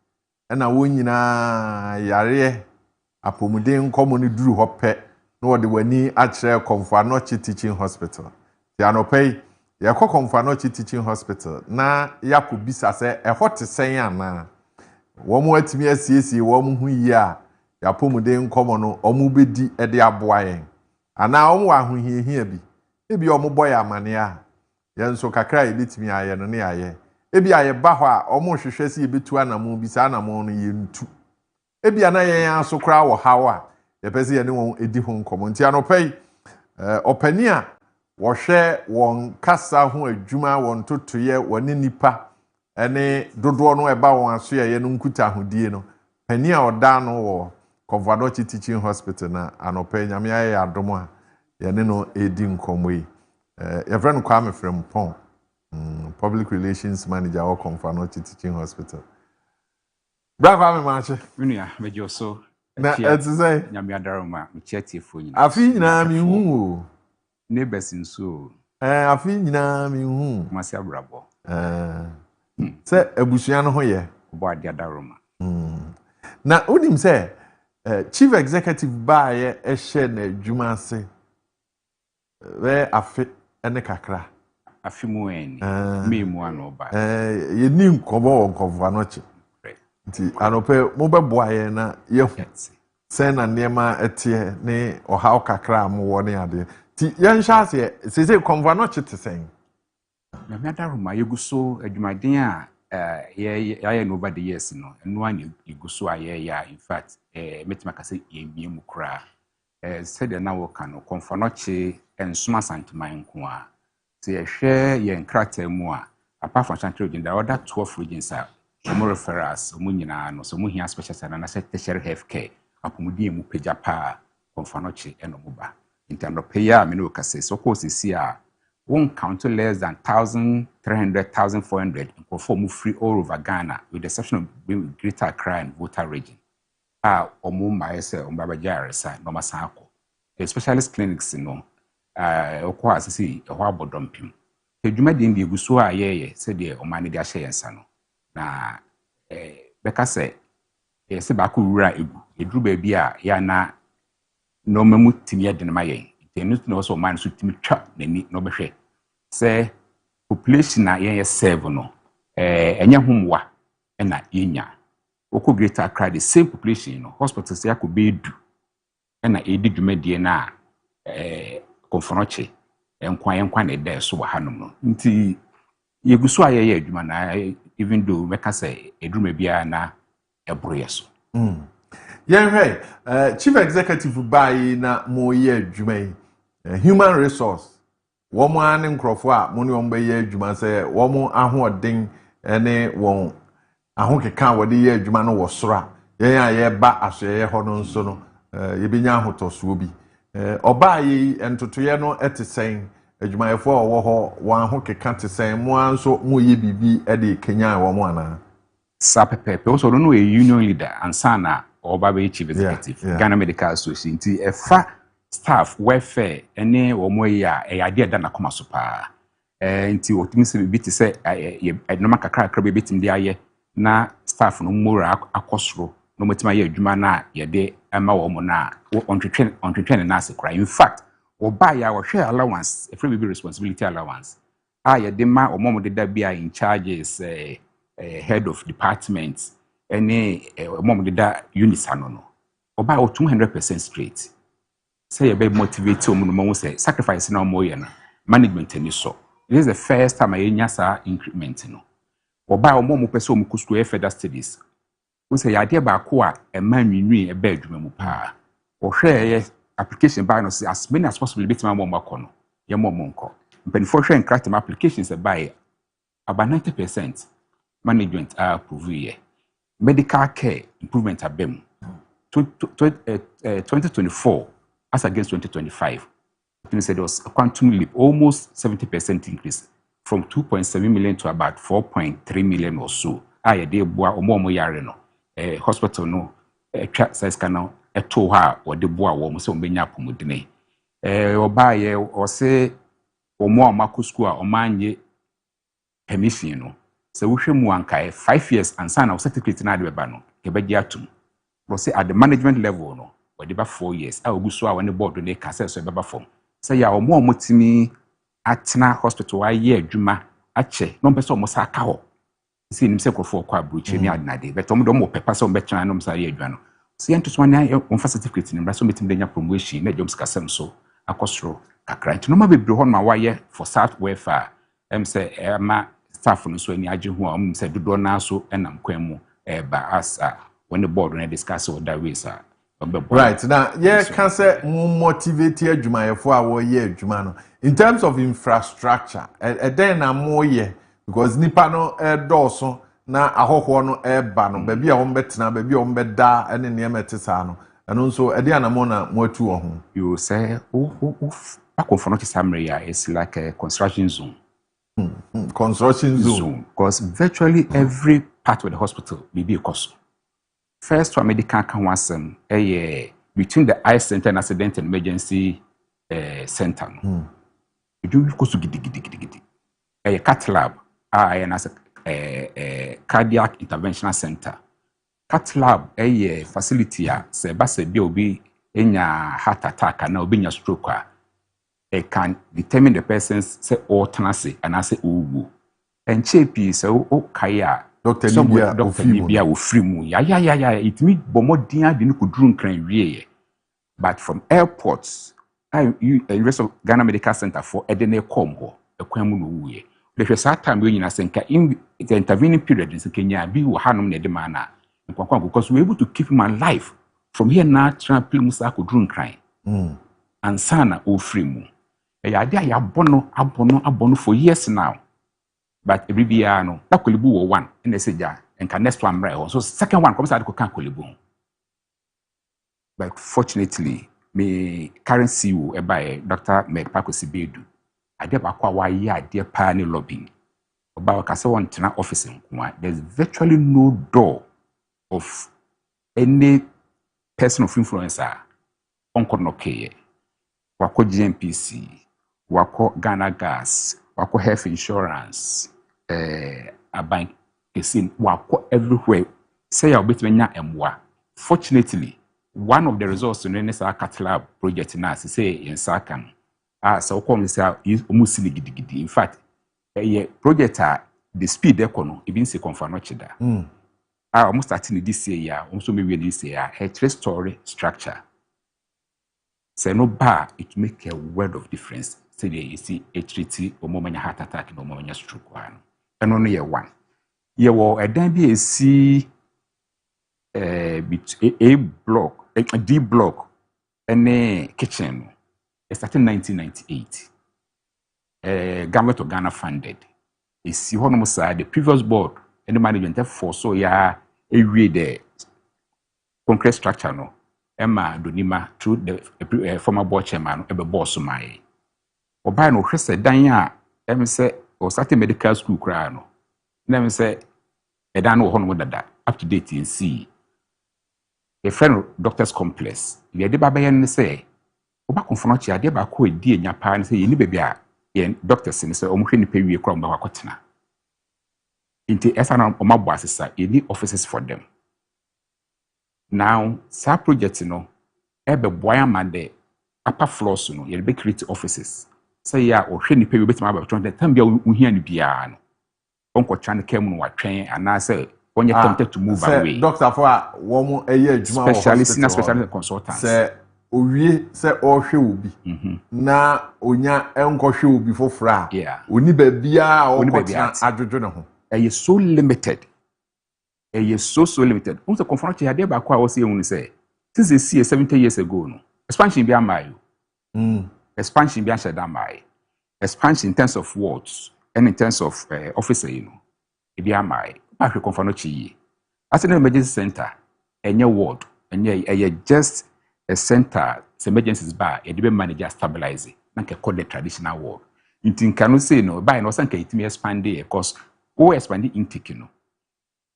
Speaker 1: na wonyina yare apomuden komo ne duru ho pe na wode wani akire Komfo-Anokye Teaching Hospital ti anopay ye Komfo-Anokye Teaching Hospital na yakobisa se ehote sen ana wo mo atimi asiesie wo mo hu yi a yapomuden komo no omo bedi e de aboa yen ana omo ahohiehia bi ebi omoboy amane a yenso kakra ebetimi aye no ne aye ebi aye ba ho a omo hwehwe se ebetu anamo bi sa anamo no yentu ebi ana yen aso kra wo hawo a yepese ye ne won edi ho nkomo nti anopay opani a wo hwe won kasa ho adwuma won totoye woni nipa ene dodo no eba won aso ye no nkuta hodie no pani a oda no wo Komfo-Anokye Teaching Hospital na anopay nyame aye adomo a yene no edi nkomwe your friend Kwame Frimpong public relations manager of Komfo-Anokye Teaching Hospital bravo Kwame Manche
Speaker 6: menua mejo so
Speaker 1: na say
Speaker 6: nyame adaroma mchiatifo nyina
Speaker 1: afi nyina mi hu
Speaker 6: neighbors nso
Speaker 1: afi nyina mi hu
Speaker 6: masi abrabo
Speaker 1: se abusua no ho ye
Speaker 6: bo ade adaroma
Speaker 1: na onim se chief executive ba ye ehye na adwuma ase we afi ene kakra
Speaker 6: afi mu eni me mu ano ba
Speaker 1: ye ni nkomo won Komfo-Anokye nti anope mo beboa ye na ye hu se na niema etie ne oha kakra mo wo ne ade Ti yan shase say konva no chete sen.
Speaker 6: Na me adaroma yeguso adwumaden a ya no over the years no eno an yeguso ya in fact metima ka say ye mu kra said na wo kan no konfa no che ensuma santeman nko a se yehwe ye nkrata mu a apart from Central region there are other 12 regions are some referrals some nyina no some hia special center na say tertiary health care apomudi mu pagya pa konfa no che eno mu ba in terms of payer me no ka say so course see a won't count less than 1,300, 1,400 and perform free all over Ghana, with the exception of Greater Accra and Volta region. Omo maese ombabajare sa no masako. Specialist clinics no okwa asisi ehwa abodompim. Edwuma de ndi eguso a yeye se de omane de ahye yensa no. Na beka se se ba ko wura eduru ba bi a ya na no mamu timi ade na mayen. Tenu no so man so timi twa nani no behwe. Say population na yen serve no enya homwa na yenya oko Greater Accra the same population no hospitals ya ko bedu na edi dwumadie na konfronoche enkwa na ede so wa hanom no nti yeguso ayeye adwuma na even though meka say edruma bia na ebro yeso
Speaker 1: yen hwe chief executive bai na moye adwuma human resource womo ane nkrofo a mo ne won be ye adwuma se womo ahoden ene won ahokeka wode ye adwuma no wo soro yen a ye ba asoye ho no nso no ye benya ahotoso bi oba yi entotoye no etesen adwumayefo a wo ho wan ahokeka tesen mo anso mo ye bibi e de Kenya wo mo ana
Speaker 6: sapepepe so no a union leader ansana oba be chief executive Ghana Medical Association ti efa staff welfare ene omoyi a ade da na koma so pa nti otimi se bi ti se no makakra be bitim de aye na staff no mora akosoro no metima ye adwuma na ye de ama wo mo na ontwetwe na ase kra in fact oba ya wo hwe allowance a free responsibility allowance ye de ma omo de da bia in charges head of departments ene omo de da units no oba 200% straight. Say you be motivate omuno say sacrifice na omoye na management ni so. This is the first time I nyasa increment no. Oba omo mo pese omu school further studies. We say ya de ba ko a e ma nwinwi e ba adwuma mu pa. O hwe application ba no say as many as possible bit ma mo makọ no. Ye mo nko. But for hwe craft applications e buy about 90% management are approve. Medical care improvement abem. 2024 as against 2025, it said there was a quantum leap, almost 70% increase from 2.7 million to about 4.3 million or so. I de boa o mo yare no. Hospital no twa size kana eto ha o de boa wo mo se o benya pomodine. Oba ye o se o mo amako school a o manye permission no. Se wo hwe mu anka 5 years ansa na o certificate na de beba no. Ke be atum. But say at the management level no. Whatever 4 years, I will go so when the board they can say so baba form. Say ya o mo motimi atena hospital a ye adwuma ache no person mo sa ka ho. See nim se kofo kwa bruche ni adnade but omo do mo pepa so be tena no mo sa ye adwa no. See ento so na on fa certificate ni bra so metim denya promotion na joms kasem so akosoro kakra ento no ma bebre ho no ma waye for south welfare say ma staff no so ani age ho am say dodo na so enam kwan mu ba as when the board na discuss all that ways
Speaker 1: right now can say motivate adwumayefo a wo ye adwuma no in terms of infrastructure then na mo ye because nipa no doso na ahoho no ba no ba bia wo betena ba bia wo beda ene ne emetesa no eno nso ede anamo na mo atu wo ho
Speaker 6: you say akonfo no kisamria is like a construction zone
Speaker 1: construction zone
Speaker 6: because virtually every part of the hospital be a cost. First for medical council between the eye center and accident and emergency center. You do cost to gidi. A cath lab and as a cardiac interventional center. Cath lab a facility say base be in your heart attack and now be your stroke. Can determine the person's say euthanasia and I say uwu. And cheapy so kaya
Speaker 1: Dr. Libia
Speaker 6: will free mu. Yeah. It means bomodian didn't could drink and but from airports University of Ghana Medical Center for Edene Combo, a Quamu Uye. The first time we in the intervening period in Kenya, be Hanum Nedemana, because we're able to keep him alive from here now, Trampil Musako drone crying. And Sana O Frimu. A idea abono for years now. But every biano, that could be one, and they say, and can next one right. So, second one comes out of Kankolibu. But fortunately, my current CEO, by Dr. Megpako Sibedu, I did acquire a dear pioneer lobbying about Kasawan Tina office. There's virtually no door of any person of influencer on Konoke, Wako GMPC, Wako Ghana Gas, Wako Health Insurance, a bank, Wako everywhere. Say I'll be to fortunately, one of the results in the Catlab project now is say in Sakam. So come say almost in fact, a project the speed econo even say confirm chida. Almost starting this year, also maybe this year, a 3-story structure. Say no bar, it make a world of difference. Say you see a treaty or moment heart attack no moment stroke one. And only one. You will a damn see a block. A D block and a kitchen. It started in 1998. Government of Ghana funded. It's the previous board and the management for so a read the concrete structure no. Emma Donima through the former board chairman ebe boss my. Oba no hwese dan a em say o start medical school kra no. Na em say e dan no ho no dada up to date in see. A friend doctors complex. The idea by and say, Oba confront ya de ba ko edi enya pa and say ni baby a doctors ni say omhwe ni pe wie kra mba wakotena. Inti esana omabo asesa any offices for them. Now, sa project no ebe boya man de upper floors no ye be create offices. Say ya ohwe ni pe wie betima ba 20 time bia uhia ni bia no. Onko twan kem no watwen ana say when you're tempted to move away.
Speaker 1: Doctor for one a year,
Speaker 6: specialist consultants.
Speaker 1: Say, we say all she will be. Na onya enko she will be for fra.
Speaker 6: Yeah.
Speaker 1: Oni bebia or adjojo
Speaker 6: is so limited. Is so limited. Once confront you had ba kwa was say say since they see 70 years ago no. Expansion be amayo. Expansion be ashadamai. Expansion in terms of wards and in terms of officer you know. It be amai. As an emergency center, any ward, and just a center, emergencies bar, a debate manager stabilizing, like a call the traditional ward. You think can say no, by no sense it may expand because who expand intake no.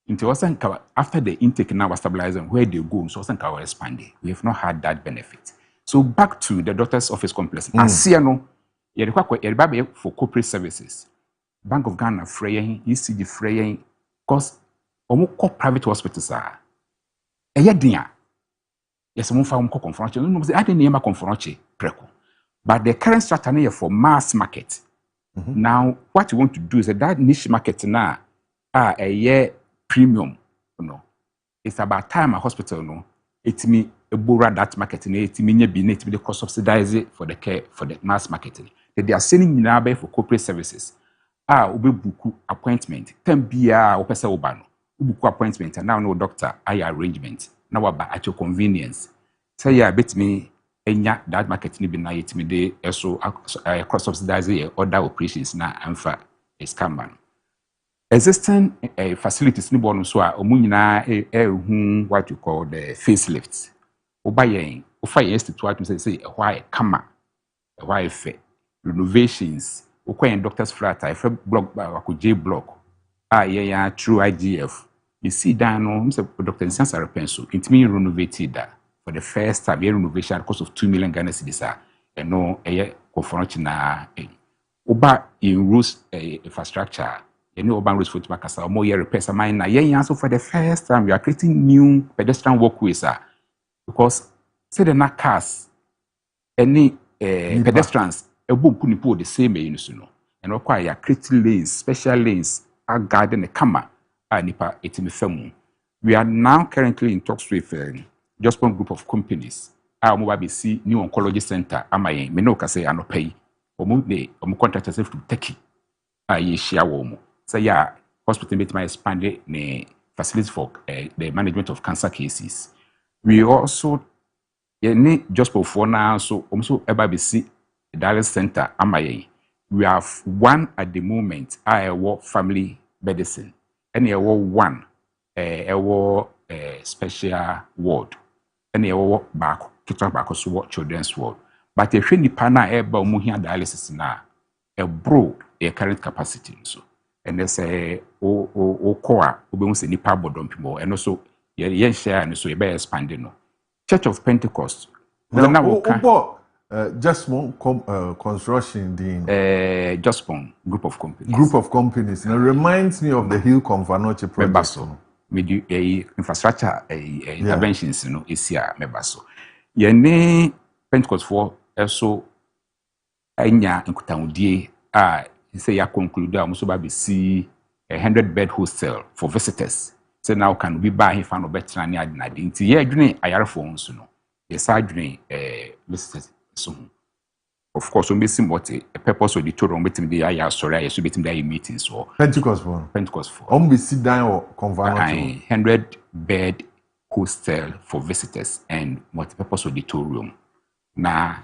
Speaker 6: Into after the intake now was stabilizing, where they go, so our expanding. We have not had that benefit. So back to the doctor's office complex. Asiano, you require for corporate services. Bank of Ghana fraying, ECG fraying. Because almost private hospitals are a year. Yes, I'm found confrontation. No, I didn't name a confrontation. But the current strategy for mass market. Now, what you want to do is that niche market now a year premium. No, it's about time a hospital. No, it's me a borrow that market. It's me be the cost subsidize it for the care for the mass marketing. They are sending now for corporate services. Ube buku appointment. Tembia opesa ubano. Buku appointment and now no doctor arrangement. Now at your convenience. Say ya bet me enya that market ni bina yet me de also cross subsidize other operations na amfa is camban. Existing facilities ni bono so a omu nyina what you call the facelifts. Oba yen ofa institute to say why kama why fe renovations. Ukwe doctor's flat, I feel block by J block. Yeah, true IGF. You see, Dano, Dr. Nsansa Repenso, it means renovated that for the first time, renovation at cost of 2 million Ghana cedis. And no, confront na Oba in rules infrastructure. You know, urban roads for Tmakasa, more year repairs. Mine na so for the first time, we are creating new pedestrian walkways. Because say the cars, any pedestrians. A boom punipo the same no and require creating lanes, special lanes, a garden, a camera, nipa etimi femu. We are now currently in talks with just one group of companies a mo ba be see new oncology center amayen me no ka say anopai omo contractors to Turkey a ye share wo mo say ya hospital bit my expand the facilities for the management of cancer cases. We also just before now so also eba be see dialysis center amayen. We have one at the moment I work family medicine and I work one special ward and I work back kitchen back so children's ward. But if you nipa na eba omo hia dialysis na bro a current capacity so and they say o core obe say nipa bodom pimo and also ye share and so e be expanding no Church of Pentecost
Speaker 1: now just one construction the
Speaker 6: just one group of companies
Speaker 1: now reminds me of the Hill Convanoche project
Speaker 6: with the infrastructure interventions no esia mebaso ye ne Pentecost for also anya nkutawudie say ya conclude almost ba be see 100-bed hostel for visitors. So now can we buy him fan better na adinade. Nti ye adwene ayarefo nso no. Yes adwene visitors so. Of course we see what a purpose of the tour meeting dey aya sorry ayeso betim dey meetings so.
Speaker 1: Pentecost for. Be sit down or convert
Speaker 6: 100-bed hostel for visitors and multi-purpose auditorium. Na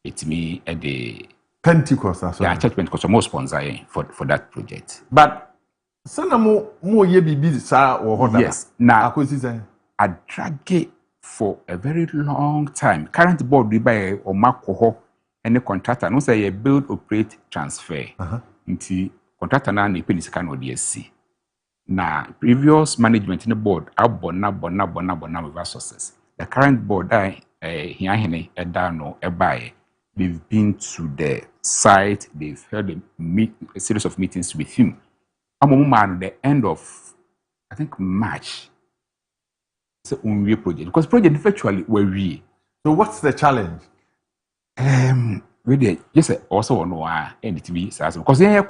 Speaker 6: it me at the
Speaker 1: Pentecost as well.
Speaker 6: Yeah, Church Pentecost are more sponsor for that project.
Speaker 1: But sana mo ye bibi sa or hoda.
Speaker 6: Yes. Now I drag it for a very long time. Current board we buy or makoho any contractor no say build, operate, transfer. Nti contractor na ni pay sika no DSC. Na previous management in the board abona with resources. The current board here hene no buy. They've been to the site, they've held a series of meetings with him. I'm at the end of, I think, March. It's an unreal project. Because project virtually were real.
Speaker 1: So what's the challenge?
Speaker 6: Really, just also on NDTV, because then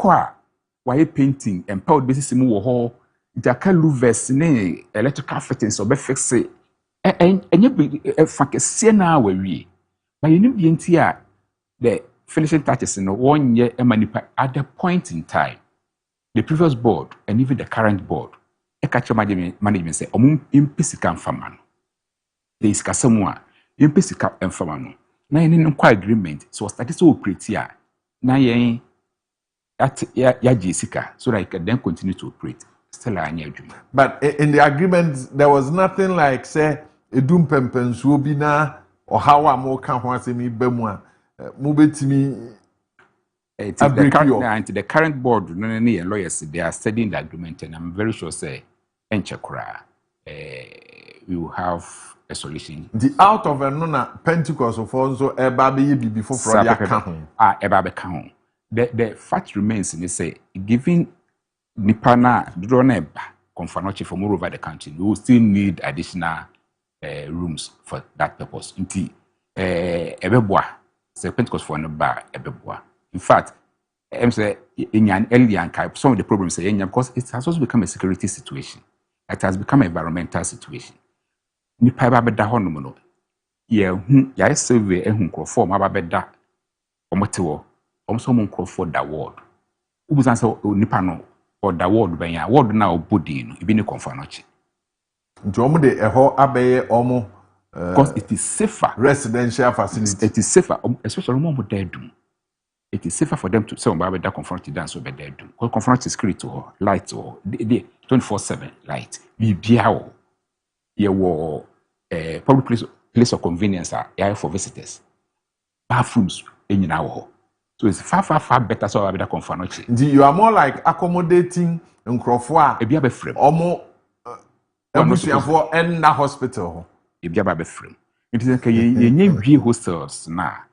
Speaker 6: why painting, empowered business in war, Jacka louvers, electrical fittings, or be fixed. And you be a Siena were real. But you know the entire the finishing touches in 1 year at the point in time, the previous board and even the current board, a catcher management say, impisica famano. There is Casamua, impisica and famano. Now, in quite agreement, so started so pretty. Now, at Jessica, so that I can then continue to operate. Still, I need you.
Speaker 1: But in the agreement, there was nothing like, say, a doom pempens will be now, or how I'm more can't see me bemwa. The
Speaker 6: current board, lawyers, they are studying the agreement, and I'm very sure, say, we will have a solution.
Speaker 1: The out of a nona Pentecost of also a baby before Friday.
Speaker 6: The fact remains, and they say, given Nipana Droneba, Confanochi from all over the country, we will still need additional rooms for that purpose. Ebeboa. Say Pentecost for a bar, in fact, I'm saying in an early some of the problems because it has also become a security situation. It has become an environmental situation. Ni paiba beda honomono. Ya survey form ababeda omotewo. Omso for the ward. Ubuzansa nipano or the ward benya ward na obodi no ibi ni konfanochi.
Speaker 1: Njomo de eho abeye omo
Speaker 6: because it is safer.
Speaker 1: Residential facility.
Speaker 6: It is safer, especially more dead. It is safer for them to say about that confront dance over there. Because confront is security or light or 24/7 light. Be how you were public place of convenience for visitors. Bathrooms in our so it's far better so about that confront.
Speaker 1: You are more like accommodating in Crawford.
Speaker 6: If you have a frame,
Speaker 1: or more for end hospital.
Speaker 6: If you have a frame, it is okay. You hostels now.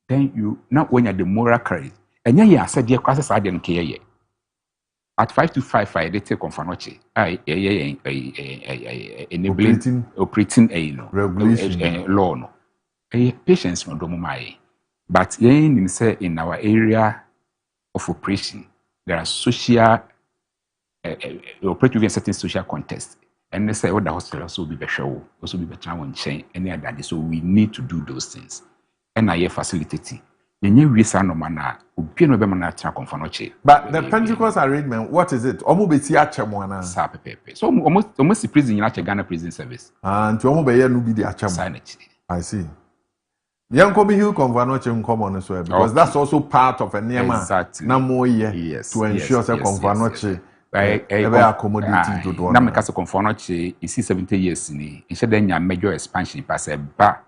Speaker 6: Then you not when you're the moral courage. And yeah, said your classes I didn't care yet. At 5 to 5, they take Confanoche. Enabling operating a regulation law. No, patients no domumai. But in our area of operation, there are social operate within certain social context. And they say, oh, the hospital also be better, also be better one chain, any other. So we need to do those things. And I facilitating. But
Speaker 1: the Pentecost arrangement, what is it? Omo beti achemwana.
Speaker 6: Sa pepe. So almost the prison in Ghana prison service.
Speaker 1: And to omo beye no be the achemo. I see. Yanko be hill convanoche nkomo so because that's also part of a niema.
Speaker 6: Exactly.
Speaker 1: Na mo ye to ensure say convanoche accommodating to do.
Speaker 6: Na me kase convanoche isi 70 years ni. Instead then ya major expansion pass a ba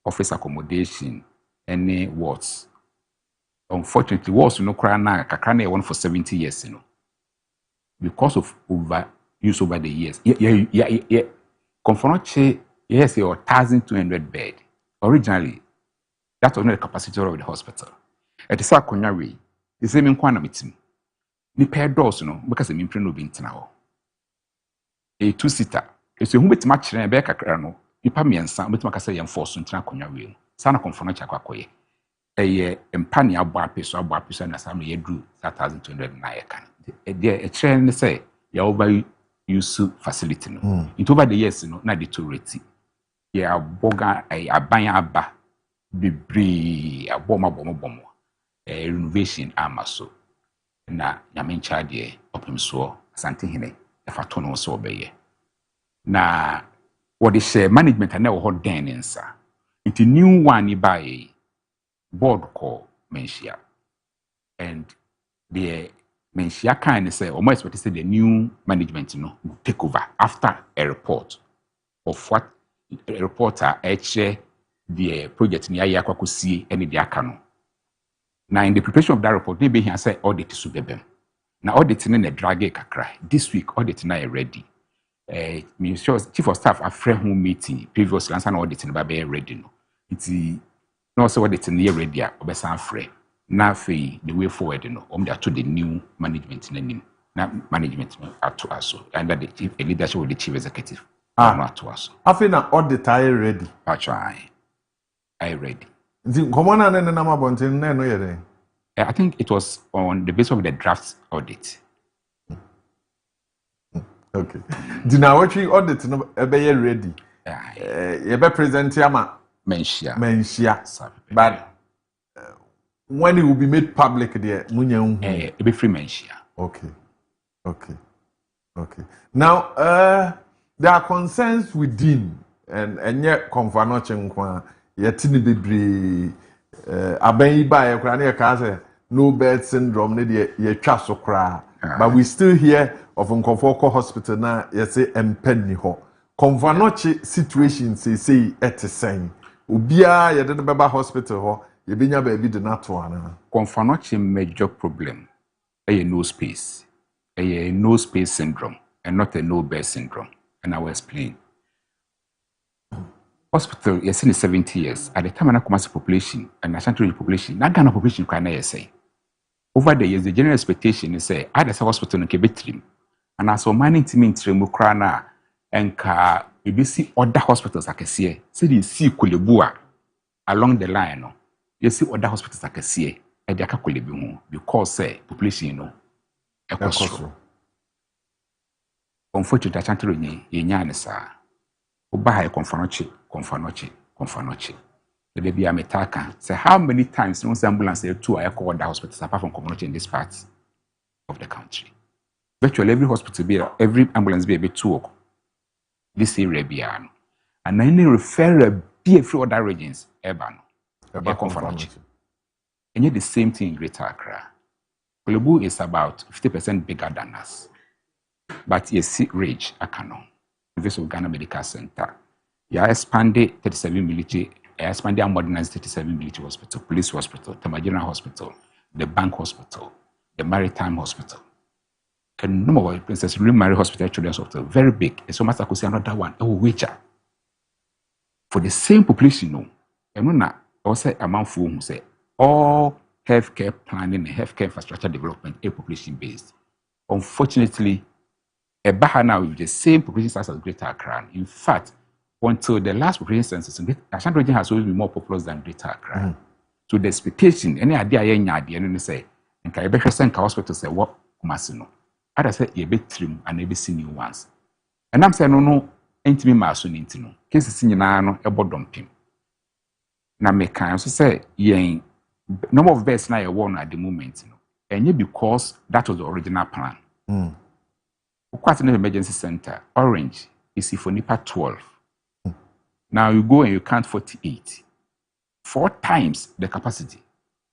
Speaker 6: office accommodation any wards. Unfortunately, wards no cry na kakra na one for 70 years, because of overuse over the years. Yeah. Confonoche, yes, 1,200 bed. Originally, that was not the capacity of the hospital. At the Sakonya way, the same in Kwana meeting. Ni pair doors, because the Mimpre no been now. A two-seater. It's a humbit match and a bear cacrano. You pay me and some, but Macassa and force in Trakonya way. Sana Confonocha Quacoy. A empany about peso and some year drew 1,200 naira. A chain say, you overuse facility. It over the years, not the two rate. Yeah, boga a banya be a bomber, a renovation amaso. Na yamin charge open so, something in it, if I turn also obey. Na what is management and never hold then answer. It's a new one you buy. Board called Menshia. And the Menshia kind say, or more expected the new management, will take over after a report of what a reporter actually the project near Yakwakusi and the Akano. Now, in the preparation of that report, they be here say audit to them. Now, auditing in a drag cry. This week, audit now ready. Chief of staff a friend who meeting previously and auditing by being ready. It's no, so what it's near ready, Obesan Frey. Now, the way forward, to the new management name. Now, management to us, and that the chief leadership of the chief executive. Not to us.
Speaker 1: I feel now all the time ready.
Speaker 6: I ready. I think it was on the basis of the draft audit.
Speaker 1: Okay. Dina watching audit no be ready. You be present yama. Menshia. But when it will be made public there,
Speaker 6: it be free Menshia.
Speaker 1: Okay. Now, there are concerns within, and yet convanoche nkwa yetini bebre aban ba ye kra na ka no bed syndrome ne de ye twa so kra. But we still hear of Nkomfoko Hospital na say empenni ho. Convanoche situation say etesen. Ubia ye de beba hospital ho ye benya ba bi de na to ana.
Speaker 6: Convanoche major problem a no space. A no space syndrome and not a no bed syndrome. And I will explain. Hospital, yes, in 70 years, at the time of the population and national population, that kind of population can say. Over the years, the general expectation is say, I just hospital in Kebetrim, and as for mining team in Tremukrana and you see other hospitals I can see, you see Kulebua along the line, you see other hospitals I can see, and they are because say population, unfortunately, I can't really Yanisa. Oba Confanoche. The baby ametaka. Say how many times no ambulance to I call the hospitals apart from community in this part of the country. Virtually every hospital every ambulance be able to work. This area be and then they refer be through other regions urban. Confanoche. And yet the same thing in Greater Accra. Kolebu is about 50% bigger than us. But you see range Akano. University of Ghana Medical Center. You expanded 37 military, expanded and modernized 37 military hospital, police hospital, the General Hospital, the Bank Hospital, the Maritime Hospital. And no more Princess William Mary Hospital, Children's Hospital, very big. And so much I could say another one, for the same population, and when I also among whom say all healthcare planning and healthcare infrastructure development are population based. Unfortunately, a Baha now with the same population size as Greater Accra. In fact, until the last population census, Ashanti region has always been more populous than Greater Accra. So the expectation, any idea and say, and Kaakyire 6Am hospital say what Masino. Others say you be trim and you be new ones. And I'm saying no intimi maso nintino cases nyina no ebodompim na me kan so say yen number of beds na ye won at the moment no enye because that was the original plan. Quite an emergency center orange is for nipa 12. Now you go and you count 48 4 times the capacity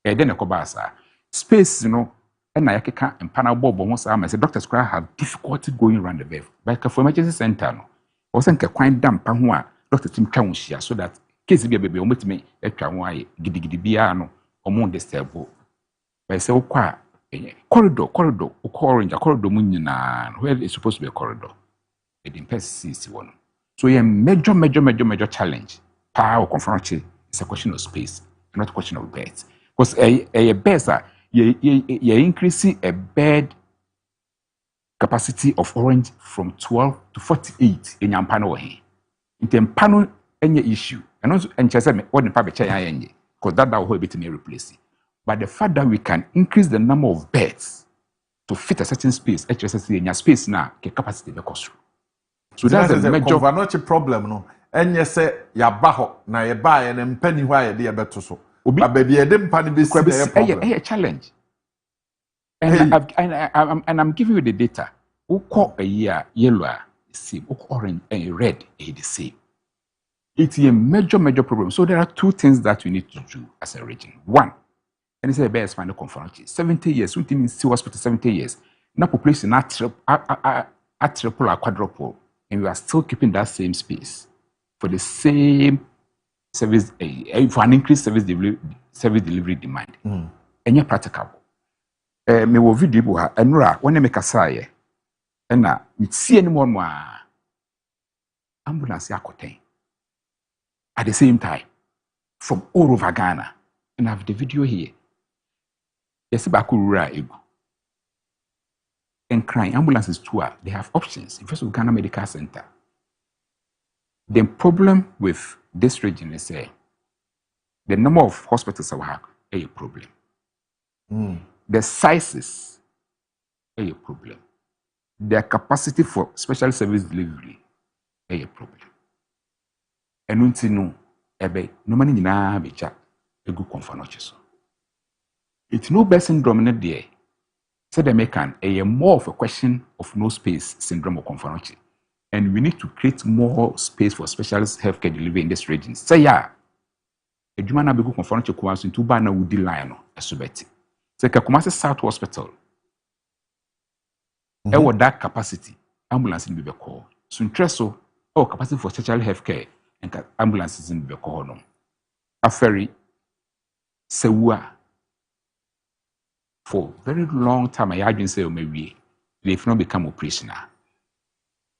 Speaker 6: then ekobasa space and na yakeka empana bobo ho sa ma say doctors have difficulty going around the bed but for emergency center no also nke kwan dampa ho a doctor tim twa ho hia so that case bia bebe ometime atwa ho aye gidigidi bia no omo disturb but say okwa corridor orange corridor mu nyina where is supposed to be a corridor it impasses one so yeah major challenge power confront it's a question of space not a question of beds because a beds are you increase a bed capacity of orange from 12 to 48 in your panel here. In the panel, any issue, and also, and just what the public chair, because that will be to me replace it. But the fact that we can increase the number of beds to fit a certain space, HSSC in your space now, capacity the cost. So that's a major
Speaker 1: problem, no. And you say, ya baho, na ye buy and penny why they are better so. But baby, I didn't panic this
Speaker 6: a challenge. And I'm giving you the data. Who call a year yellow, the same. Who orange and red, the same. It's a major problem. So there are 2 things that we need to do as a region. One, and it's a best final conference. 70 years, we didn't see hospital 70 years. Now population at triple or quadruple, and we are still keeping that same space for the same service, for an increased service delivery demand. And you're practical. Me wo video bu ha enura wona me kasaye na me see anymore no ambulance yakoten at the same time from all over Ghana and I have the video here. Yes, ba kurura egu and crying ambulances too they have options. First of Ghana Medical Center. The problem with this region is the number of hospitals we have is a problem. The sizes is a problem. Their capacity for special service delivery is a problem. And until no, no money nyina becha egu konfanoche so. It's no best syndrome na there. Said the American more of a question of no space syndrome of konfanoche. And we need to create more space for specialist healthcare delivery in this region. Say ya, edwuma na begu konfanoche kwa so ntuba na wudi line no esobeti. Say Kumasi South Hospital. With that capacity, ambulance in the call. So interesso, capacity for special healthcare and ambulances in the call. No. A ferry, Sewa. For very long time, I had been saying maybe they've not become operational.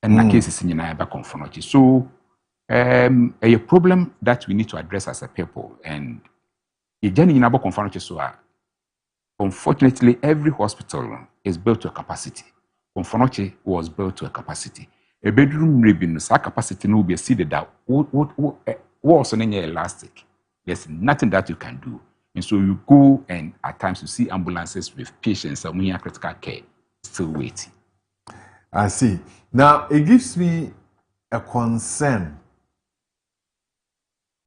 Speaker 6: And the case is in back on front. So a problem that we need to address as a people. And the journey in about confront so unfortunately, every hospital is built to a capacity. Konfonoche was built to a capacity. A bedroom ribbon, sa capacity will be seated that was on any elastic. There's nothing that you can do. And so you go and at times you see ambulances with patients and when you have critical care still waiting.
Speaker 1: I see. Now it gives me a concern.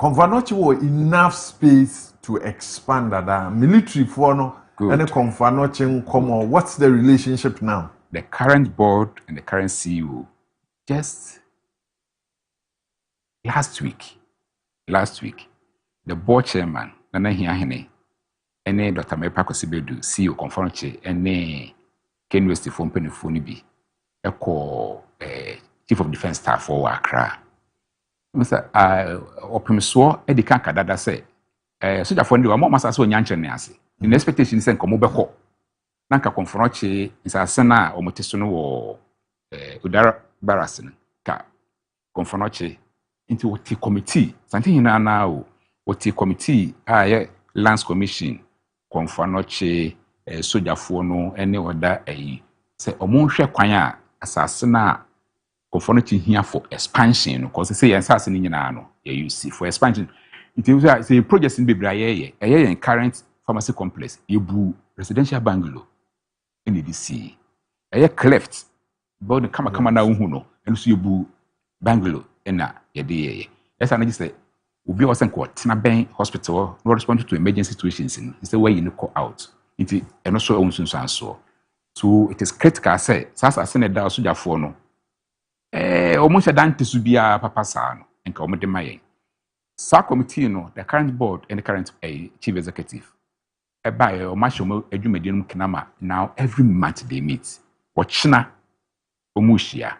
Speaker 1: Konfonoche was enough space to expand that military for no. And what's the relationship now?
Speaker 6: The current board and the current CEO, just last week, the board chairman, Nana Hiahene, and Dr. Mepako Sibedu, CEO Konfonoche, and Ken West from Penifunibi, Chief of Defense Staff for Accra. Mr. Opimswo, Eddie Kanka, that say, so the phone, I'm almost as well Yanchen. In expectation is nkomo beko nanka Konfonoche insasena omotesono wo udara barasin ka Konfonoche into what committee something na what committee Lands Commission Konfonoche sojafo no ene oda say omonhwe kwan a asasena Konfonoche here for expansion because say yensase ni nyina no you see for expansion it is a project in Bibraye in current pharmacy complex, Ibu residential bungalow in the DC. A cleft, but the kama na uhuno, and so you bu Bangalore and yes, I just say Ubi was in court, Tina Hospital, no response to emergency situations in the way you call out. It is and also own so it is critical, say, Sasa Senate da Suja for no. Almost a dante to be a papa san and come with the Mayan. Sa committee, no, the current board and the current chief executive. A buyer or Mashomo Edumedium Kanama now every month they meet. Watchna Omushia.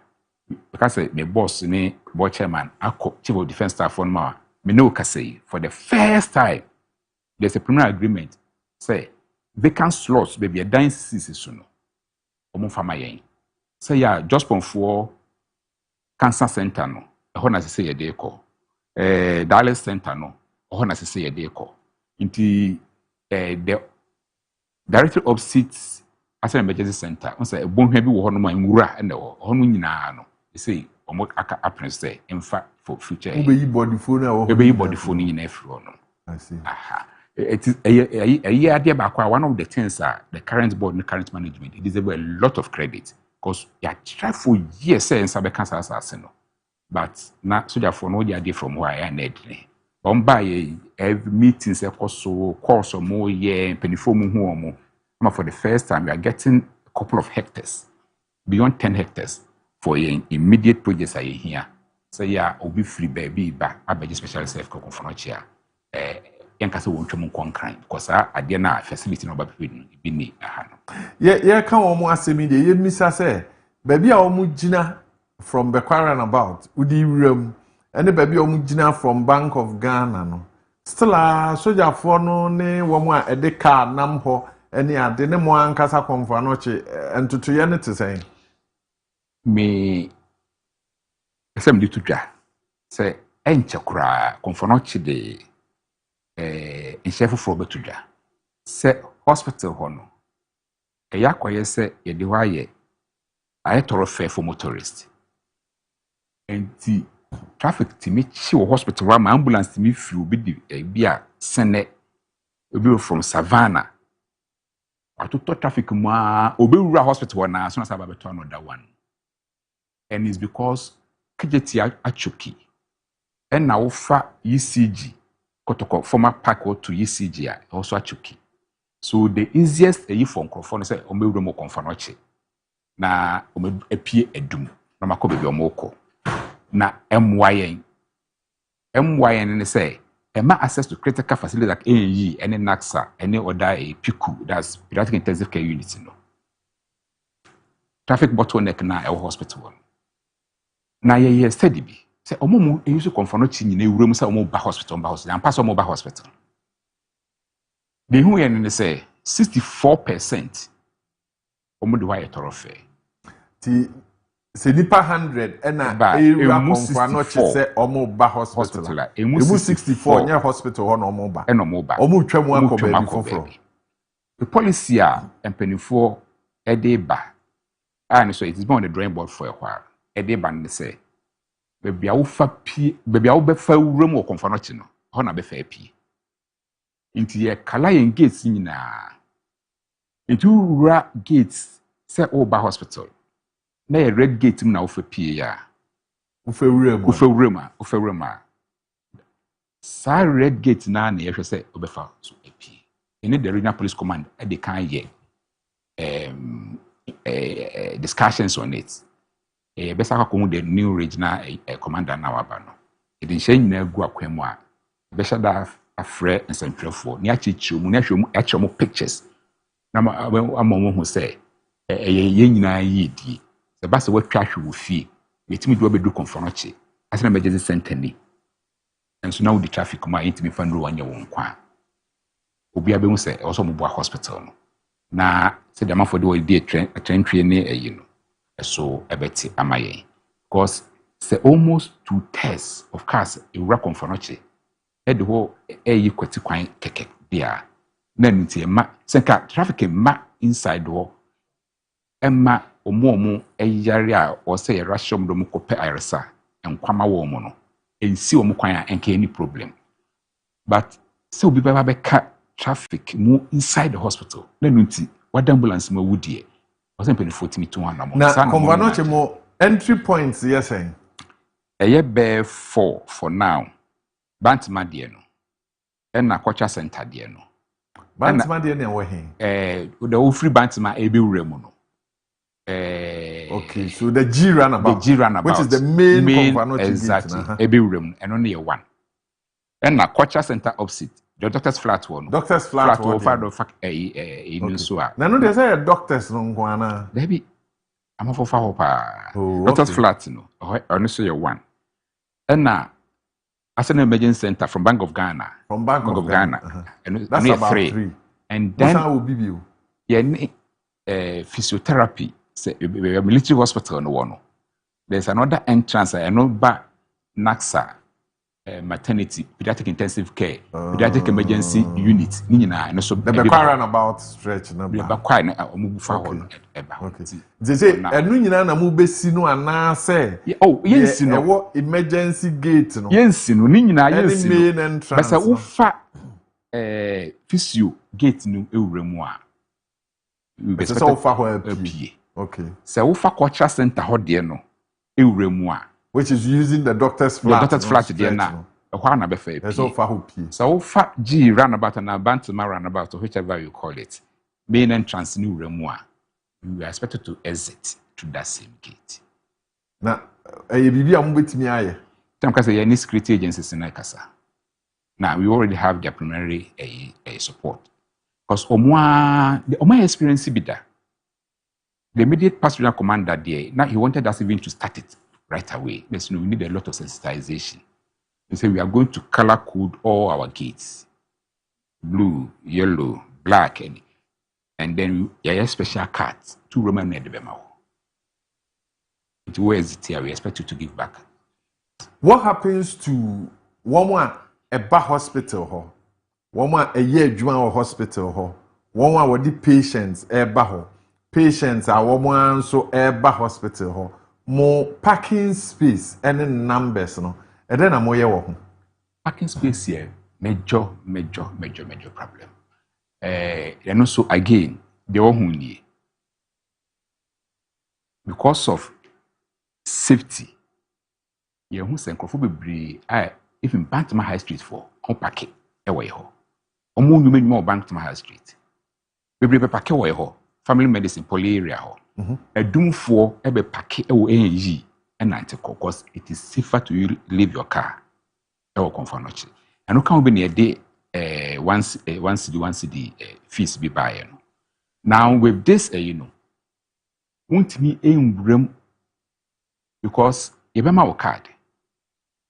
Speaker 6: Because my boss, ne board chairman, chief of defense staff on Ma, Minoka say, for the first time, there's a preliminary agreement. Say, vacant slots may be a dying season. Omufamayen. Say, yeah, just for cancer center, no, a honor say a day call. Dialysis center, no, a honor say a day call. Into the director of seats as an emergency center, on say a bone heavy one of my mura and the honunano. They say, or aka apprentice say, in fact, for future.
Speaker 1: Obey body phone or
Speaker 6: obey body phone in everyone.
Speaker 1: I see.
Speaker 6: Aha. It is a year idea back one of the things are the current board and the current management. It deserves a lot of credit because you are tried for years saying Sabe cancer assassin. But now, so therefore, no idea from where I need. By every meetings, course or more year, pennyform home. For the first time, we are getting a couple of hectares, beyond 10 hectares, for immediate projects are here. So, yeah, I'll be free baby back. I be special self for chair. Yankasa won't come on crime because I did not facility no be me.
Speaker 1: Yeah, come on, more assembly. You miss us, baby, our mujina from Bequaran about Udi room, and the baby omujina from Bank of Ghana. No, still a soldier for no ne one a deca nampo, any a dinner casa confanoche, and to Yanity saying,
Speaker 6: Me, some little jar say, ain't chakra confanoche de. In chef for Betuja. Say hospital hono. A yakwaye say ye dewaye. I thoroughfare for motorists. And the traffic to me, she hospital ram ambulance to me through be a sene be from Savannah. I took traffic ma obe hospital na as soon as I have turn on that one. And it's because KJT achuki. And now fa ECG. Kotoko former park to ECG also a chuki. So the easiest from Crawford say omerumo confanoche. Na epie edum. Na makobe bi omoko. Na MYN say ema access to critical facilities like AE, any NAXA, any other PICU, that's pediatric intensive care unit. No. Traffic bottleneck na our hospital. Na ye steady bi. Say omo use confanoche nyina ewuram say omo ba hospital and pass omo ba hospital. The who yen say 64% omo de why thoroughfare.
Speaker 1: Ti se nipa 100 na area confanoche say omo ba hospital. Emu 64 nya hospital ho na omo ba.
Speaker 6: E no omo ba.
Speaker 1: Omo twam akoba bi foforo.
Speaker 6: The policy a empenifo e dey ba. And so it is been on the drawing board for a while. E dey ba say baby a wofa pie baby a wobefa wuram wo konfanoche no ho na befa pie inti ye kala yen gates nyina inti wura gates say oba hospital na ye red gate na wofa pie ya wofa wuram sa red gate na ye hwe say obefa so pie in the regional police command they can ye discussions on it. Best the new regional commander now abano. It didn't change na gu akwemu a best da afre nsentrefo ni achichiu mu na hwemu echomo pictures na amomo hu say ye nyina yidi se ba se watwa hwe fie metimi do bedu konfonoche ase na emergency center ni enso na wo di traffic ma intimi fanro wanya won kwa obi abe hu say also mo bo hospital no na se the man for the day train ne no. So ebeti amaye because say almost 2/3 of cars e wura konfonoche e de ho yi kwati kwan keke dia na nti ma senka traffic ma inside ho emma omo yare a o say ye rashom do mkope iresa enkwama wo mo no ensi omo kwan a enka any problem but so obi baba be ka traffic mu inside the hospital na nti what ambulance ma wudie wasn't penny 40 to one.
Speaker 1: Na konvanoche mo Entry points, yes, saying.
Speaker 6: A bear 4 for now. Bantama deɛ no. Ɛna Kocha Center deɛ no.
Speaker 1: Bantama deɛ na ɛwɔ he?
Speaker 6: The free Bantama ebi mu no.
Speaker 1: Okay, so the G runabout.
Speaker 6: The G runabout.
Speaker 1: Which is the main
Speaker 6: exactly. Ebi mu and only one. Ɛna Kocha Center opposite. The doctor's flat one.
Speaker 1: Doctor's flat one.
Speaker 6: Flat of in so.
Speaker 1: Na no dey say doctors no nko ana.
Speaker 6: Debi. I'm for pa. Doctor's flat no. Ono so ye one. Ɛna as an emergency center from Bank of Ghana.
Speaker 1: From Bank of Ghana.
Speaker 6: And
Speaker 1: that's about 3.
Speaker 6: And then
Speaker 1: will be you.
Speaker 6: Physiotherapy. Say military hospital no one. There's another entrance. I know back NAXA. Maternity, pediatric intensive care, pediatric emergency unit. No so
Speaker 1: the background about stretch number.
Speaker 6: The background move forward.
Speaker 1: Okay. They say enu nyina na mu besi no ana say.
Speaker 6: Oh, yes no.
Speaker 1: Ewo emergency gate no.
Speaker 6: Yes no. Ni nyina yes no.
Speaker 1: Main entrance.
Speaker 6: Basa ufa physio gate no ewure mu a.
Speaker 1: Basa so ufa ho apie. Okay.
Speaker 6: Se ufa culture center ho de no ewure mu a.
Speaker 1: Which is using the doctor's flat.
Speaker 6: The doctor's flat there now. Why be fair? So far G runabout and Bantama runabout, or whichever you call it. Main entrance new remua. You are expected to exit to that same gate.
Speaker 1: Now, bibi amubetimi aye.
Speaker 6: Time kasa any security agencies in Kasa. Now we already have their preliminary support. Because my experience be that. The immediate pastoral commander there, now he wanted us even to start it right away. We need a lot of sensitization. We say we are going to color code all our gates. Blue, yellow, black, and then we have special cards. 2 Roman Nedbema. Where is it here? We expect you to give back.
Speaker 1: What happens to one a bar hospital? One a year juan hospital? One with the patients a bar. Patients are one so a bar hospital. More parking space and numbers no and then I'm more
Speaker 6: parking space here major problem and also again the one because of safety you who say be even Bantama High Street for on parking away ho omo nyuma nyuma Bantama High Street be parking away ho family medicine poly area ho Edumfo ebe pake ewo enyi and antico because it is safer to leave your car. Ewo konfanochi. And no can be near day once the fees be buy. Now with this won't me room because you be my card.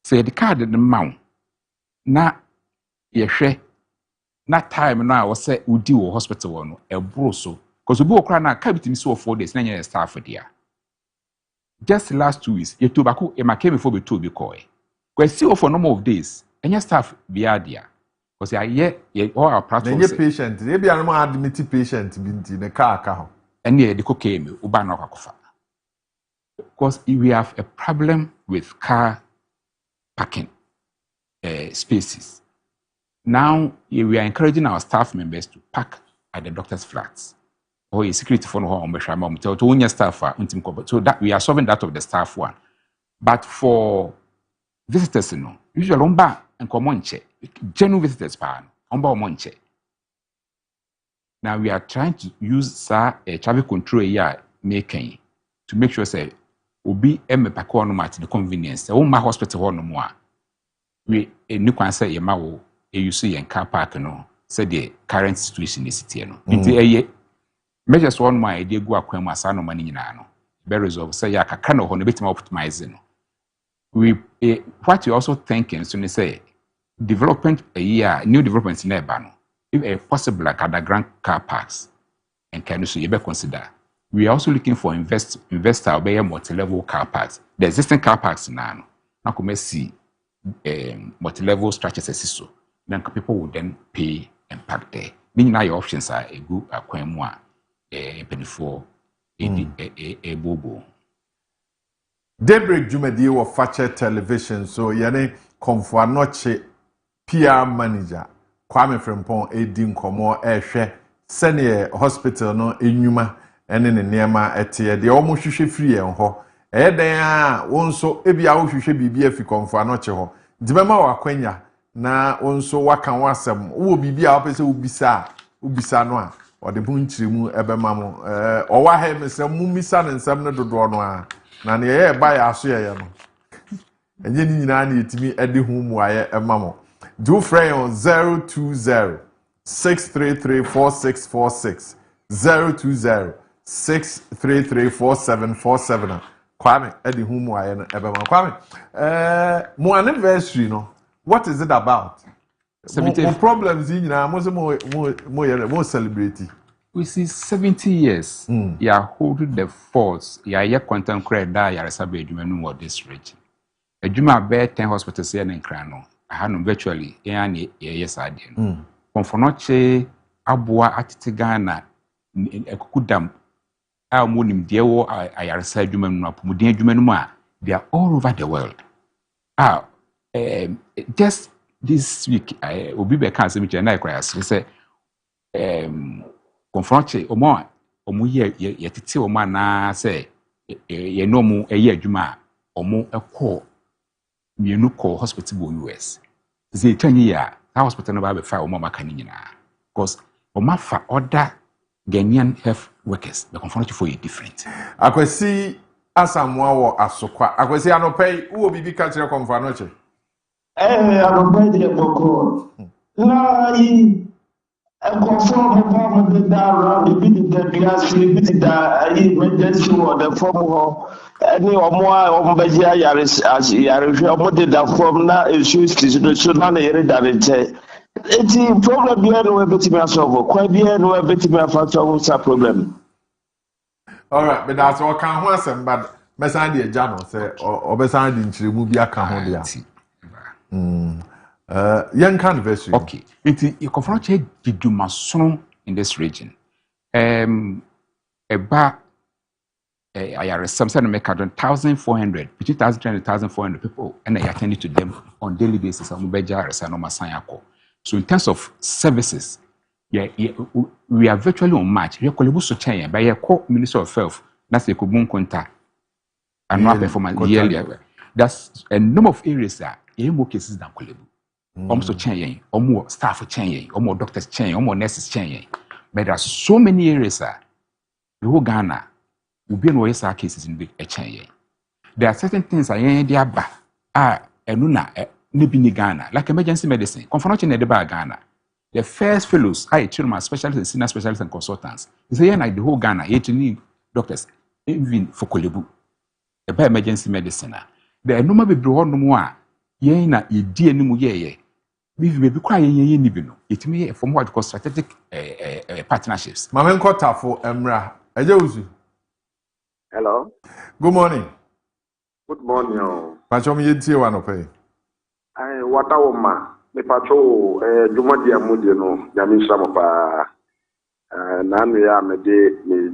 Speaker 6: Say the card in the mount. Na ye share na time now was say udi wo hospital one e bro so. Because we go na cabin so 4 days, na staff there. Just last 2 weeks, you tobacco e came before be told be call. Because see for number of days, and staff be there. Because all our practice.
Speaker 1: Then patient, they be animal admit patient in the car.
Speaker 6: And the came uba no akofa. Because we have a problem with car parking spaces. Now we are encouraging our staff members to park at the doctor's flats. Or a security phone home, to staff, so that we are solving that of the staff one. But for visitors, usually omba and comonche, genuine visitors pan, omba monche. Now we are trying to use a traffic control making to make sure say obi the convenience. The my hospital no more. We a new say a you see in car park say the current situation is city measures one my idea go akwam asano mani nyina no be resolve say ya kakra no ho no betima optimize no we what you also thinking so say development new developments in eba no if possible like underground car parks and can so you be consider we are also looking for investor or multi-level car parks the existing car parks now na come see multi-level structures so then people will then pay and park there meaning now your options are a good akwam before a bobo.
Speaker 1: Daybreak Jumedi wa Fache Television, so yane komfo anoche PR manager Kwame Frempong edin komo ehwe sene hospital no enyuma ene ne niema etie de omo hwehwe free en ho den a wonso ebia wo hwehwe bibia afi konfa no che ho dibema wakwanya na wonso waka wasem wo bibia wopese ubisa no a ode bu nchiremu ebema mo owa he mesem mumisa ne nsem ne dodo no a na ne ye ba ya aso ye no enye ni nyina na yetimi ede hu mu aye emamo do frey on 020 6334646 020-633-4747 Kwame edi hu mu aye no ebema Kwame mo anniversary no what is it about more problems in na mo celebrate
Speaker 6: we see 70 years you are holding the force you are content create that you are sabe adwuma no what this region adwuma be 10 hospitals here in Nkran no no virtually yani yes ade no konfonoche aboa atete Ghana ekukudam a monim de wo ayaresa adwuma no apomuden adwuma no a they are all over the world just this week obi be kan se mi je na ikra say konfronche omo ye tete omo na say ye no mu eye adwuma omo ekọ mienu call hospital bo US ze tanye ya hospital no ba be fa omo maka ni nyina because omo fa order Ghanaian health workers the confrontation for you different
Speaker 1: akwesi asamwa wo asokwa akwesi anopei wo bibi ka kire konfanoche
Speaker 19: anopei de boko na yi confirm about the around the bit the glass bit that emergency or the form any omo beji ayaris as yarishe omo de da form na issues so na yere da nche eti problem bi no beti me solve kwa bi no beti me solve sa problem
Speaker 1: all right but that's all kan ho asem but mesan de agya no say obesan de nchiremu bi aka ho de young anniversary
Speaker 6: okay enti you confront didumason in this region eba I are some sort of make 1,400 between 1,300 and 1,400 people and I attend to them on daily basis so in terms of services we are virtually on match we are collable so chain by a Minister of Health that's a kubun konta annual performance yearly that's a number of areas that more cases than collable almost chain or more staff chain or more doctors chain or more nurses chain but there are so many areas that the whole Ghana will be no cases in a chain there are certain things I ain't enuna Nibini Ghana, like emergency medicine, confrontation in the Ghana. The first fellows, children, specialists and senior specialists and consultants. It's here like the whole Ghana, need doctors, even for Kolebu, about emergency medicine. There are no more people no more. Ye na idea no more ye. We may be crying ye nibino. It may from what called strategic partnerships.
Speaker 1: Mamenko Tafo Emra. Ajewuzu.
Speaker 21: Hello.
Speaker 1: Good morning.
Speaker 21: Good morning.
Speaker 1: Pachomi yeti wanope.
Speaker 21: Watawoma me patrol jumadi amuje no yamisha mopa na anu ya me de me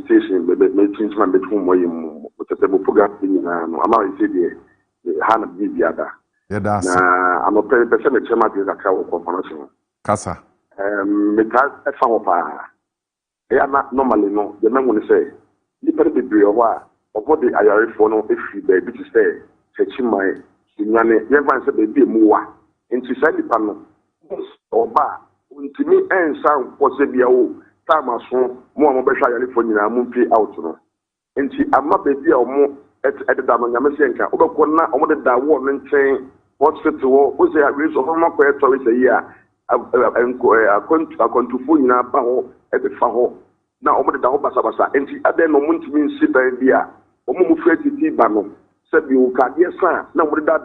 Speaker 21: station me change my bedroom mo yim otete mo program ni na no ama we say de hana bibiada
Speaker 1: that's
Speaker 21: na am person me chema de zakra wo confirmation
Speaker 1: kasa
Speaker 21: me ta efa mopa ya na normally no the man will say ni pere bebre o wa of the ayare for no efi be bi to say chechimai nyane yevan se be muwa enti sani pano oba ntimi ensa nkose bia wo tama so mo mo behwa yale fo nyina mo mpi out no enti amma be bia mo ededa no nyame se nka obekọ na omo de da wo no nchen hospital wo o se raise of mo ko eto we se ya akontufo nyina ba ho ebe fa ho na omo de da ho basa enti ade no mo ntimi nsi ban bia omo mo fetiti ba no sabi o Kaakyire san na mo da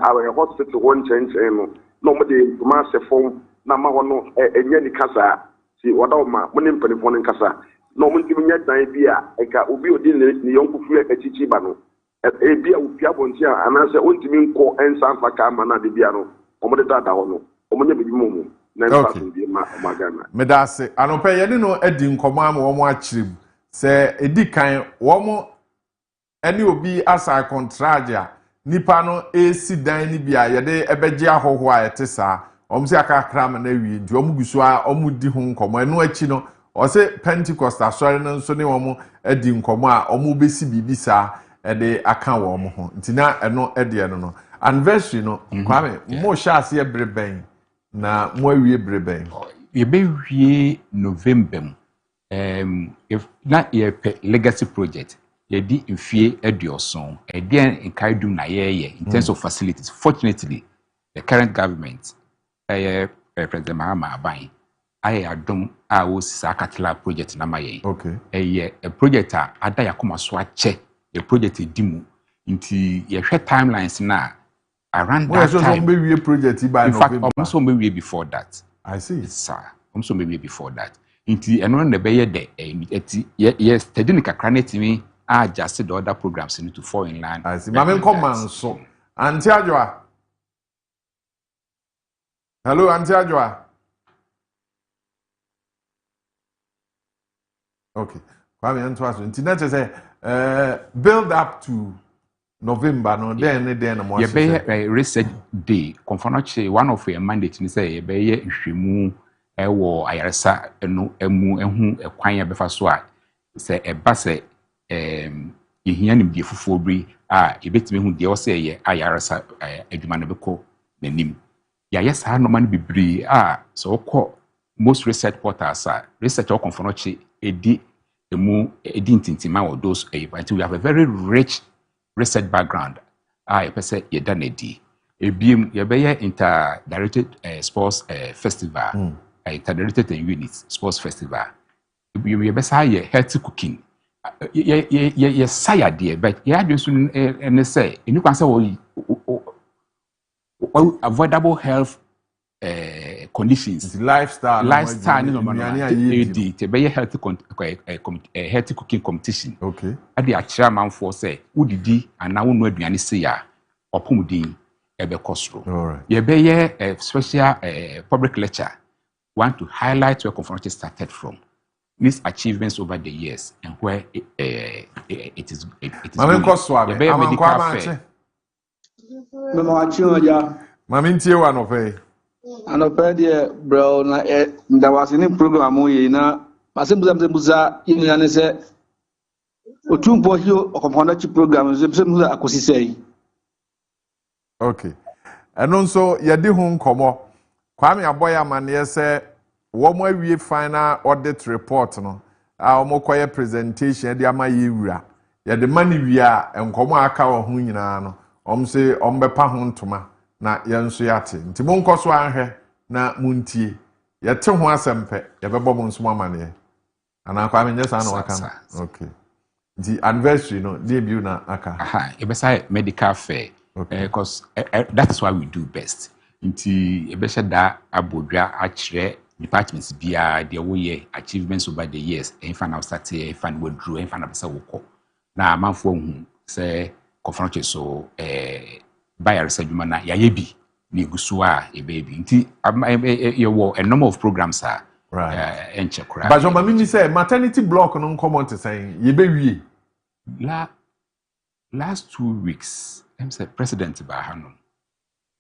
Speaker 21: our hospital one change no no mo de ma se fom na ma ho no enya ni kasa si wada o ma mo ne mpani fo ne kasa no mo ntimi nya dan bia eka obi odi ni yonkufu echichi ba no bia o pia bonti ana se o ntimi nko ensa fa ka ma na de bia no o mo de da ho no o mo nya bi mo mu na nfa so bi ma Ghana
Speaker 1: me da se anope ye no edi nkomo am wo mo akyirem se edi kan wo mo any obi asa contragia nipa no esi dan ni bia ye de ebeje ahoho a yete saa omsi aka kram na wi ndi omuguso a omudi hu nkomo enu achi no o se Pentecost asori no nso ne omo edi nkomo a omo besi bibisa ede aka wo omo ho ntina eno ede no anniversary no kwame mo sha ase ebreben na mo awie ebreben
Speaker 6: ye be wie November if na ye legacy project ye di mfie eduoson e dey enkaidum na ye in terms of facilities. Fortunately the current government President Mahama Aban I adom a wo sisa katla project na maye
Speaker 1: okay
Speaker 6: a project a ada yakoma so ache a project edimu nti ye hwe timelines na around that time
Speaker 1: we project by
Speaker 6: in fact almost we before that.
Speaker 1: I see
Speaker 6: sir almost we before that nti eno na be ye de yes study kakra na timi adjust the other programs into fall in line.
Speaker 1: I see mama command so Auntie Adjoa. Hello Auntie Adjoa. Okay. Kwame Ntwaso. Nti na say build up to November no then mo
Speaker 6: ye be research day conference one of your mandate ni say ye be ye hwemu wo ayaresa enu emu ehu ekwan ya befa so a say eba say yehia nim die fufuo bi a ebetime hu die o say ye ayaresa adwuma no beko nanim ya yes ha no man bibiri a so ko most research portals are research or conference edi emu edi ntintima or those but we have a very rich research background person ye done edi ebiem ye be inter-directed sports festival inter-directed units sports festival ye be say healthy cooking ye say there but ye adwen so en say enu kwan say avoidable health conditions
Speaker 1: lifestyle
Speaker 6: no te be healthy cooking competition
Speaker 1: okay
Speaker 6: ade a chairman for say udidi ana wonu aduane se ya opomudin ebe kosro ye be special public lecture want to highlight where conference started from these achievements over the years and where it is
Speaker 1: Mama Koswa
Speaker 6: ye be medical fair
Speaker 5: Mama Chinoja
Speaker 1: Mama ntie wa no fe
Speaker 5: anọpẹ deɛ bro na ndawase ne program yi na masembuza ina ne sɛ otumpo hi okomponent chi program sembuza akosisa yi
Speaker 1: okay eno nso yɛde ho nkomo Kwame Aboya mane sɛ wo mo awie final audit report no a wo mo koye presentation de ama yewura yɛde mani wia nkomo aka wo ho nyina no se ombepa ho ntoma na yenso yate nti mo nkoso anhwe na muntie yete ho asempe yebebo mo nso amane ana kwa menye sa na waka okay nti anniversary no dey bi na aka
Speaker 6: ebesa medical fair because that is why we do best nti ebesha da abodwa akire departments bia de wo ye achievements over the years enfa na start enfa na wodru enfa na besa wokọ na amanfo hu se conference so buyer sadwuma na ya yebi ni gusu a ebebi nti you a number of programs are enche kura
Speaker 1: but jomba mimi say maternity block no common to say yebewie
Speaker 6: last 2 weeks say president ba hanu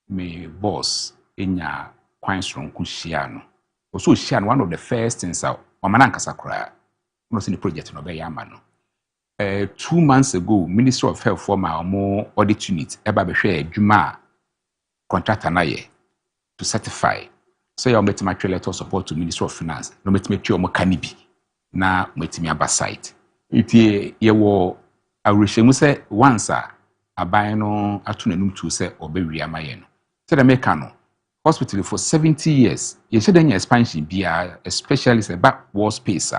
Speaker 6: me boss enya kwan stronku hia no also hia no one of the first things out mama nkasa kura no see the project no be yama no 2 months ago Ministry of Health for my audit unit eba be hwe adwuma contractor na ye to certify so you met my letter support to Ministry of Finance no met me twa mo kanibi na met me aba site iti ye wo awrehemu se once aban no atunanum tu se obewi amaye no so the make no hospital for 70 years ye shedanya expansion bia especially say back wall space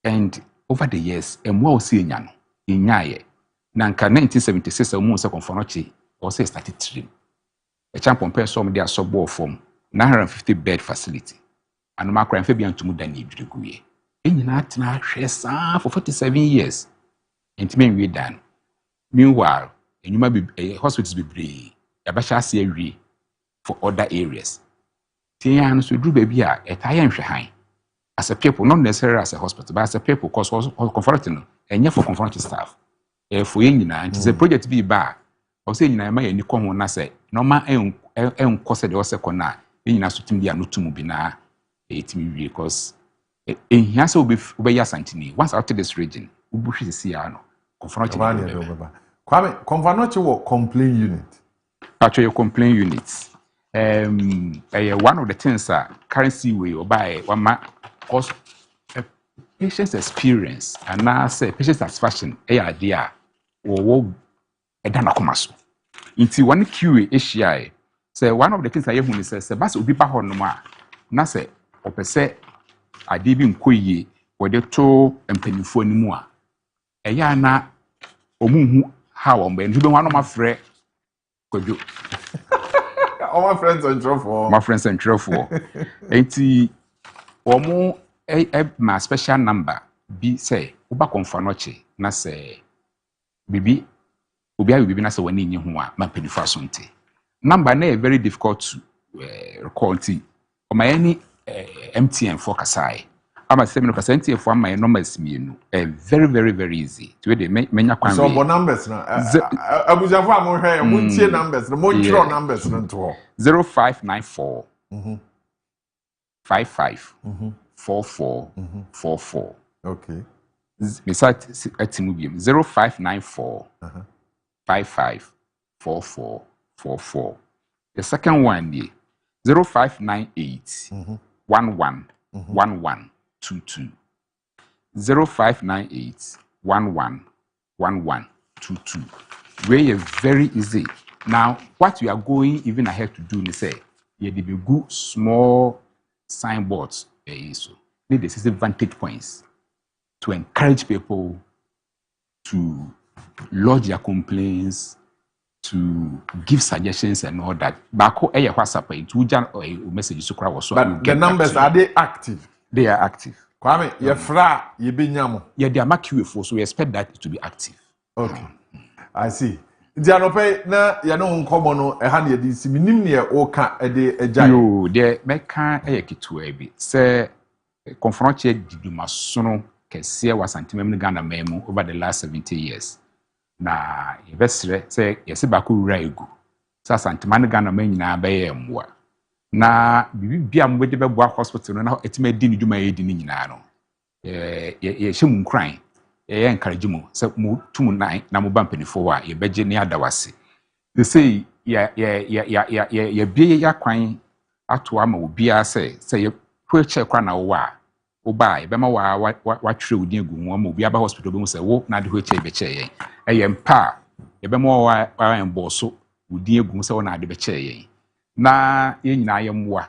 Speaker 6: and over the years emwa osi enya no enyaye na nka 1976 omu se konfonochi o se started trim a champion person dey asobo form 950 bed facility anoma kran fa bia ntumu da na edwuguye enyina atena hwesa for 47 years entime nwie dan meanwhile enyuma hospitals bebre yabasha ase awie for other areas tian so dru ba bia etaye nhwehan as a people, not necessarily as a hospital, but as a people, because comforting and for comforting staff. For Yina, it is a project to be bad. Or say, I may any common na say, no man and cost the second na, being as to me, no to mubina, 8 because in here so be Santini. Once out to this region, Ubushi is Siano, confronting
Speaker 1: Kwame, Confanoche will complain unit.
Speaker 6: Actually, complaint units. One of the things currency we or buy one cause patient's experience and now say patient satisfaction idea or a dana komaso. Into one QA ACI say one of the things I have says Sebas will be back on ma na say or per se I did be mkoye or the to and penifo anymore. A yana omu how on ben you one of my friend Kojo.
Speaker 1: All my friends are trouble.
Speaker 6: My friends and trouble. 80 or more my special number be say uba confanoche na say bibi obi ayi bibi na say wani nyi ho a ma penifa so nte number na very difficult to recall ti o ma any MTN for kasai ama say me no kasa MTN for my numbers mienu very easy to dey menya kwan
Speaker 1: so bo numbers na abujafo am hwe mo tie numbers no mo chiro numbers no to
Speaker 6: 0594 55 44 44.
Speaker 1: Okay.
Speaker 6: Beside Atimubium 0594 55 44 44. The second one is 0598 11 11 22. 0598 11 11 22. Very very easy. Now, what we are going even ahead to do is say, you have to good small signboards. So, need the system vantage points to encourage people to lodge their complaints, to give suggestions and all that. Back home, WhatsApp, it message
Speaker 1: but the numbers are they active?
Speaker 6: They are active.
Speaker 1: Kwame, you fra you be nyamo.
Speaker 6: Yeah, they are marked QA4, so we expect that to be active.
Speaker 1: Okay, I see. Dianope na ya no nkomo no e ha na yedi si minim ne o ka e de agya.
Speaker 6: Yo, de meka e kitua bi. Se confrontier didumasono kese wa santimem ne Ghana memu over the last 70 years. Na yebesre se yesi ba ko wura egu. Sa santima ne Ghana men nyina ba ye mwa. Na bibi bia mbede be boa hospital na etima di ne dwuma ye di ne nyina no. Ye hye nkran. Ye encourage mu se mu tumu nan na mu ba mpanifo wa ye beje ne adawase. They say ya bie ya kwan ato ama obi a say ye kweche kwa na wo a oba ye bema wa twere odin egu mu ama obi aba hospital be mu say wo na de kweche be che yen ye mpa ye bema wa emboso odin egu mu say wo na de be che yen na ye nyina ye mwa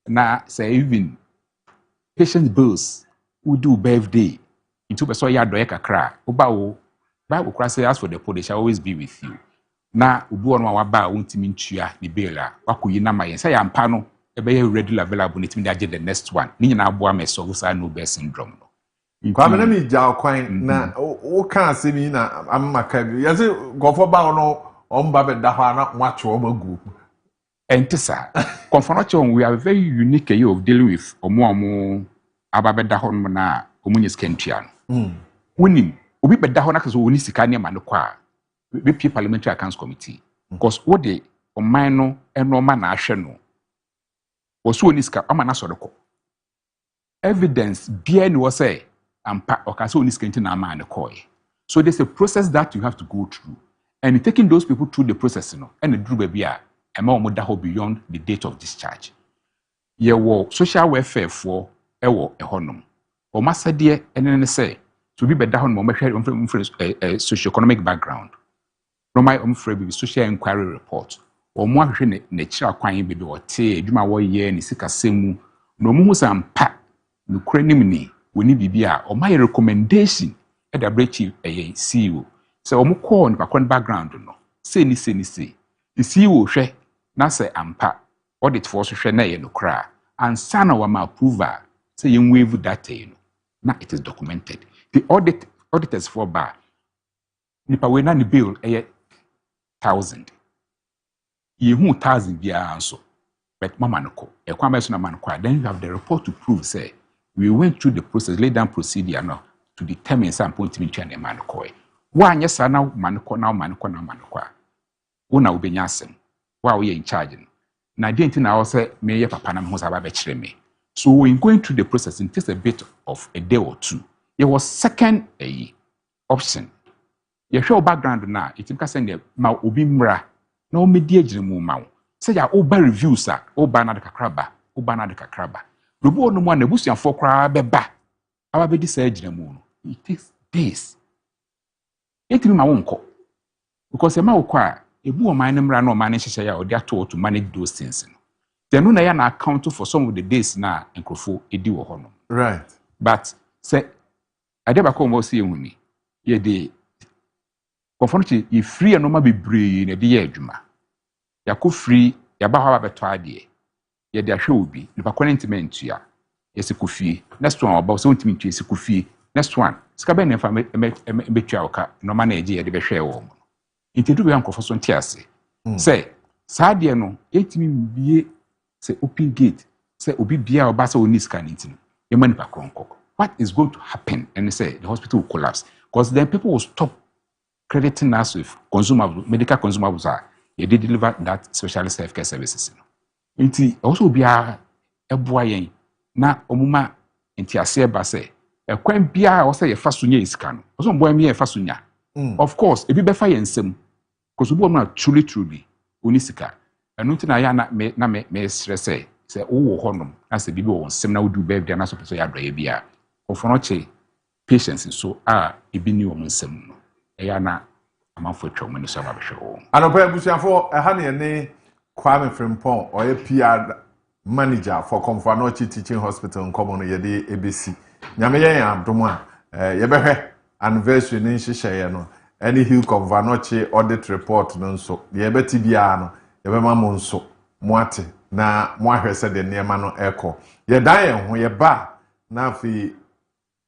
Speaker 6: na say even patient bills who do birthday into person ya do kakra oba wo Bible kra say as for the poor they shall always be with you na obi ono wa ba wontimi ntua ni bill a wakoyi na mayen say ya mpa no e be regular available nitimi da the next one ni nyina aboa me so say no bear syndrome no
Speaker 1: kwa me na mi ja kwan na o kan asemi na amaka bi ya say gofo ba no omba be da ha na wacho o magu
Speaker 6: entisa confrontation we are very unique way of dealing with omo ababe da ho na omunye skentua no wonim obi be da ho na kaso woni sika ne ma no kwa be parliamentary accounts committee because what the oman no enoma na ahwe no woso woni sika ama na sodeko evidence bia ni wo say ampa okaso woni sika ntina ama ne koy so there's a process that you have to go through and taking those people through the process no and the drew bia ema omo da ho beyond the date of discharge ye wo social welfare for ewo ehonom o masade enene say to be better on mo socio-economic background no my be social inquiry report o mo ahwe ne kira kwan be o te adwuma wo ye ne sika semu no mo sampa no kranim ni woni bibia o my recommendation e da brechi CEO say o mo call ni pakon background no say ni the CEO hwe na say ampa audit for so hwe na ye no kra and sana wa ma approval say yen waive that no na it is documented the auditors for bar nipa we na ni bill 1,000 ye hu 1,000 bia anso but mama no ko e kwa meso na man kwa then you have the report to prove say we went through the process laid down procedure now to determine some point me twa na man ko wa anya sa na man ko una obenya asem wa wo ye in charge na dey nti na wo say me ye papa na me ho sa ba be kire me So in going through the process, it takes a bit of a day or two. It was second option. You show background now, it can send you ma obi mra na o media jirimu ma wo. Say ya oba reviews a oba na de kakraba. Rubu onu mu na busuafo kra beba. Aba be di say jirimu no. It takes days. Etimi ma wonko. Because e ma wo kwa ebu o man mra na o man hyehyɛ ya o dey to manage those things. Then no na ya na account for some of the days na enkrofo edi wo ho no.
Speaker 1: Right.
Speaker 6: But say adeba ko mo see ehuni. Ye dey conformity you free and normal be brave na de adwuma. Yakɔ free yaba ha ba beto ade. Ye de ahwe obi, nipa kwanentiment ya. Yesi kufie. Next one about so ntimi ntwe kufie. Next one, sika be nefa betwa oka normal na eje ye de behwe wo. Ntidu be ankofo so ntiase. Say saade no etimi bie say open gate. Say obi bia oba say oni sika ntimi. Ye ma nipa kronko. What is going to happen? And they say the hospital will collapse because then people will stop crediting us with medical consumables they deliver that specialist healthcare services. Nti also be a eboa yen na omuma nti ase ba say ekwan bia o say ye fa sonya isika no. Also boy me ye fa sonya. Of course, ebi be fa yen nsem because obi na truly oni sika. Enu nti na ya na me stress say wo honom na say bibi wo nsem na wodu ba bia na so person ya doye bia. Ofo che patients so ebi ni wo nsem no. Eyana amanfo twom ni so ba behwe.
Speaker 1: Anopa busuafo ha ne ne Kwame Frimpong or PR manager for Komfanochi Teaching Hospital in Common Yede ABC. Nyame yen adom a yebehwe anniversary ni nhyehyeye no any Hill Komfanochi audit report no nso yebeti bia no yebema mo nso mo ate na mo ahwese de niema no eko. Yedan yen ho yeba na afi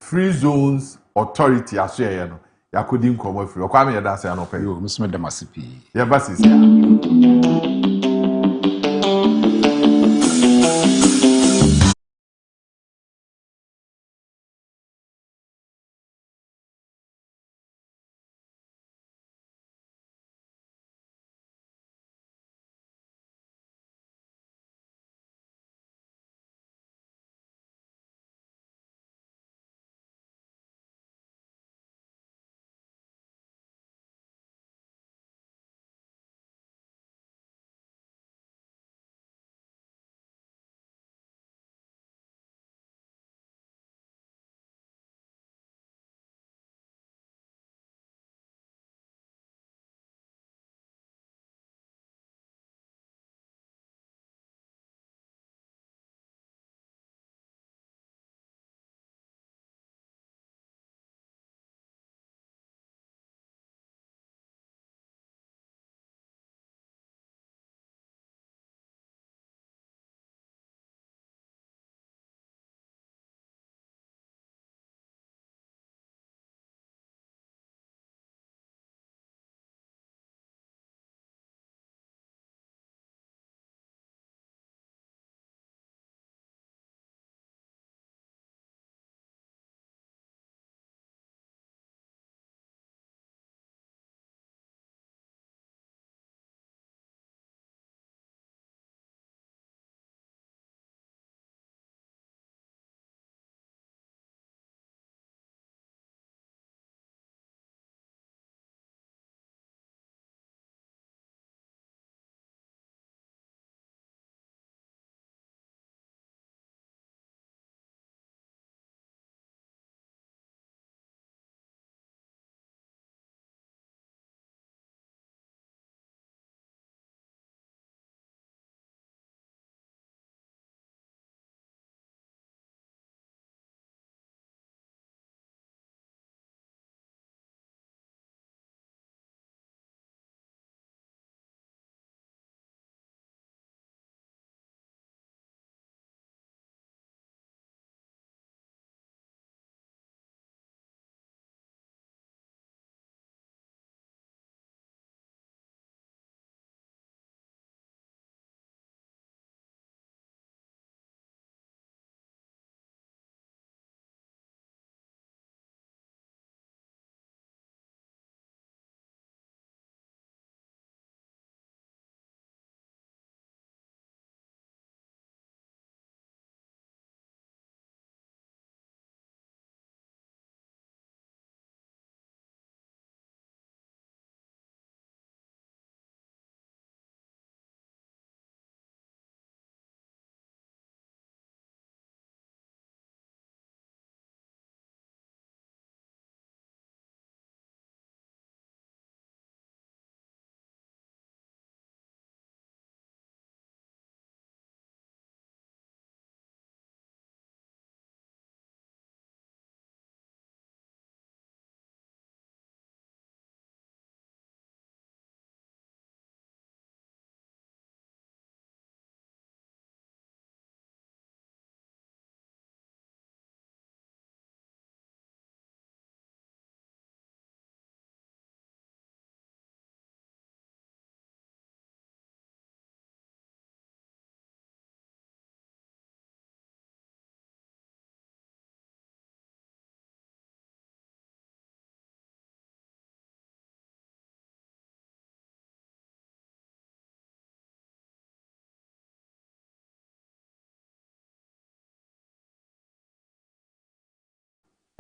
Speaker 1: free zones authority asoye no yakodi nkomo free. Kwame yeda ase anopa
Speaker 6: yo musime damasipi.
Speaker 1: Yeba sisi.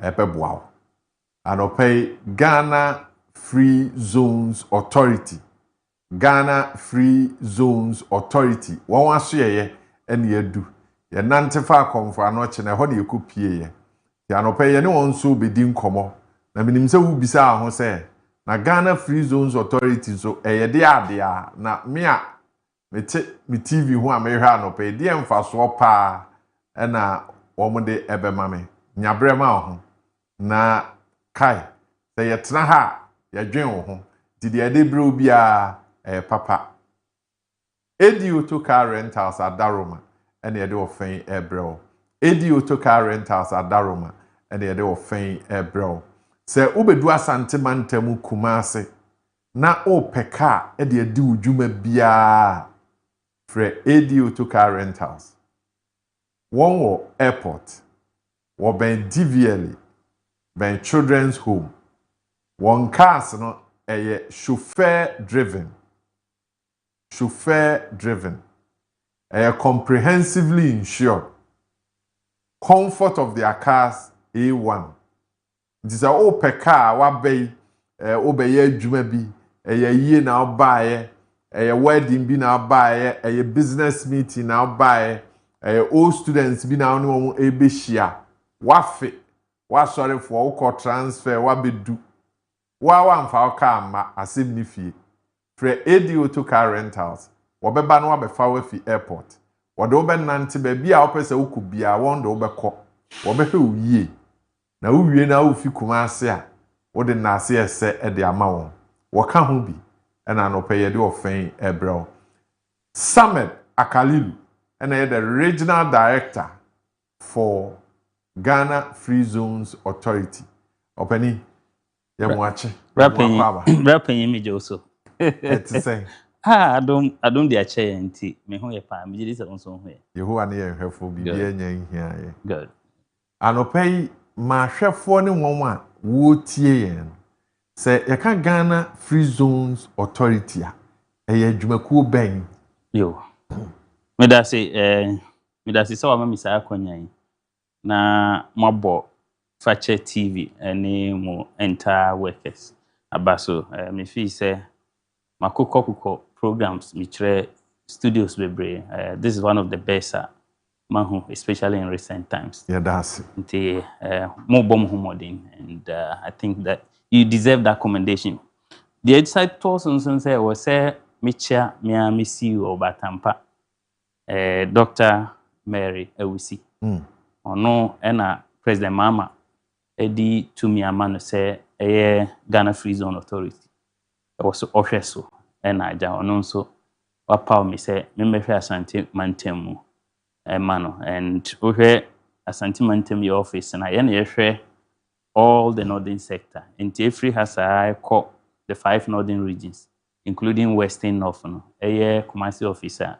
Speaker 1: ebeboa anopay Ghana Free Zones Authority Ghana Free Zones Authority won waso ye ene yadu ye nantefa konfo anoche na ho de ekopie ye ya anopay ye ne won so bedi nkomo na minim se wu bisa ho se na Ghana Free Zones Authority so eye de ade a na me a me TV ho a me hwa anopay de emfaso pa na womde ebema me nyabrema ho na kai se yetna ha yadwen wo ho didi ade bro bia papa edi auto car rentals adaroma ene yede ofen ebro edi auto car rentals adaroma ene yede ofen ebro se ubedu asante mantamu kumase na opeka ede adi udwuma bia fre edi auto car rentals one wo airport wo ben DVL ben children's home one cars no chauffeur driven comprehensively insured comfort of their cars A1 this is all per car wa bay obey adwuma bi yie na obaye wedding bi na obaye business meeting na obaye all students bi na no ebehia wafe wa sorry for wo transfer wa bedu wa mfa ka ma asem ni fie fre edi auto car rentals wo beba no abefa wa fi airport wo de wo benante ba bia wo pese wo kubia won de wo bekọ wo behwe uwie na uwie na wo fi kumase a wo de na ase ese e de ama won wo ka ho bi na no pe ye de ofen ebro Samed Akalilu and the regional director for Ghana Free Zones Authority openi Yamwache.
Speaker 7: Rapping image also.
Speaker 1: To say.
Speaker 7: I don't be a chair and tea. Me who pa me this also here.
Speaker 1: You who are near her for be here.
Speaker 7: Good.
Speaker 1: Anopay ma hwefo ne won a wo tie yen. Say you can Ghana Free Zones Authority a adwumakuo ben.
Speaker 7: Yo. Me da say so ma misa akonyan. Na mabo Fache TV any mo entire workers abaso me feel say makoko programs mitre studios bebre this is one of the best mahu especially in recent times.
Speaker 1: Yeah, that's
Speaker 7: it. More bomb humodin and I think that you deserve that commendation. The outside person say was say Micha Miami CEO Batampa Dr. Mary Ewisi. Ono ena President Mama Edi Tumi Amano say Ghana Free Zone Authority. It was official ena aja ono nso wapa me say me mehwe Asante Mantemu mano and ohwe Asante Mantemu your office na ye na yehwe all the northern sector and every has I call the 5 northern regions including Western North no Kumasi officer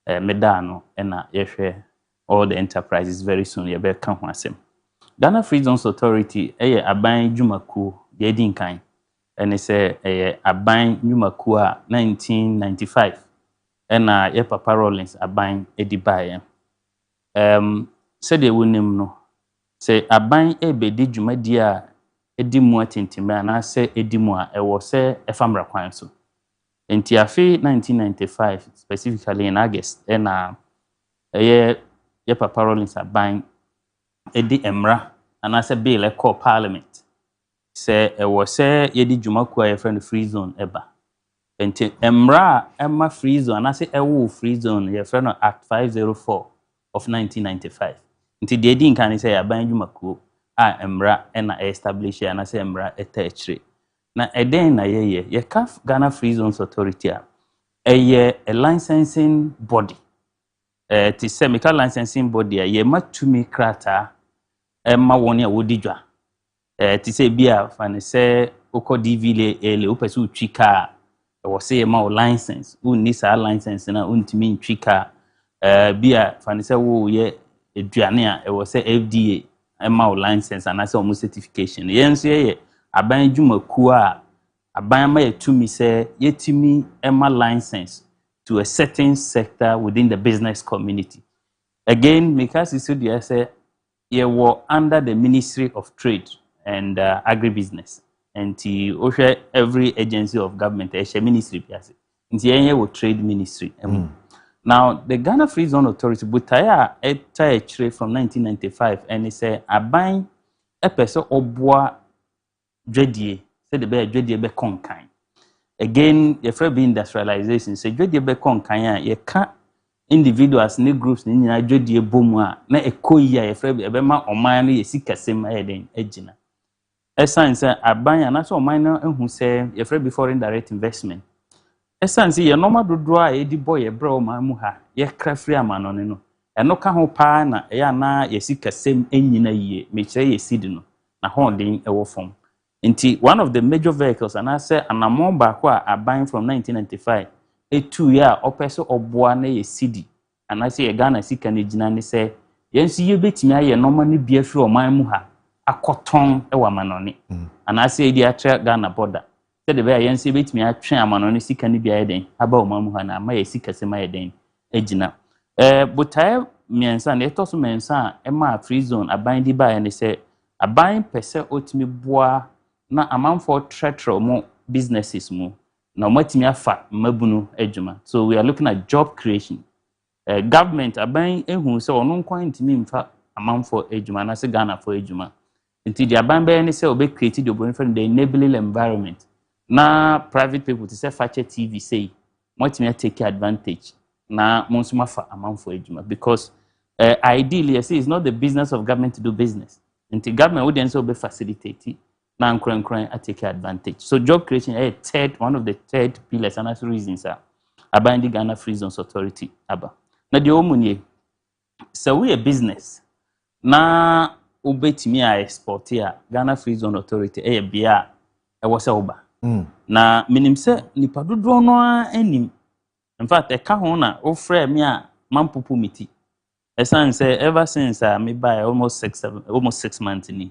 Speaker 7: medano ena yehwe all the enterprises very soon you better come asem. Ghana Free Zones Authority aban dwumakuo de din kan and say aban dwumakuo a 1995 ena ye Papa Rollins aban edibaye said de wonim no say aban ebedi dwumadi a edimu atintime na say edimu a ewo say efamra kwan so enti afi 1995 specifically in August ena ye Papa Rollins aban edi emra anase bill call parliament say ewo say yedi dwumakuo a friend free zone eba enti emra emma free zone anase ewo free zone ye friend act 504 of 1995 enti de edi nkan say aban dwumakuo a emra na establish anase emra etachire na eden na ye kaf Ghana Free Zones Authority a a licensing body ti chemical licensing body a ye matumi krata ma woni a wodi dwa ti se bia fa ne se oko DVL ele opese utwika wo se ye ma license unni sa license na untimi ntwika bia fa ne se wo ye eduane a wo se FDA ma license and ase omo certification ye nso ye aban dwumakuo a aban ma yetumi se yetimi ma license to a certain sector within the business community. Again, because you said say you were under the Ministry of Trade and Agribusiness. And every agency of government, a ministry, and the trade ministry. Now, the Ghana Free Zone Authority, Butaya, a trade from 1995, and it said, a buying a person or bois dreadie, said the bear dreadie be conkin. Again, the free industrialization, say dreadie be conkin, ye can't individuals, new groups, ni dreadie bomwa, na a koya, a free bema or mine, ye seek a same heading, edgina. A sign say, a buying an actual minor who say, ye free before indirect investment. Esansi ye normal do draw e di boy e bro ma mu ha ye kra free amanone no eno ka ho pa na e na ye sika sem enyina yie me kire ye sidi no na holding e wo fom nti one of the major vehicles and I say anamon ba ko a buying from 1995 e 2 year opeso oboa na ye sidi and I say ye Ghana sika na gina ne say yensi ye betimi aye normal ni bia free o man mu ha akoton e wa manone and I say di atra Ghana border. Said the way I see bit me a train amano sika ni bia eden aba o mamu ha na ma ye sika se ma eden ejina but I miensa na eto so mensa e ma free zone aban di ba ne se aban pese otimi boa na amanfo tretre mo businesses mu na matimi afa mabunu ejuma. So we are looking at job creation. Government aban ehun se ono nkwan ntimi mfa amanfo ejuma na se Ghana for ejuma nti di aban be ne se obe create the open the enabling environment. Na private people to say Fache TV say what me take advantage na monsuma for amount for ejuma because ideally I say it's not the business of government to do business. And the government would then so be facilitated na nkran I take advantage. So job creation one of the third pillars and as reasons are about the Ghana Free Zones Authority aba. Na the omunye so we a business na ubetimi a export here Ghana Free Zone Authority bia e was oba. Na minim se nipa dodo no anim in fact e ka ho na o frɛ me a mampopo miti esan say ever since me buy almost 6 months ni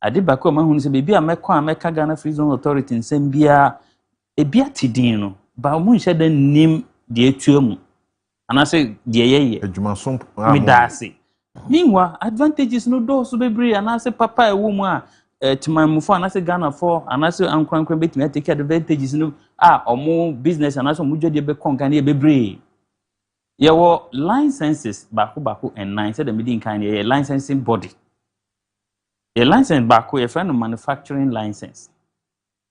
Speaker 7: ade ba ko ma hu se bebi a mekɔ a meka Ghana Free Zone Authority nsɛm bia ebia tidin no ba mu nhye da nim de etuamu ana se de yeye
Speaker 1: adwumaso
Speaker 7: me dase meanwhile advantages no do so bebre ana se papa e wo mu a timamufo anase Ghana for anase ankwankwan betimi take advantages no omo business anase omo dwade be konkan e bebre ye wo licenses bako and 9 said the meeting kind ye licensing body ye license bako ye friend manufacturing license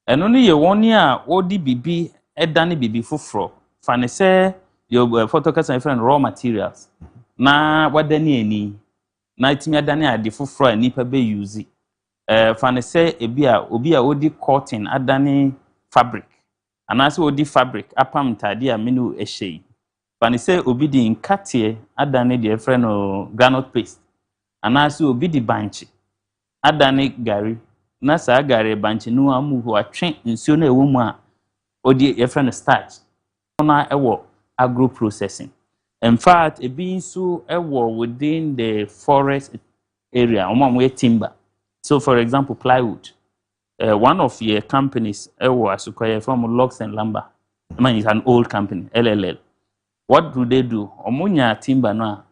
Speaker 7: eno ni ye woni a odi bibi edane bibi foforo fa ne se your photocast and friend raw materials na wadani eni na itimi adane ade foforo ani pa be use fane say obi a odi cotton adani fabric anase odi fabric apam tade a menu ehye fane say obi di nkatie adani de friend no granite paste anase obi di banchi adani gari na sa gari banchi no amu ho atwe nsuo na ewo mu a odi friend starch na ewo agro processing. In fact ebi nso ewo within the forest area omo timber. So, for example, plywood. One of your companies, from Logs and Lumber. I mean, it's an old company, LLL. What do they do? Omunya timber no,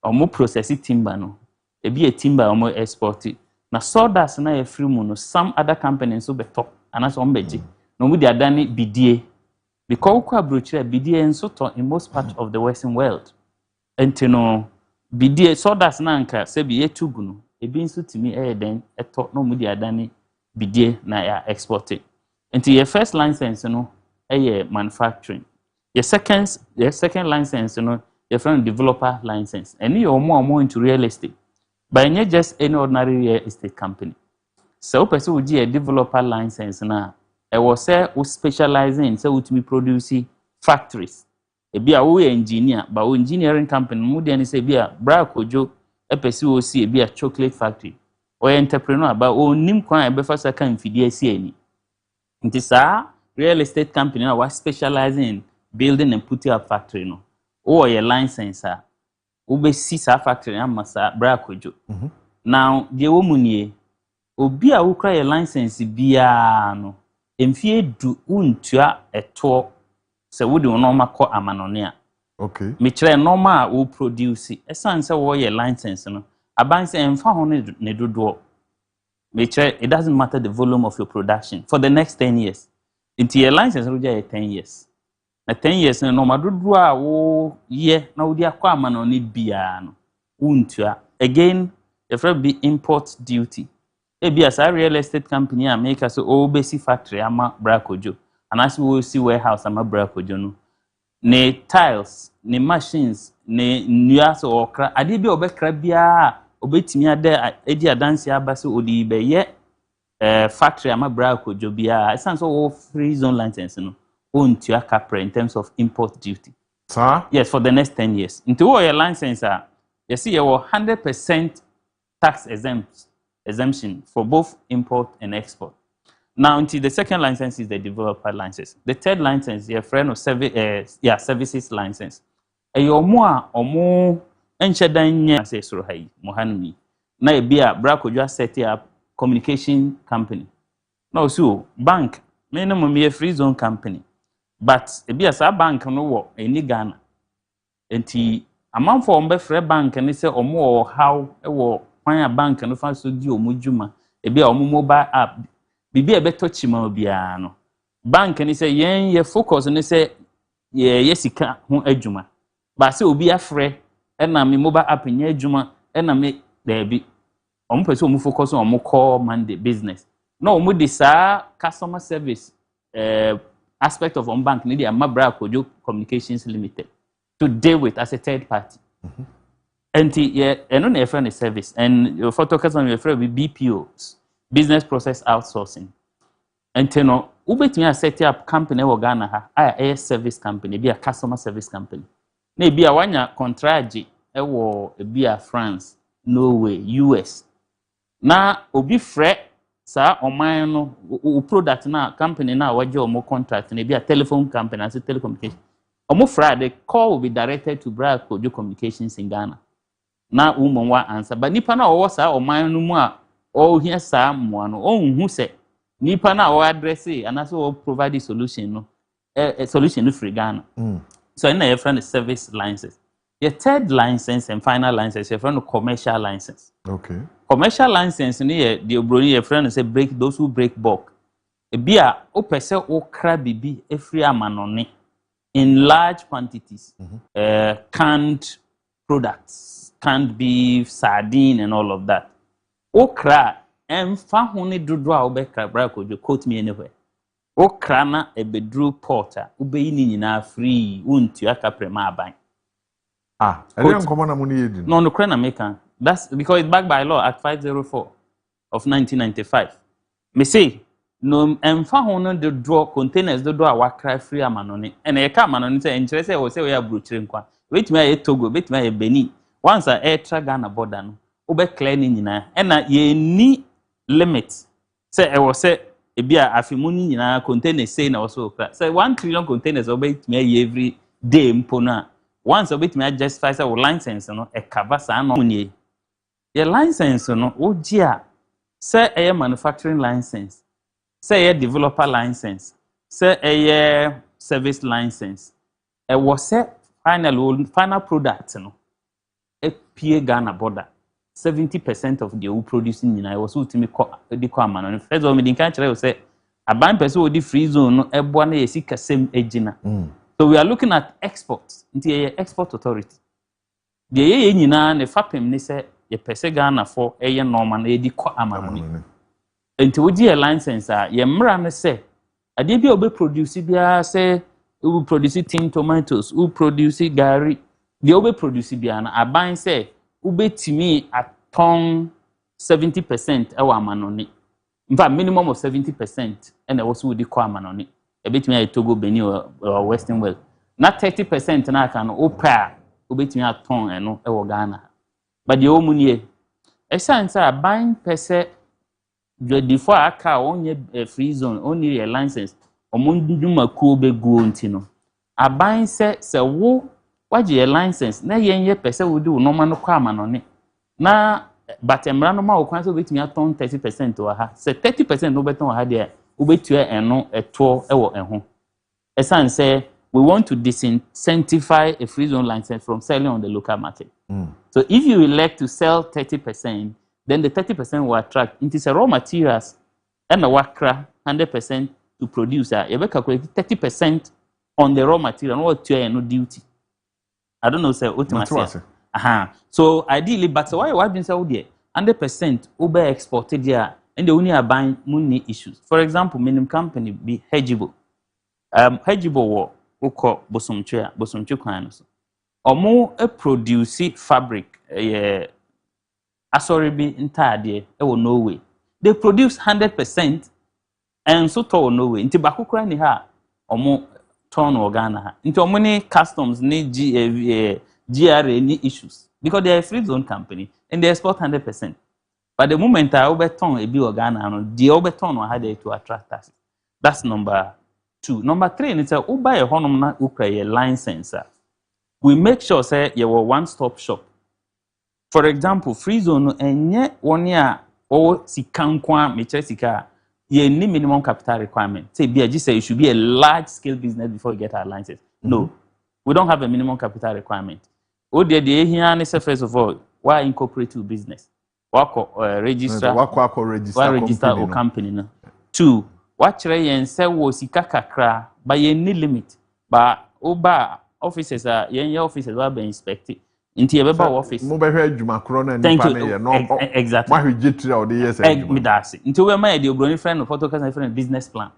Speaker 7: omu process timber no. E be a timber omu export it. Na sawdust na e free mu no. Some other companies so be top. Anas ombeji. No mu di adani bidie. Because ukwa brochire bidie enso to in most part of the Western world. Enti no bidie sawdust na anka se bi etugu no. Ebi nso timi den eto no mu di adani bidie na ya export it. Until your first license no manufacturing. Your second license no your friend developer license. And you are more into real estate. But not just any ordinary real estate company. So person would a developer license na I was say who specializing in so to be producing factories. E be a engineer, but engineering company mu dey say be a bra Kojo a person will see be a chocolate factory or entrepreneur but nim kwan e be fa saka mfidie si ani nti sa real estate company na was specializing in building and putting up factory no or your license we be see sa factory am sa bra Kojo now the womunie obi a wo kra your license bia no emfie du untua eto se wo de no makọ amanone a okay me kire normal wo produce esan se wo your license no aban say emfa ho ne dodo it doesn't matter the volume of your production for the next 10 years. Into your license will get 10 years. Na 10 years no madodo a wo ye na wo di akwa ama no ne bia no untua again if be import duty e bia sa real estate company a make so o besi factory ama brakojo and as we see warehouse ama brakojo no ne tiles ne machines ne nua so okra ade bi obekra bia obetimi ade edi adanse abase odi be ye factory ama brakojo bia esan so wo free zone license no untua capre in terms of import duty.
Speaker 1: Sir?
Speaker 7: Yes, for the next 10 years. Into your license, you see, you 100% tax exemption for both import and export. Now, until the second license is the developer license. The third license, your friend of services license. Your more or more enchedanya say so high, Mohanmi. Now, be a Brako just set up communication company. No, so bank, minimum a free zone company. But be a bank no work any Ghana. Enti amount for free bank and say or how a bank and fan so di omujuma e be mobile app bibi e beto chima bia no bank and say yen ye focus and say ye sika ho adwuma ba say obi afre e na me mobile app nya adwuma e na me there be person omu focus on call Monday business no omu di sa customer service aspect of bank need Amabra Kojo Communications Limited to deal with as a third party. And on a friend service and your photos on your friend with BPOs, business process outsourcing. And no, ubet me set up company or Ghana a service company, be a customer service company. Maybe a one year contract be a France, Norway, US. Now obi fre sa o man no product na company na waje o mo contract na be a telephone company as a telecommunication. Omo Friday call will be directed to Kojo Communications in Ghana. Na umon answer but nipa na o sa o man no mu a o hia sa mo no o hu se nipa na o address and also o provide solution no a solution free Ghana. So in your friend service license. Your third license and final license your friend commercial license.
Speaker 1: Okay.
Speaker 7: Commercial license ni the obroni your friend say break those who break bulk. E bia o pese o kra bibi e free amanone in large quantities. Canned products, canned beef, sardine and all of that. Okra emfa hone dodo a obekra bra Kojo quote me anywhere. Okra na e bedru porter ubeyi ni nyina free untu aka prema aban.
Speaker 1: I don't come on money.
Speaker 7: No, no, Ukraine American. That's because it's backed by law Act 504 of 1995. Me say no emfa hono the draw containers the draw wakra free amanone. And e ka amanone say enkyere say we say we abrochire nkwa. Wait me e Togo, wait me e Benin. Once a air Ghana border no, obe clear ni nyina. E na ye ni limit. Say e was say e bia afimu ni nyina containers say na also okra. Say 1 trillion containers obe me every day mpo na. Once a bit me justify say license no e cover sa no nie. Your license no ogia say a manufacturing license, say a developer license, say a service license. E was say final product no e pie Ghana border. 70% of the producing in I was ultimately the common. First of all, me can tell say a band person with the free zone no e bua na yesi kasem ejina. So we are looking at exports into the export authority. The ye nyina ne fapem ne se ye pese Ghana for eye normal na edi kwa amanoni. Enti wo di license a ye mra ne se ade bi obe produce bia se we produce tin tomatoes, we produce gari. The obe produce bia na aban se ubetimi aton 70% e wa amanoni. In fact minimum of 70% and also would di kwa amanoni. A bit me Togo, Benin or Western World. Not 30% na can opa ubit me a ton and no Ghana. But the omunye a sense are buying per se before a car only a free zone, only a license, or munduma kube guntino. A buying set say wo what ye license, na ye per se would do no man no quaman on it. Na but emranoma or cancel with me a ton 30% to her. Say 30% no better had there. Ubetue eno eto ewo eho esan say we want to disincentivize a free zone license from selling on the local market. So if you elect to sell 30%, then the 30% will attract into raw materials and a wakra 100% to produce. You will calculate 30% on the raw material, what you no duty. I don't know, sir. So ideally, but why you have been said 100% over exported there, and they only are buying money issues. For example, minimum company be hedgeable. Hedgeable wo bosomtwe kwan so. Omo produce fabric asori bi ntade e wo Norway. They produce 100% and so to Norway. Nti bakokra ni ha omo turn Ghana ha. Nti omo ni customs ni GRA ni issues because they are a free zone company and they export 100%. But the moment I overturn a bill Ghana, the overturn will have to attract us. That's number 2. Number 3, and it's a buy a honor Ukraine license. We make sure say you are one-stop shop. For example, free zone and yet 1 year or sikankwa mechesika ye need minimum capital requirement. Say BIG say it should be a large-scale business before you get our license. No, we don't have a minimum capital requirement. Oh, the here say first of all, why incorporate your business? Register a company. No. 2. What yen say was kakra by any limit. But oba officers are yen officers will be inspected. Into your office. Thank you. No, exactly.
Speaker 1: Why we get to the years?
Speaker 7: Into where my dear friend of photo friend business plan.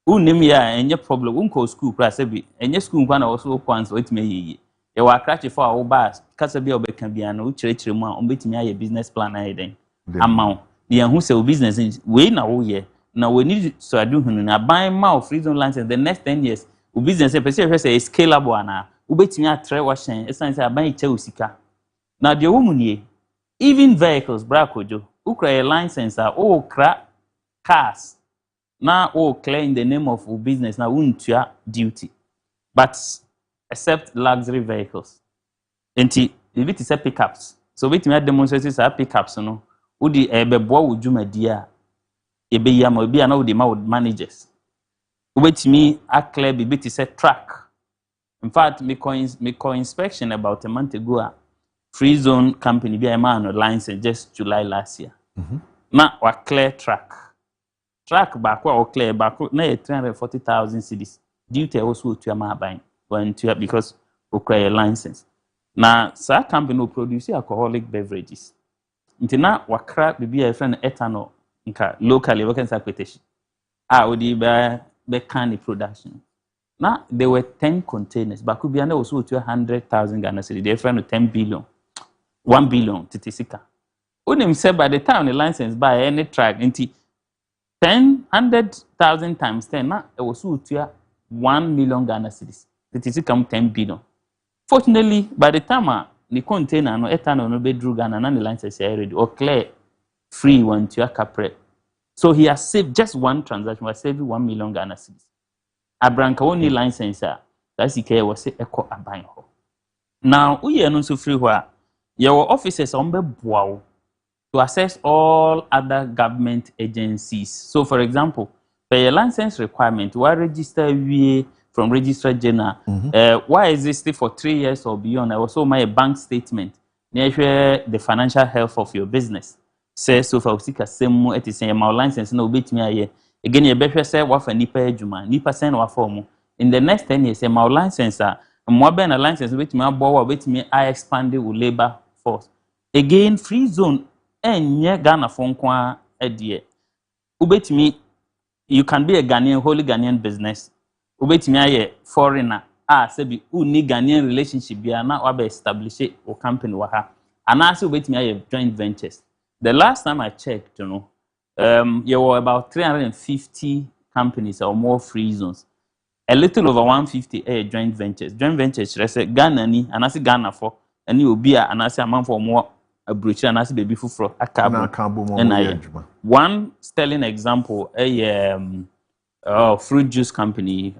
Speaker 7: Unemia and your problem won't call school class every and your school one also once wait me. You were cratching for our bars, Casabi or Becambiano, church on betting me a business plan. I then amount the who sell business in way now year. Now we need to do a buy mouth free zone license the next 10 years. U business a scalable na ubet me a tray washing, essence I buy Chelsea. Now the woman ye even vehicles, Bracojo, who cry a license are all crap cars. Now all clear in the name of business now won't your duty. But except luxury vehicles. And it is a pickups. So we can demonstrate our pickups, no. Udi ebebo ujuma dia. Ebe yama obi ana udi ma managers. Wait me a clear bit is a track. In fact, me co inspection about a month ago. Free zone company be a man license just July last year. Now wa clear track. Track back or clear back na 340,000 cedis. Duty also to your buying. Because we require a license. Now, some company will produce alcoholic beverages. Until now, we crack be a friend ethanol locally. We can say quotation. We be candy production. Now there were 10 containers, but could be also to 100,000 Ghana cedis. They're friend of 10 billion, 1 billion. Titisika. Unim said by the time the license buy any track into 100,000 times 10. Now it was to 1 million Ghana cedis. It is come 10 billion. Fortunately, by the time the container no ethanol no bedroom Ghana and the license are ready or clear free one to your capre. So he has saved just one transaction, was saved 1 million Ghana cedis. A branca only license that's the care was echo a buying. Now we are not so free where your officers on the bow to assess all other government agencies. So for example, for your license requirement, why register we from Registrar General. Why exist for 3 years or beyond? I also my bank statement. Near the financial health of your business. Say so for seek a same it is my license no bit me a again you better say what for nipa juma nipa send what form. In the next 10 years, my license more than a license with me with me I expanded with labor force. Again, free zone and near Ghana phone kwa edie. Ubet me you can be a Ghanaian, wholly Ghanaian business. Ubetimi aye foreigner sebi uni Ghanaian relationship bia na wa be establish a company wa ha anase ubetimi aye joint ventures. The last time I checked, there were about 350 companies or more free zones. A little over 150 joint ventures. Joint ventures say Ghana ni anase Ghana for ani obi a anase amount for more a brooch anase baby fufro akabo. One sterling example fruit juice company,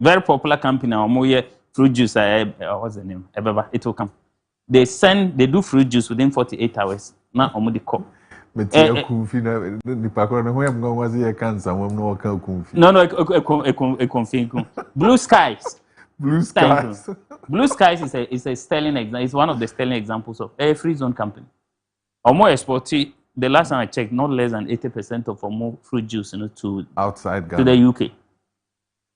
Speaker 7: very popular company, fruit juice, what's the name? It will come. They do fruit juice within 48 hours. Now,
Speaker 1: Metia kumfi na nipa kora no hoyam ngwa wazi ye cancer wom no ka kumfi.
Speaker 7: No, a config. Blue skies.
Speaker 1: Blue skies.
Speaker 7: Blue skies is a sterling example. It's one of the sterling examples of a free zone company. Or more exporting. The last time I checked, not less than 80% of more fruit juice, to
Speaker 1: outside Ghana.
Speaker 7: To the UK.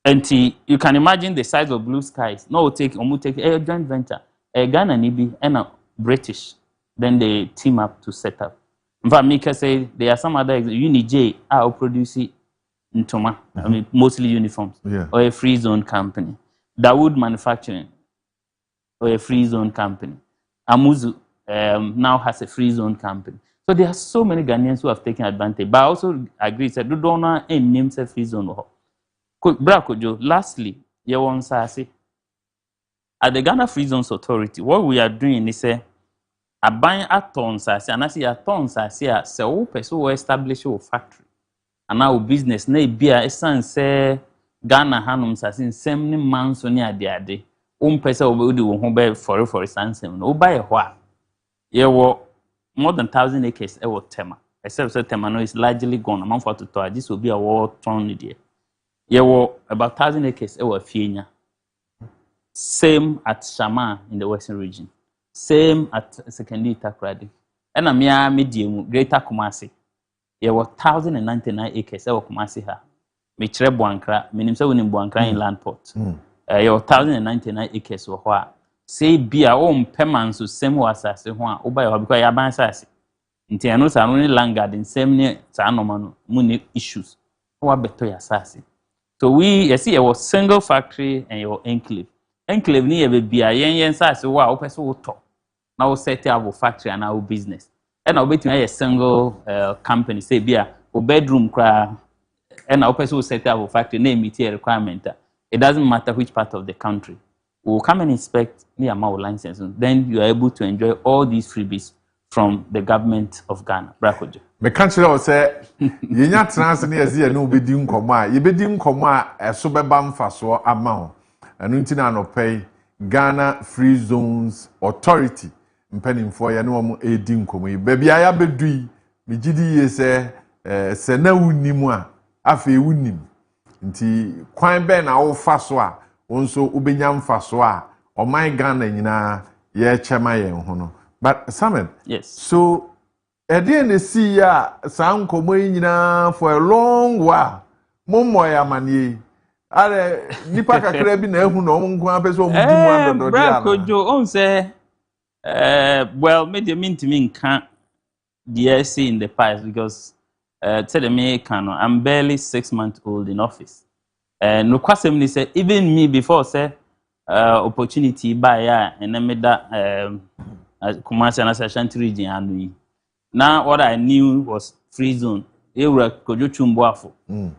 Speaker 7: And you can imagine the size of Blue Skies. No, take a joint venture, a Ghana Nibi and a British. Then they team up to set up. In fact, Mika say there are some other UniJ are producing Ntoma, I mean mostly uniforms, or a free zone company. Dawood Manufacturing, or a free zone company. Amuzu now has a free zone company. So there are so many Ghanaians who have taken advantage. But I also agree that do not name a free zone. Kojo, lastly, you want to say at the Ghana Free Zones Authority, what we are doing is a buying at tons, and I see a tons, I see a so person will establish a factory. And now business, nay be a sense Ghana Hanums as in 70 months on your day. Person will do home for instance, no buy a while. You were more than 1,000 acres ever Tema. Except that Tema is largely gone. Among for to this will be a war thrown in there. You were about 1,000 acres ever Fiena. Same at Shama in the Western region. Same at Secondary Takradi. And a mere medium, Greater Kumasi. There were 1,099 acres ever Kumasi ha. Michre Buankra, Minimsa Winning Buankra in Landport. There were 1,099 acres or what. Say be our own permanents to same was as a one, or by because I ban sassy. In Tianos are only land garden, same near Sanomano, money issues. What better your sassy? So we see our single factory and your enclave. Enclave near be a yen sassy, wow, person talk. Now set up a factory and our business. And I'll bet you a single company, say be a bedroom cry, and our person will set up a factory, name it here requirement. It doesn't matter which part of the country. We'll come and inspect near our license, and then you are able to enjoy all these freebies from the government of Ghana. Brakojo.
Speaker 1: Me can't say, you not transfer as you know, be dim coma, you be dim coma, a suburban faso amount, and untina no pay Ghana Free Zones Authority, impending for ya no a dim coma. Baby, I have a dui, me gidi say, sena unimwa, afe unim. Nti, kwine ben a o fasoa. Also ubenya mfaso a o my Ghana nyina ye chema ye ho. But Samuel,
Speaker 7: yes,
Speaker 1: so na see ya san komo nyina for a long while mommo ya manie are nipa kakra bi na ehu na o nko apese o mudi mu adodo dia
Speaker 7: Kojo on say well maybe mean to me can't DSC in the past because tell me I'm barely 6 months old in office. No question say even me before say opportunity buy and then made that commercial and Ashanti region and now what I knew was free zone. Kojo Chumboafo.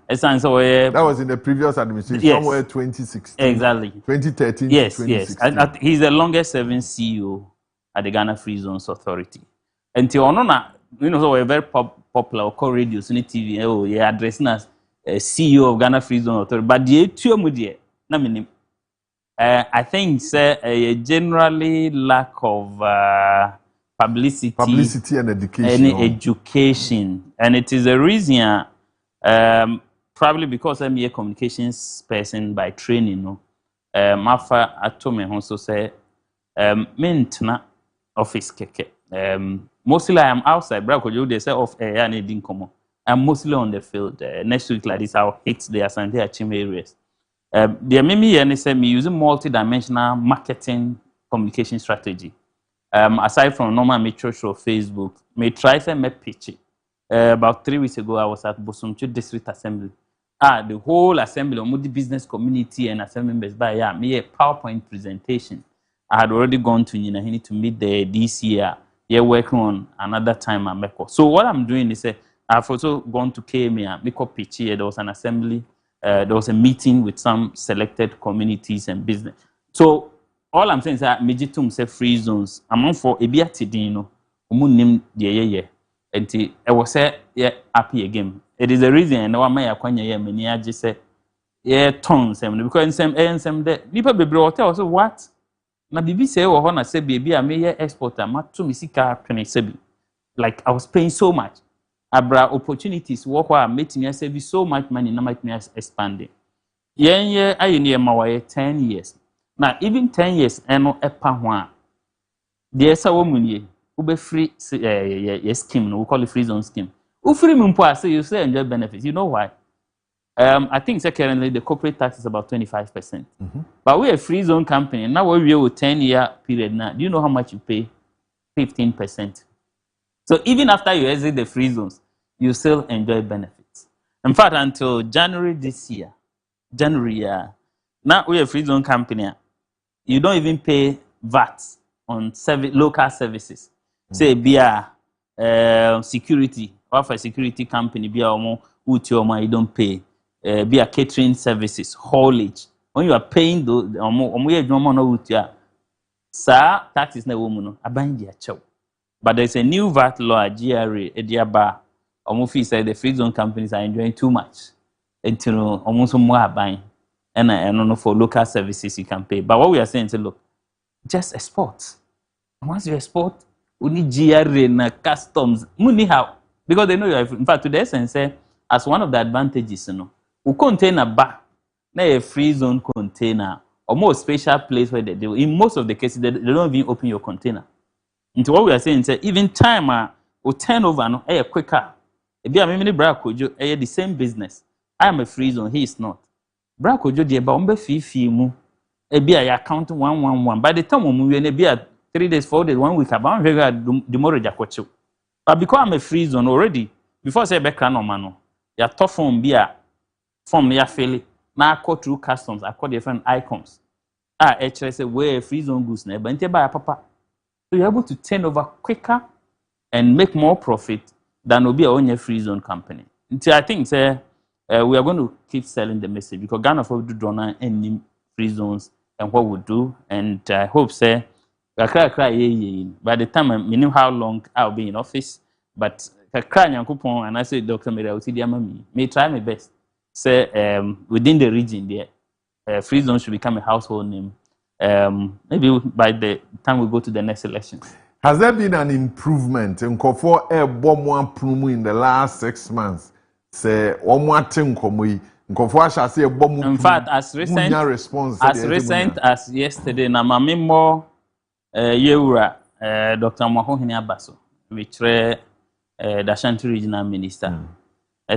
Speaker 1: That was in the previous administration,
Speaker 7: yes.
Speaker 1: Somewhere 2016.
Speaker 7: Exactly.
Speaker 1: 2013
Speaker 7: yes,
Speaker 1: to 2016.
Speaker 7: Yes. He's the longest serving CEO at the Ghana Free Zones Authority. Until Onona, so we're very popular, or call radio, Sunny TV, you're addressing us. CEO of Ghana Free Zone Authority, but the two mudie, I think a generally lack of publicity
Speaker 1: and
Speaker 7: education, and it is a reason, probably because I'm a communications person by training. Mafa atome also say, mentna office keke. Mostly I am outside. Brakojo they say off air and didn't come on. I'm mostly on the field. Next week, like this, I'll hit the Asante Achim areas. The Mimi and say me using multi-dimensional marketing communication strategy. Aside from normal metro show Facebook, me try to make pitch. About 3 weeks ago, I was at Bosumchu District Assembly. The whole assembly, of the business community and assembly members, by me a PowerPoint presentation. I had already gone to Ninahini to meet there this year. You're working on another time at Meko. So what I'm doing is I've also gone to KMA, Meko pitch here. There was an assembly, there was a meeting with some selected communities and business. So all I'm saying is that Mejitum say free zones. I'm for Ebiatidino, Umunim de and I was happy again. It is a reason and one may acquire many just say, tons, because in some people be brought also what? Na bibi say or say baby I may exporter, mat to misika 27. Like I was paying so much. abra opportunities work where making us save so much money na might me expanding. Yen I near my 10 years. Now even 10 years eno epa ho a. The esa woman ye ube free scheme, we call it free zone scheme. U free mumpo say you say enjoy benefits. You know why? I think currently the corporate tax is about 25%. But we're a free zone company. Now we're with 10-year period now. Do you know how much you pay? 15%. So even after you exit the free zones, you still enjoy benefits. In fact, until January this year, now we're a free zone company. You don't even pay VAT on local services. Say, be a security, or for a security company, be a you don't pay. Be a catering services, haulage. When you are paying those, tax is no woman, a bind your chow. But there's a new VAT law at GRA, Ediaba, Omufi said the free zone companies are enjoying too much. Until almost more buying. And I don't know for local services you can pay. But what we are saying is, look, just export. Once you export, we need GRA and customs. Money how? Because they know you are, in fact, to the essence, as one of the advantages, you know, we contain a bar, not a free zone container, or more special place where they do. In most of the cases, they don't even open your container. Into what we are saying, even time will turn over no quicker. If you are many Kojo, the same business. I am a free zone, he is not. Kojo de ba fee mu. Be I account 111. By the time we move, be 3 days, 4 days, 1 week, about the more jacocho. But because I'm a free zone already, before say back no mano, ya tough form be a form ya fail. Now I call through customs, I call different icons. Actually say where free zone goods na but buy papa. So you're able to turn over quicker and make more profit than will be a own free zone company. Until I think we are going to keep selling the message because Ghana for do donor any free zones and what we do. And I hope by the time I know how long I'll be in office, but and I say Dr. may try my best. Within the region there, free zone should become a household name. Maybe by the time we go to the next election.
Speaker 1: Has there been an improvement in Kofo Promo in the last 6 months? Say in
Speaker 7: fact, as recent as yesterday, na mami mo Yewura Dr. Mahohini Abaso, which the Ashanti Regional Minister.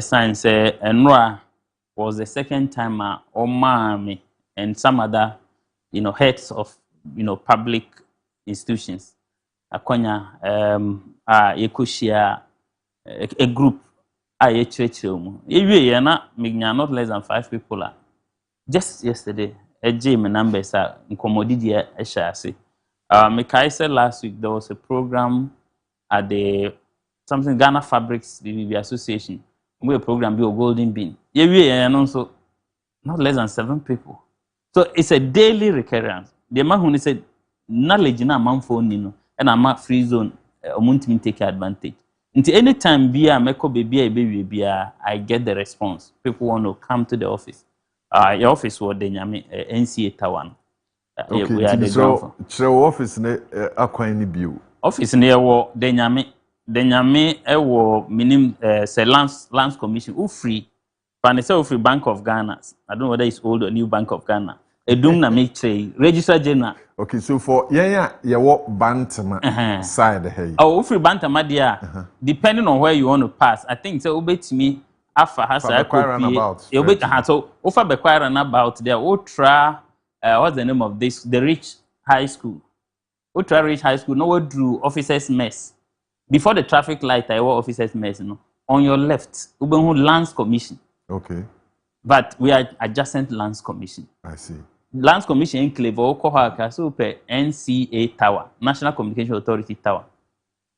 Speaker 7: Sign say Enra was the second time Omami and some other heads of public institutions. Akonya Yekushia a group not less than 5 people. Just yesterday, a gym numbers are Nkomodidia Eshasi. Mekai said last week there was a program at the something Ghana Fabrics the Association. We a program be a golden bean. And also not less than 7 people. So it's a daily recurrence. The man who said knowledge na man for nino and I'm not free zone to take advantage. Until any time I get the response. People want to come to the office. Your office was the NCA Tawan.
Speaker 1: Okay,
Speaker 7: we are the
Speaker 1: so office ne akwan biu.
Speaker 7: Office ne wo the nyame wo minim say lands commission who free. Pan say free Bank of Ghana. I don't know whether it's old or new Bank of Ghana. Edum na make trade register general.
Speaker 1: Okay, so for wo bantama side hey.
Speaker 7: Oh, free bantama there. Depending on where you want to pass. I think say obetimi afa has a copy. You bet so over Bekwai runabout there. Ultra what's the name of this? The Rich High School. Ultra Rich High School. No what drew officers mess. Before the traffic light, I was officers mess. On your left, Lands Commission.
Speaker 1: Okay.
Speaker 7: But we are adjacent Lands Commission.
Speaker 1: I see.
Speaker 7: Lands Commission in Clevo, Super NCA Tower, National Communication Authority Tower.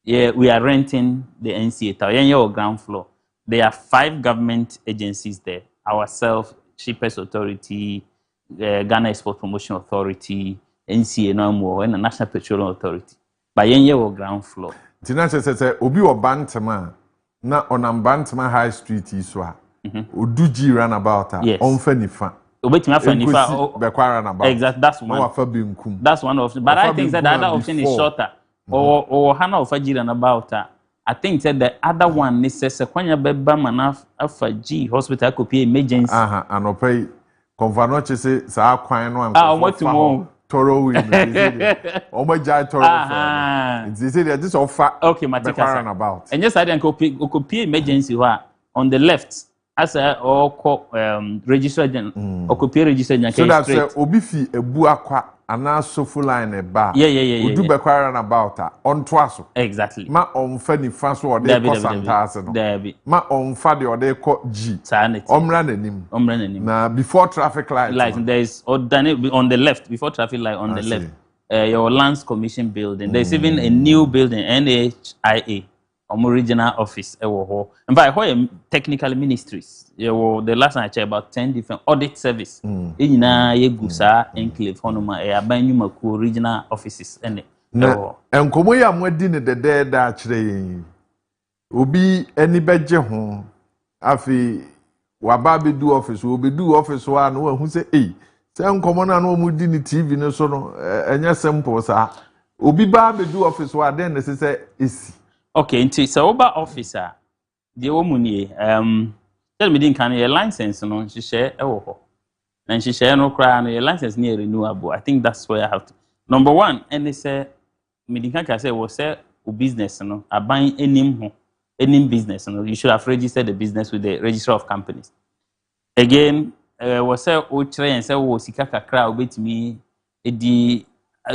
Speaker 7: Yeah, we are renting the NCA Tower. Yeah, ground floor. There are 5 government agencies there. Ourselves, Shippers Authority, Ghana Export Promotion Authority, NCA NAMO, and the National Petroleum Authority. But yeah, ground floor.
Speaker 1: Tinache says, Obi or Bantama, na on Bantama High Street Iswa. Uduji runabout.
Speaker 7: Yes.
Speaker 1: On Fenifa.
Speaker 7: Exactly, that's one of. But I think that the other option is shorter. Or Hana of Fajiran about I think that the other one is Sequania Beba Manaf Alpha G Hospital could be emergency.
Speaker 1: And okay, Convanoche say, Sa Quine one.
Speaker 7: What tomorrow?
Speaker 1: Toro win. Oh my God, Toro. They say that this offer.
Speaker 7: Okay, Matika
Speaker 1: about.
Speaker 7: And yes, I didn't copy emergency on the left. As a or registered or copy registered.
Speaker 1: So that's Obifi a buakwa and now so full line a bar.
Speaker 7: Yeah.
Speaker 1: Do be quite about her on twasso.
Speaker 7: Exactly.
Speaker 1: Ma on Fanny France or they call Santas. Ma on Fadi or they call G.
Speaker 7: Sanity.
Speaker 1: Omranim. Now before traffic light.
Speaker 7: There is on the left before traffic light on the left. Your Lands Commission building. There's even a new building, NHIA. Regional office in fact technical ministries the last time I checked about 10 different audit service in Yegusa enclave honoma abanyumaku regional offices and
Speaker 1: komo ya mwedi ne dede da kire obi eni beje ho afi waba be do office obi do office wa no hu se se nkomo na no mudi ni TV no so no enya simple sa obi ba be do office wa den ne se esi.
Speaker 7: Okay, into so over officer, the woman tell me didn't your license no she share and she share no cry and your license near renewable. I think that's where I have to. Number one, and they say me didn't say was say business no I buying any business no you should have registered the business with the register of companies. Again, was say and say was sikaka cry obet me edi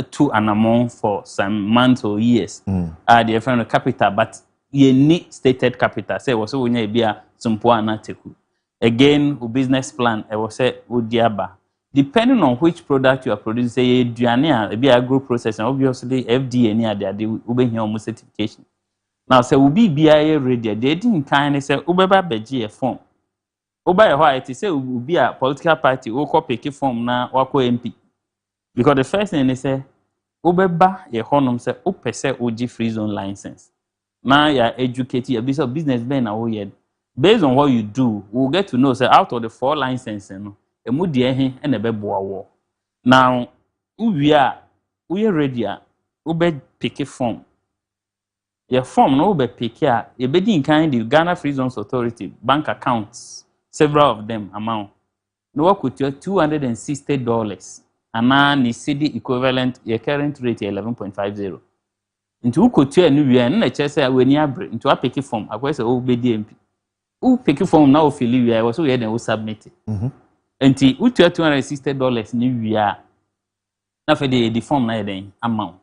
Speaker 7: to an amount for some months or years. The friend of capital, but you need stated capital. Say was so when be a some teku. Again, business plan. I was say udiaba. Depending on which product you are producing, say duania, be agro processing. Obviously, FDA near there they will be here almost certification. Now say will be BIA ready. They didn't kind of say ubeba beji a form. Uba why it say will be a political party. Who pick form na wako MP. Because the first thing they say, Ubeba ye honum say upese uji free zone license. Now you are educated, a business ben na based on what you do, we'll get to know say out of the 4 licenses, no, a mudi and a bebo. Now we are ready, ube pick a form. Your form no ube pick ya, you be in kind of Ghana Free Zones Authority, bank accounts, several of them amount. No work with your $260. And ni CD equivalent your current rate 11.50. Into who could tell you and I say when you are into a picky form, I was a DMP. Who picky form now feel you I was so then submit it. And who $260 new year. Now for the form na then amount.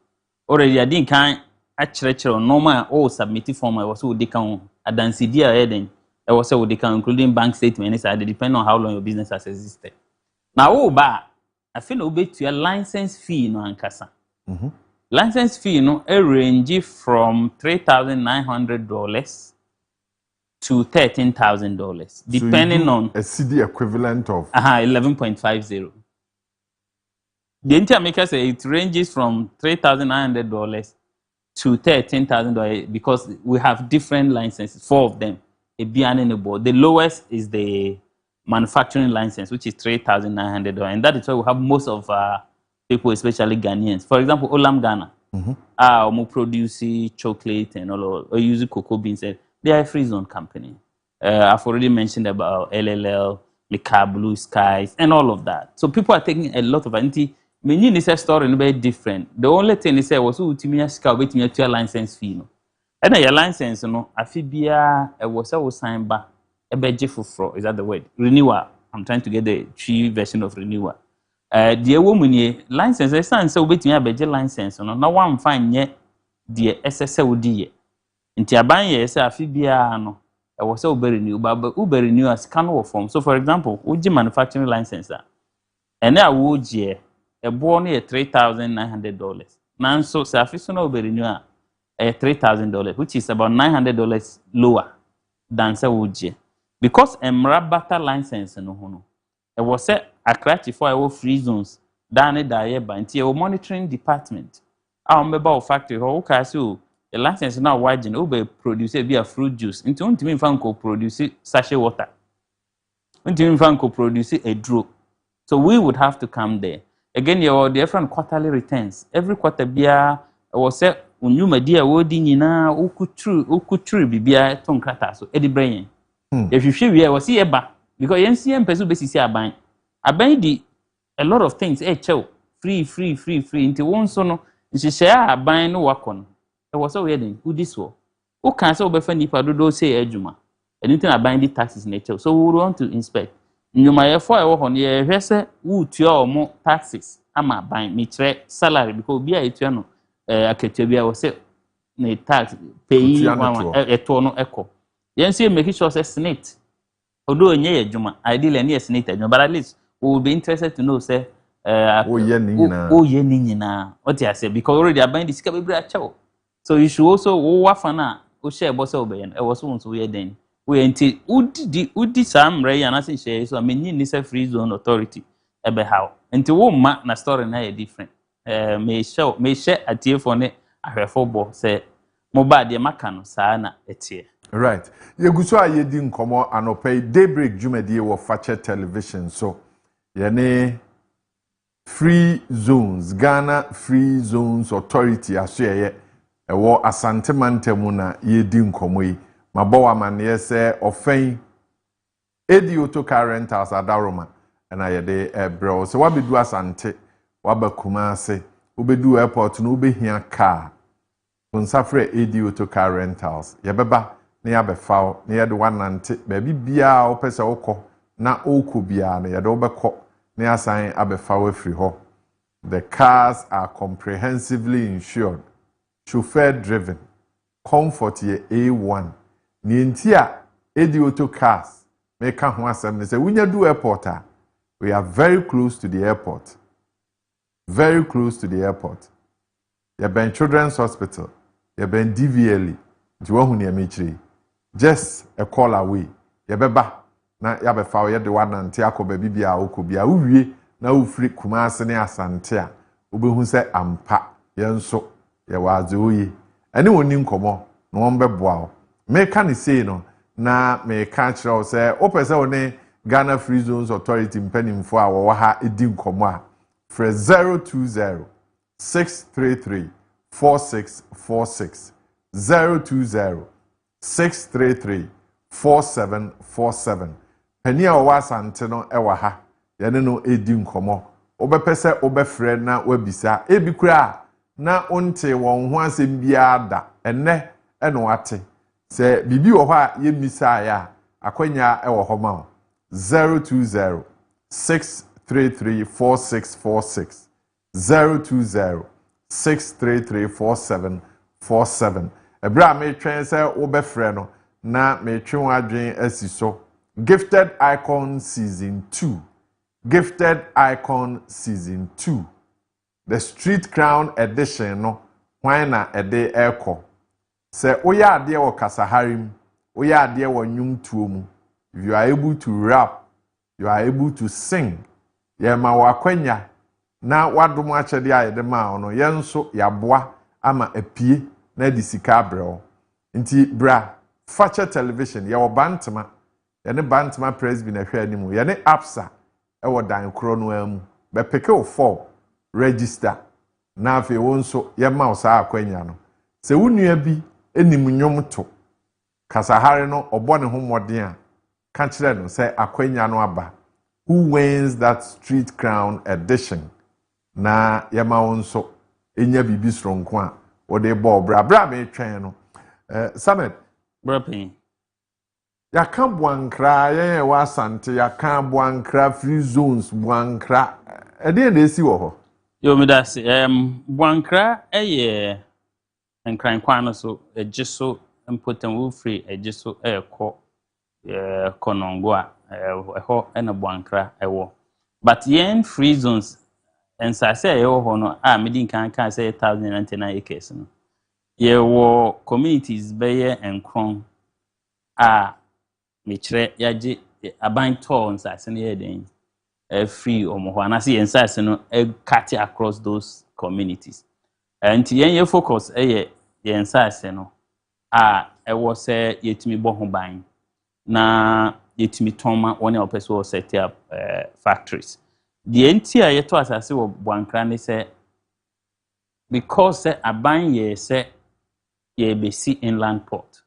Speaker 7: Already I didn't kind actually normal submit form I was so they can a dance idea then I was so they can including bank statements depending on how long your business has existed. Now I feel obey to your license fee no ankasa. License fee no range from $3,900 to $13,000 depending on
Speaker 1: a CD equivalent of
Speaker 7: 11.50. The intermaker say it ranges from $3,900 to $13,000 because we have different licenses, 4 of them. The lowest is the manufacturing license, which is $3,900, and that is why we have most of people, especially Ghanaians. For example, Olam Ghana, who produce chocolate and all, or use cocoa beans. They are a free zone company. I've already mentioned about LLL, Lika, Blue Skies, and all of that. So people are taking a lot of anti. Many is a story very different. The only thing they said was, "Oh, Timia Scout, wait me to your license fee." No, and your license, Afibia, was signed back. Is that the word? Renewal. I'm trying to get the tree version of renewal. The woman license, I stand so waiting a better license. No one find yet the SSLD. In Tiabanya, say Afibia, no, I was so very new, but Uber renew as scan form. So, for example, Uji manufacturing license, and now would ye a born near $3,900. Now, so sufficient over renewal $3,000, which is about $900 lower than Sawood. Because Mrabata license no it was set a crash for our free zones down at the until monitoring department. Our member factory or castle the license now wide and produce via fruit juice into Untiminfanco produce sachet water. Untiminfanco produce a drop. So we would have to come there. Again, your different quarterly returns. Every quarter beer was set unyumadi a wodi nyina ukutru bibia tonkrata so edi brain ehwehwe wie wo se eba because yensi empeso besisi aban di a lot of things chew free into won so no nhihye aban no wakon e wo so we den udi so o kan se obefa nipa dodo say adwuma anything aban di taxes na chew so we want to inspect nyumayefo a wo ho ne ye hwese wutua omo taxes ama aban me kire salary because obi a etua no akatua bia wo se ne tax pay eto no eko yensi make sure say senate although nye adwuma ideally na senate adwuma but at least we will be interested to know say
Speaker 1: ye ni nyina
Speaker 7: what you say because already aban the sika bebre achew so you should also wafa na o share boss obeyen e was so we den we enti udi sam ray and as share so menyi ni say free zone authority ebe how enti wo ma na story na e different me share atie for ne ahwefo bo say mobile de maka no saa na etie
Speaker 1: right yeguso ayedi nkomo anopay Daybreak jumedie wo fache television so yene Free Zones, Ghana Free Zones Authority asuyeye ewo asante mantemu na yedi nkomo yi mabawa mane se ofen edi otoka rentals adaroma na yede ebro so wabedu asante wabakuma ase obedu airport no obehia car onsafre edi otoka rentals yebeba na yabefa na yede wanante ba bibia opese okọ na okọ bia na yede obekọ na asan abefa free ho. The cars are comprehensively insured, chauffeur driven, comfort ye A1. Ni ntia edi auto cars make ho asem say we do airport we are very close to the airport. Very close to the airport. You been children's hospital, you been DVLE, you ne amechiri. Just a call away. You beba na ya befa ye de wanante akoba bibia okobia uwie na ufri Kumasi ne asante a obehu se ampa yenso ye waze oyi ene woni nkomo no ombeboa o meka ne sei no na meka kire o se opese one Ghana Free Zones Authority mpanimfo a wo ha edi nkomo a fre 020 633 4646 020 633 4747 Penia o wasante no ewa ha yene no edi nkomo obepese obefre na wabisa ebikura na onte won ho asem bia da enne eno ate se bibi wo ho a yemisa ya akwanya ewo ho ma 020 633 4646 020 633 4747 ebra me twen se obefre no na me twen adwen asiso Gifted Icon Season 2. Gifted Icon Season 2. The Street Crown Edition no. Why na ede eko. Se oya ade wo kasaharim, oya ade wo nnwumtuomu. If you are able to rap, you are able to sing. Ye ma wakwanya na wadom achede ayede ma ono yenso yaboa ama apie na di sika breo. Nti bra fache television ye wo bantama yene bantama presby na hwe animu yene absa ewo dan kro no amu be peke o 4 register na afi wonso ye ma osa akwanya no se wunua bi enim nwom to kasahare no obone ho moden a ka kire no se akwanya no aba who wins that street crown edition na ye ma wonso enya bibi sronko a wo de ball bra me twen no Samet
Speaker 7: Brapping.
Speaker 1: Yaka Bwankra, ye wasante, Yaka Bwankra, Free Zones, Bwankra. De si wo ho.
Speaker 7: Yo me da se Bwankra en kran kwano so ejiso important wo free ejiso ekọ konongo a ho na Bwankra ewo. But yen Free Zones en sa se ye ho no a me din kan say 1099 acres no. Ye wo communities beye enkron a mechre yaje aban towns as ne yeden free omo na see ensase no cut across those communities and yen focus ye ensase no a ewo se yetimi bo ho ban na yetimi toma one opese wo set up factories the enti a yeto asase wo Bwankra ne se because aban ye say ye be see inland port.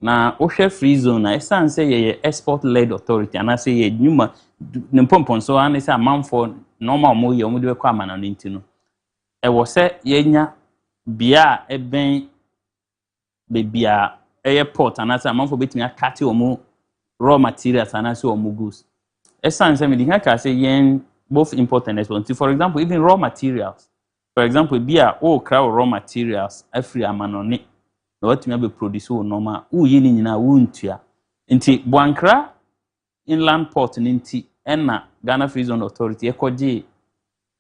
Speaker 7: Na ohwe free zone na esan say ye export led authority and I say ye nyuma npompon so an say amanfo normal mo ye omo de kwa amana no ntino. E wo say ye nya bia eben be bia airport and I say amanfo betimi akate omo raw materials and I say omo goods. Esan say me di ka say yen both import and export. For example, even raw materials. For example, bia o kra raw materials afri amanone na watumi be produce o normal wo yi ni nyina wo ntua nti Boankra inland port nti na Ghana Free Zone Authority ekoje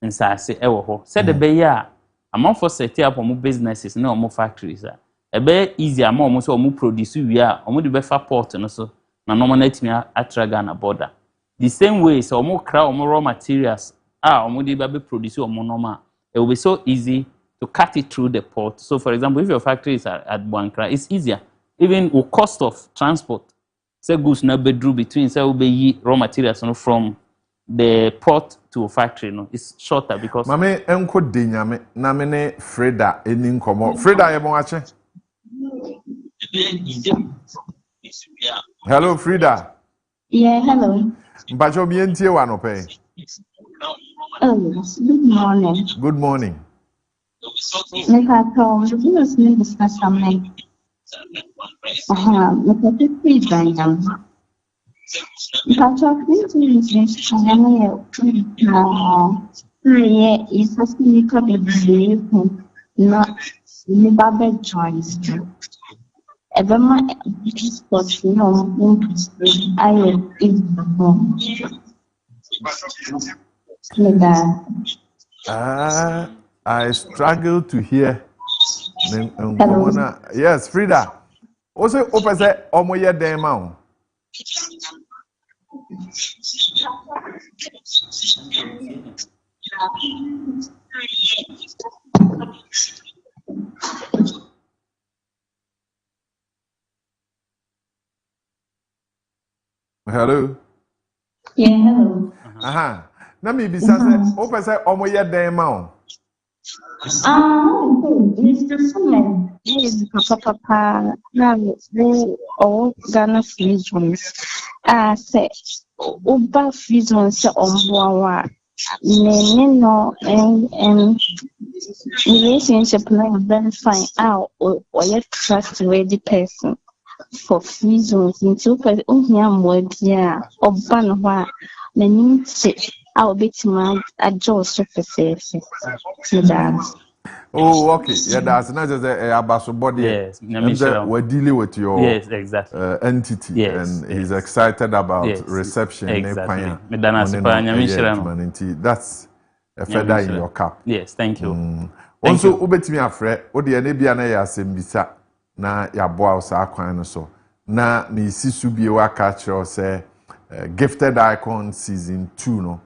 Speaker 7: nsase ewo ho said the be ya amanfo set up omo businesses na omo factories ebe easy ama omo so omo produce wi a omo de be fa port no so na normal na timi atra Ghana border the same way so omo kra omo raw materials omo de be produce omo normal it will be so easy to cut it through the port. So, for example, if your factory is at Boankra, it's easier. Even with cost of transport, say goods na bedru between say ube raw materials from the port to a factory, it's shorter because.
Speaker 1: Mame enko denyame na me ne Freda eni nkomo. Freda ye bon ache. Hello, Frida.
Speaker 8: Yeah, hello.
Speaker 1: Mbajo mi entie wa no pe.
Speaker 8: Oh, good morning.
Speaker 1: Good morning.
Speaker 8: Mekato, the business may discuss something. Mekato, please, Daniel. Mekato, please, is a sneaker belief, not Nibabe choice. Ever my sports, no, I will
Speaker 1: I struggle to hear. Yes, Frida. Also, open say omoye dema. Hello.
Speaker 8: Yeah, hello.
Speaker 1: Na me bisa say open say omoye dema.
Speaker 8: Mr. Summon, is Papa, now Ghana Free Zones. Say, Uba Free Zones on Boa, no, and relationship like then find out or a trustworthy person for free zones into or Banwa, many sit. I'll be to my adjust surfaces.
Speaker 1: Oh, okay. Yeah, that's not just a basso body.
Speaker 7: Yes,
Speaker 1: we're dealing with your
Speaker 7: exactly.
Speaker 1: Entity,
Speaker 7: yes,
Speaker 1: and he's excited about reception.
Speaker 7: Exactly.
Speaker 1: That's a feather in your cap.
Speaker 7: Yes, thank you.
Speaker 1: Also, ubetimi afre, odi ene bia na ya sembisa na ya boa osa kwan no so. Na ni sisu bi wa catch say Gifted Icon season 2 no.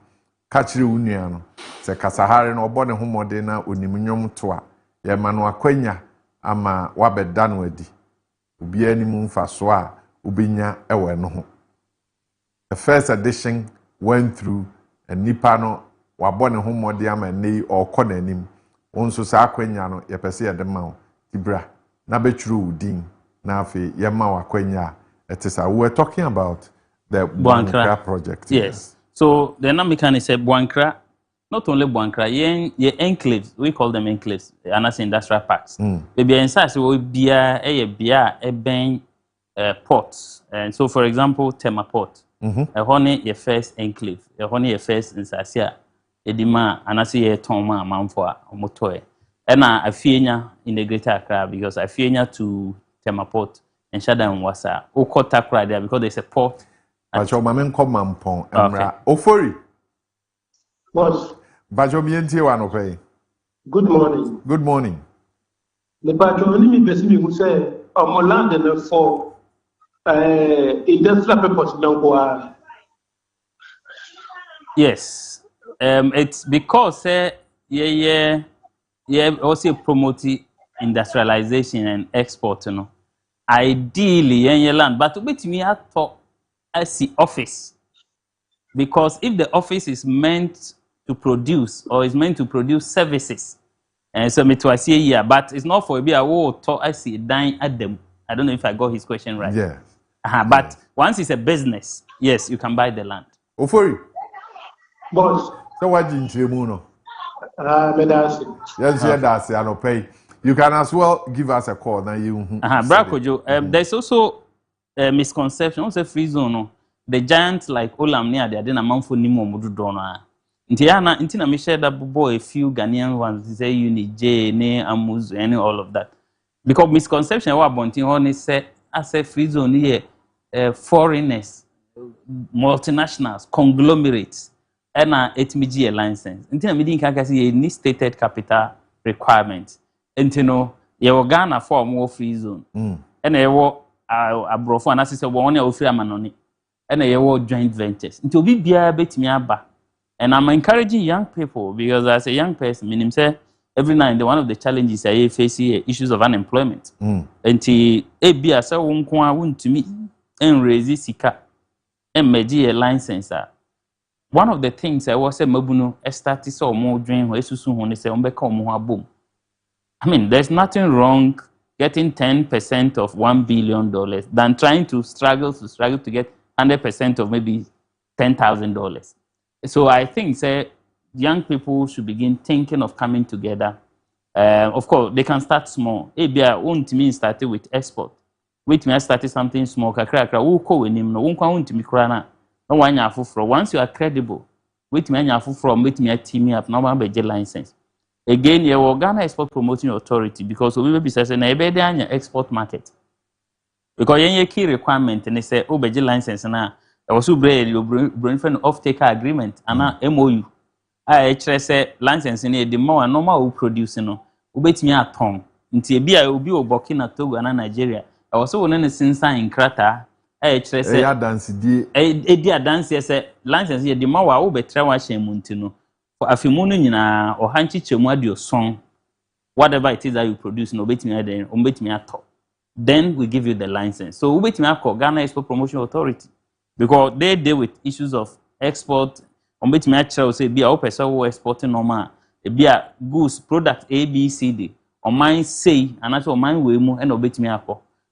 Speaker 1: Kachiri unua no se kasahare no obo ne homode na onimnwom to a ye ma no akwanya ama wabeda no adi obi ani mu mfaso a obenya ewe no ho. The first edition went through and nipa no wabo ne homode ama nei okọ nanim onso sa akwanya no ye pese ye de ma wo tibra na betwuru udin na afi ye ma wakwanya etisa. We were talking about the Boankra project.
Speaker 7: Yes. So the Namikan is a Boankra, not only Boankra, ye enclaves, we call them enclaves, and as industrial parks. They be inside, so we be a ben ports. And so, for example, Tema Port, a honey your first enclave, a honey your first in Sasia, Edima, and I see a Toma, Mamfoa, Motoe. And I fear in the Greater Accra because I fear to Tema Port and Shadan Wasa, Okota Kra there because there's a port.
Speaker 1: Bajo mamen ko mampon emra ofori
Speaker 19: Boss.
Speaker 1: Bajo mi entie wa no pay.
Speaker 19: Good morning.
Speaker 1: Good morning.
Speaker 19: The Bajo ni mi pesi mi hu say omoland na for industrial purpose now go.
Speaker 7: Yes. It's because yeah also promote industrialization and export, you know. Ideally in land, but with me I thought as the office, because if the office is meant to produce or is meant to produce services, And so me to see a year, but it's not for a bit. I see dying at them. I don't know if I got his question right.
Speaker 1: Yeah.
Speaker 7: But once it's a business, yes, you can buy the land.
Speaker 1: Ofori.
Speaker 5: Boss.
Speaker 1: So what do you know?
Speaker 5: Yes,
Speaker 1: that's I don't pay. You can as well give us a call. Now you.
Speaker 7: Kojo, there's also a misconception. Also, free zone. No? The giants like Olam near they didn't amount for Nimo Mududona. Intina me share that boy a few Ghanaian ones. Say Uni J, Ne, Amuz, and all of that. Because misconception what Bontin only say as a free zone here, foreigners, multinationals, conglomerates, and a license. Intina me didn't see any stated capital requirement. Intino, you Ghana for more free zone. And I will abroad for an assistant one of free manoni. And I will joint ventures. Until we be a bit me aba. And I'm encouraging young people because as a young person, meaning say every night one of the challenges I face here issues of unemployment. And to be a so won't to me and raise sika and meji a license. One of the things I was a mabuno started so more dream where soon when they say boom. I mean, there's nothing wrong getting 10% of $1 billion than trying to struggle to get 100% of maybe $10,000. So I think young people should begin thinking of coming together. Of course, they can start small. ABI won't mean started with export. With me, I started something small. Once you are credible, with me, team up, now I'm a license. Again, you Ghana Export Promoting Authority because we will be saying a export market. Because any key requirement and they say, oh, beji license na also bring friend off-taker agreement and MOU. I say license in the more normal producing no. Ubet me at home. Until be I will be Burkina Togo and Nigeria. I was so one since in Krata. I say
Speaker 1: dance
Speaker 7: yes, license here the more I will be muntino. For a few months, or hanchi chemwadio song, whatever it is that you produce, no bet me at top. Then we give you the license. So we bet me at Ghana Export Promotion Authority because they deal with issues of export. Bet me at say be a person exporting normal, be a goods product A B C D. Or mine say and actually mine way more and obey me at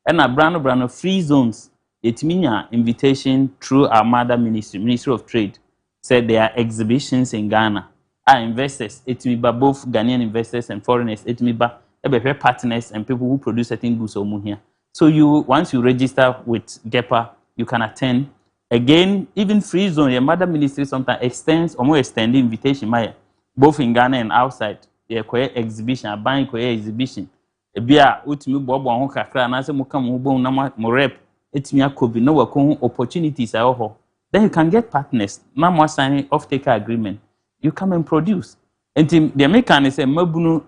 Speaker 7: and a brand of free zones. It means invitation through our mother Ministry of Trade. Said there are exhibitions in Ghana. Our investors, it may be both Ghanaian investors and foreigners, it may be partners and people who produce certain goods here. So once you register with GEPA, you can attend. Again, even free zone, your mother ministry sometimes extends or more extended invitation, both in Ghana and outside. There are exhibition, a buying exhibition. A beer, ultimately, Bob and Kakra, and as a Mukam, more rep, it may be no opportunities. Then you can get partners. No more signing off-taker agreement. You come and produce. And the American is a mabunu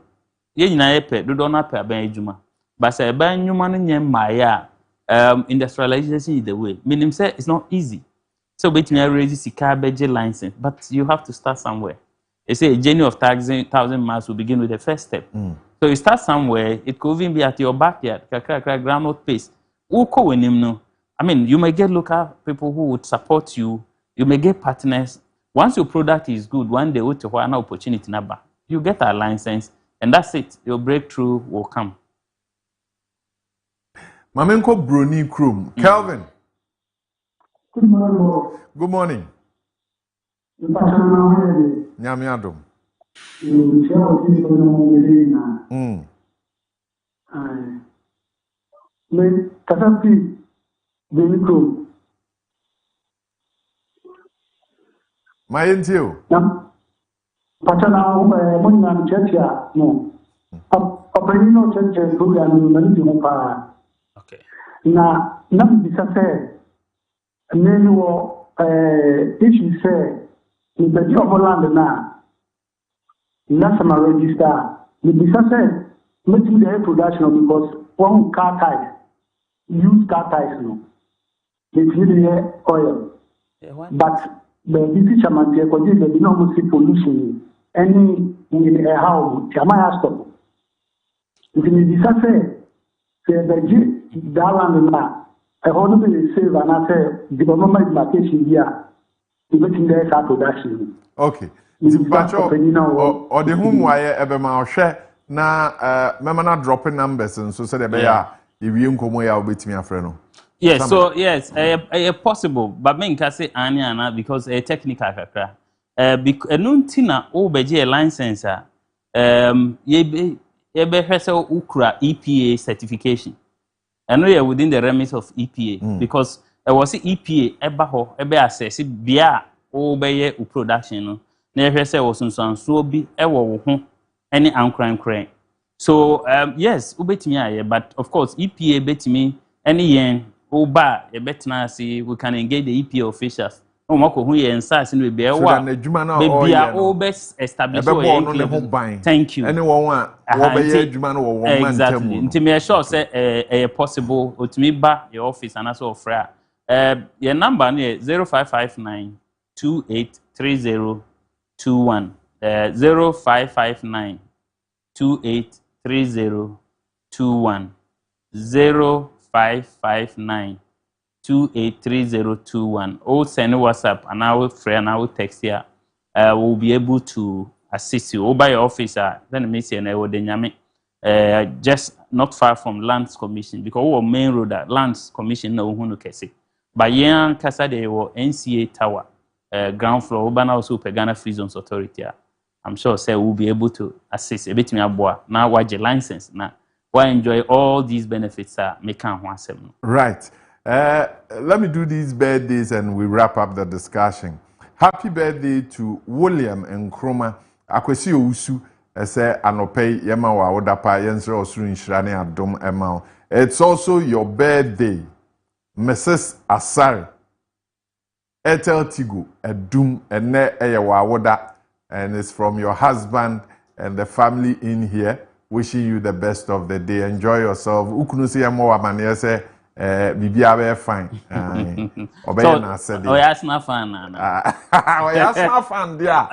Speaker 7: ye na epe do na pe aban adwuma. But say ban nwuma no nyem maya industrialization is the way. Meaning say it's not easy. So between raise sika beje license, but you have to start somewhere. They say a journey of 1,000 miles will begin with the first step. So you start somewhere, it could even be at your backyard, groundnut paste. Uko wenim no. I mean, you may get local people who would support you. You may get partners. Once your product is good, one day with an opportunity number, you get a license, and that's it. Your breakthrough will come.
Speaker 1: Mamenko Bruni Krum. Calvin.
Speaker 9: Good morning.
Speaker 1: Good morning. Nyamiadum. My intio.
Speaker 9: Patana Munyan Chetia, no. Operino Chetia program, Manipa.
Speaker 7: Okay.
Speaker 9: Now, nothing is a fair. And then you say, in the job of land now, national register, the business making the production because one car type, use car types, no. They feel oil. But the teacher man say because they do not see pollution any in a house Jamaica stop if you decide say the land na I hold me save and I say the government market here to make there production.
Speaker 1: Okay. Zipacho or the whom why ebe ma ohwe na mema na dropping numbers nso say be ya ewie nkomo ya obetimi afre no.
Speaker 7: Yes, so yes, possible, but me nka say ani ana because technical kakra. Enuntina obeje license ye be hwese ukura EPA certification. And we are within the remit of EPA because was EPA eba ho ebe assess bia obeye u production no. Na hwese wo sunsanso bi ewo wo ho any ankran. So yes, ubetimi aye, but of course EPA betimi any yen oba ebetna see we can engage the EPA officials. O mako hu yen SARS no be
Speaker 1: so that adwuma na o ye no
Speaker 7: establish
Speaker 1: o yen.
Speaker 7: Thank you.
Speaker 1: Anyone wo be ye adwuma no wo man
Speaker 7: exactly. Nti me sure say possible otimi ba your office and also offer your number no 0559 283021 0559 283021 0559 283021 or send WhatsApp and I will friend and I will text here. We'll be able to assist you. Or by your officer, then me say na the nyame just not far from Lands Commission because our main road at Lands Commission na uhunu kese. But yan kasa de NCA Tower ground floor ubana also Ghana Free Zones Authority. I'm sure say we'll be able to assist a bit me aboa na waje license na why enjoy all these benefits make an one.
Speaker 1: Right. Let me do these birthdays and we wrap up the discussion. Happy birthday to William Nkrumah. Akwesi Owusu ese anope yema wa odapa yensre osuru nshirane adom ema. It's also your birthday, Mrs. Asari. Etel Tigo Edum ene eye wa woda, and it's from your husband and the family in here. Wishing you the best of the day. Enjoy yourself. Ukunusi yemo wa mane say bibia be fine. Obey na said.
Speaker 7: Oh yes, na fan na.
Speaker 1: Oh yes, na fan dia.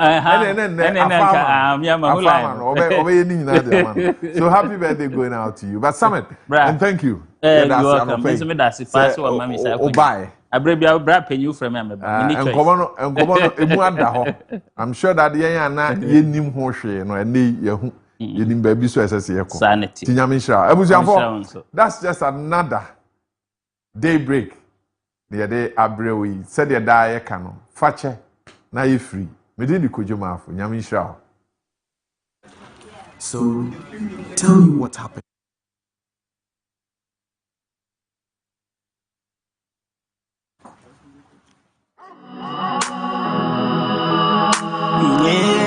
Speaker 1: Obey ni na dia man. So happy birthday going out to you. But Summit, and thank you.
Speaker 7: You're welcome. That's it. Pass what mommy say.
Speaker 1: Bye.
Speaker 7: Abrebia bra penyu from me.
Speaker 1: I'm sure that yen na yenim ho hwe no ene yehu yenim ba bi so esese yeko.
Speaker 7: Sanity.
Speaker 1: Tinyamisha. Ebusianfo. That's just another daybreak. The day abrewi said the da yeka no. Fache na ye free. Me dey the Kojo Marfo. Nyamisha.
Speaker 12: So tell me what happened.
Speaker 22: Yeah.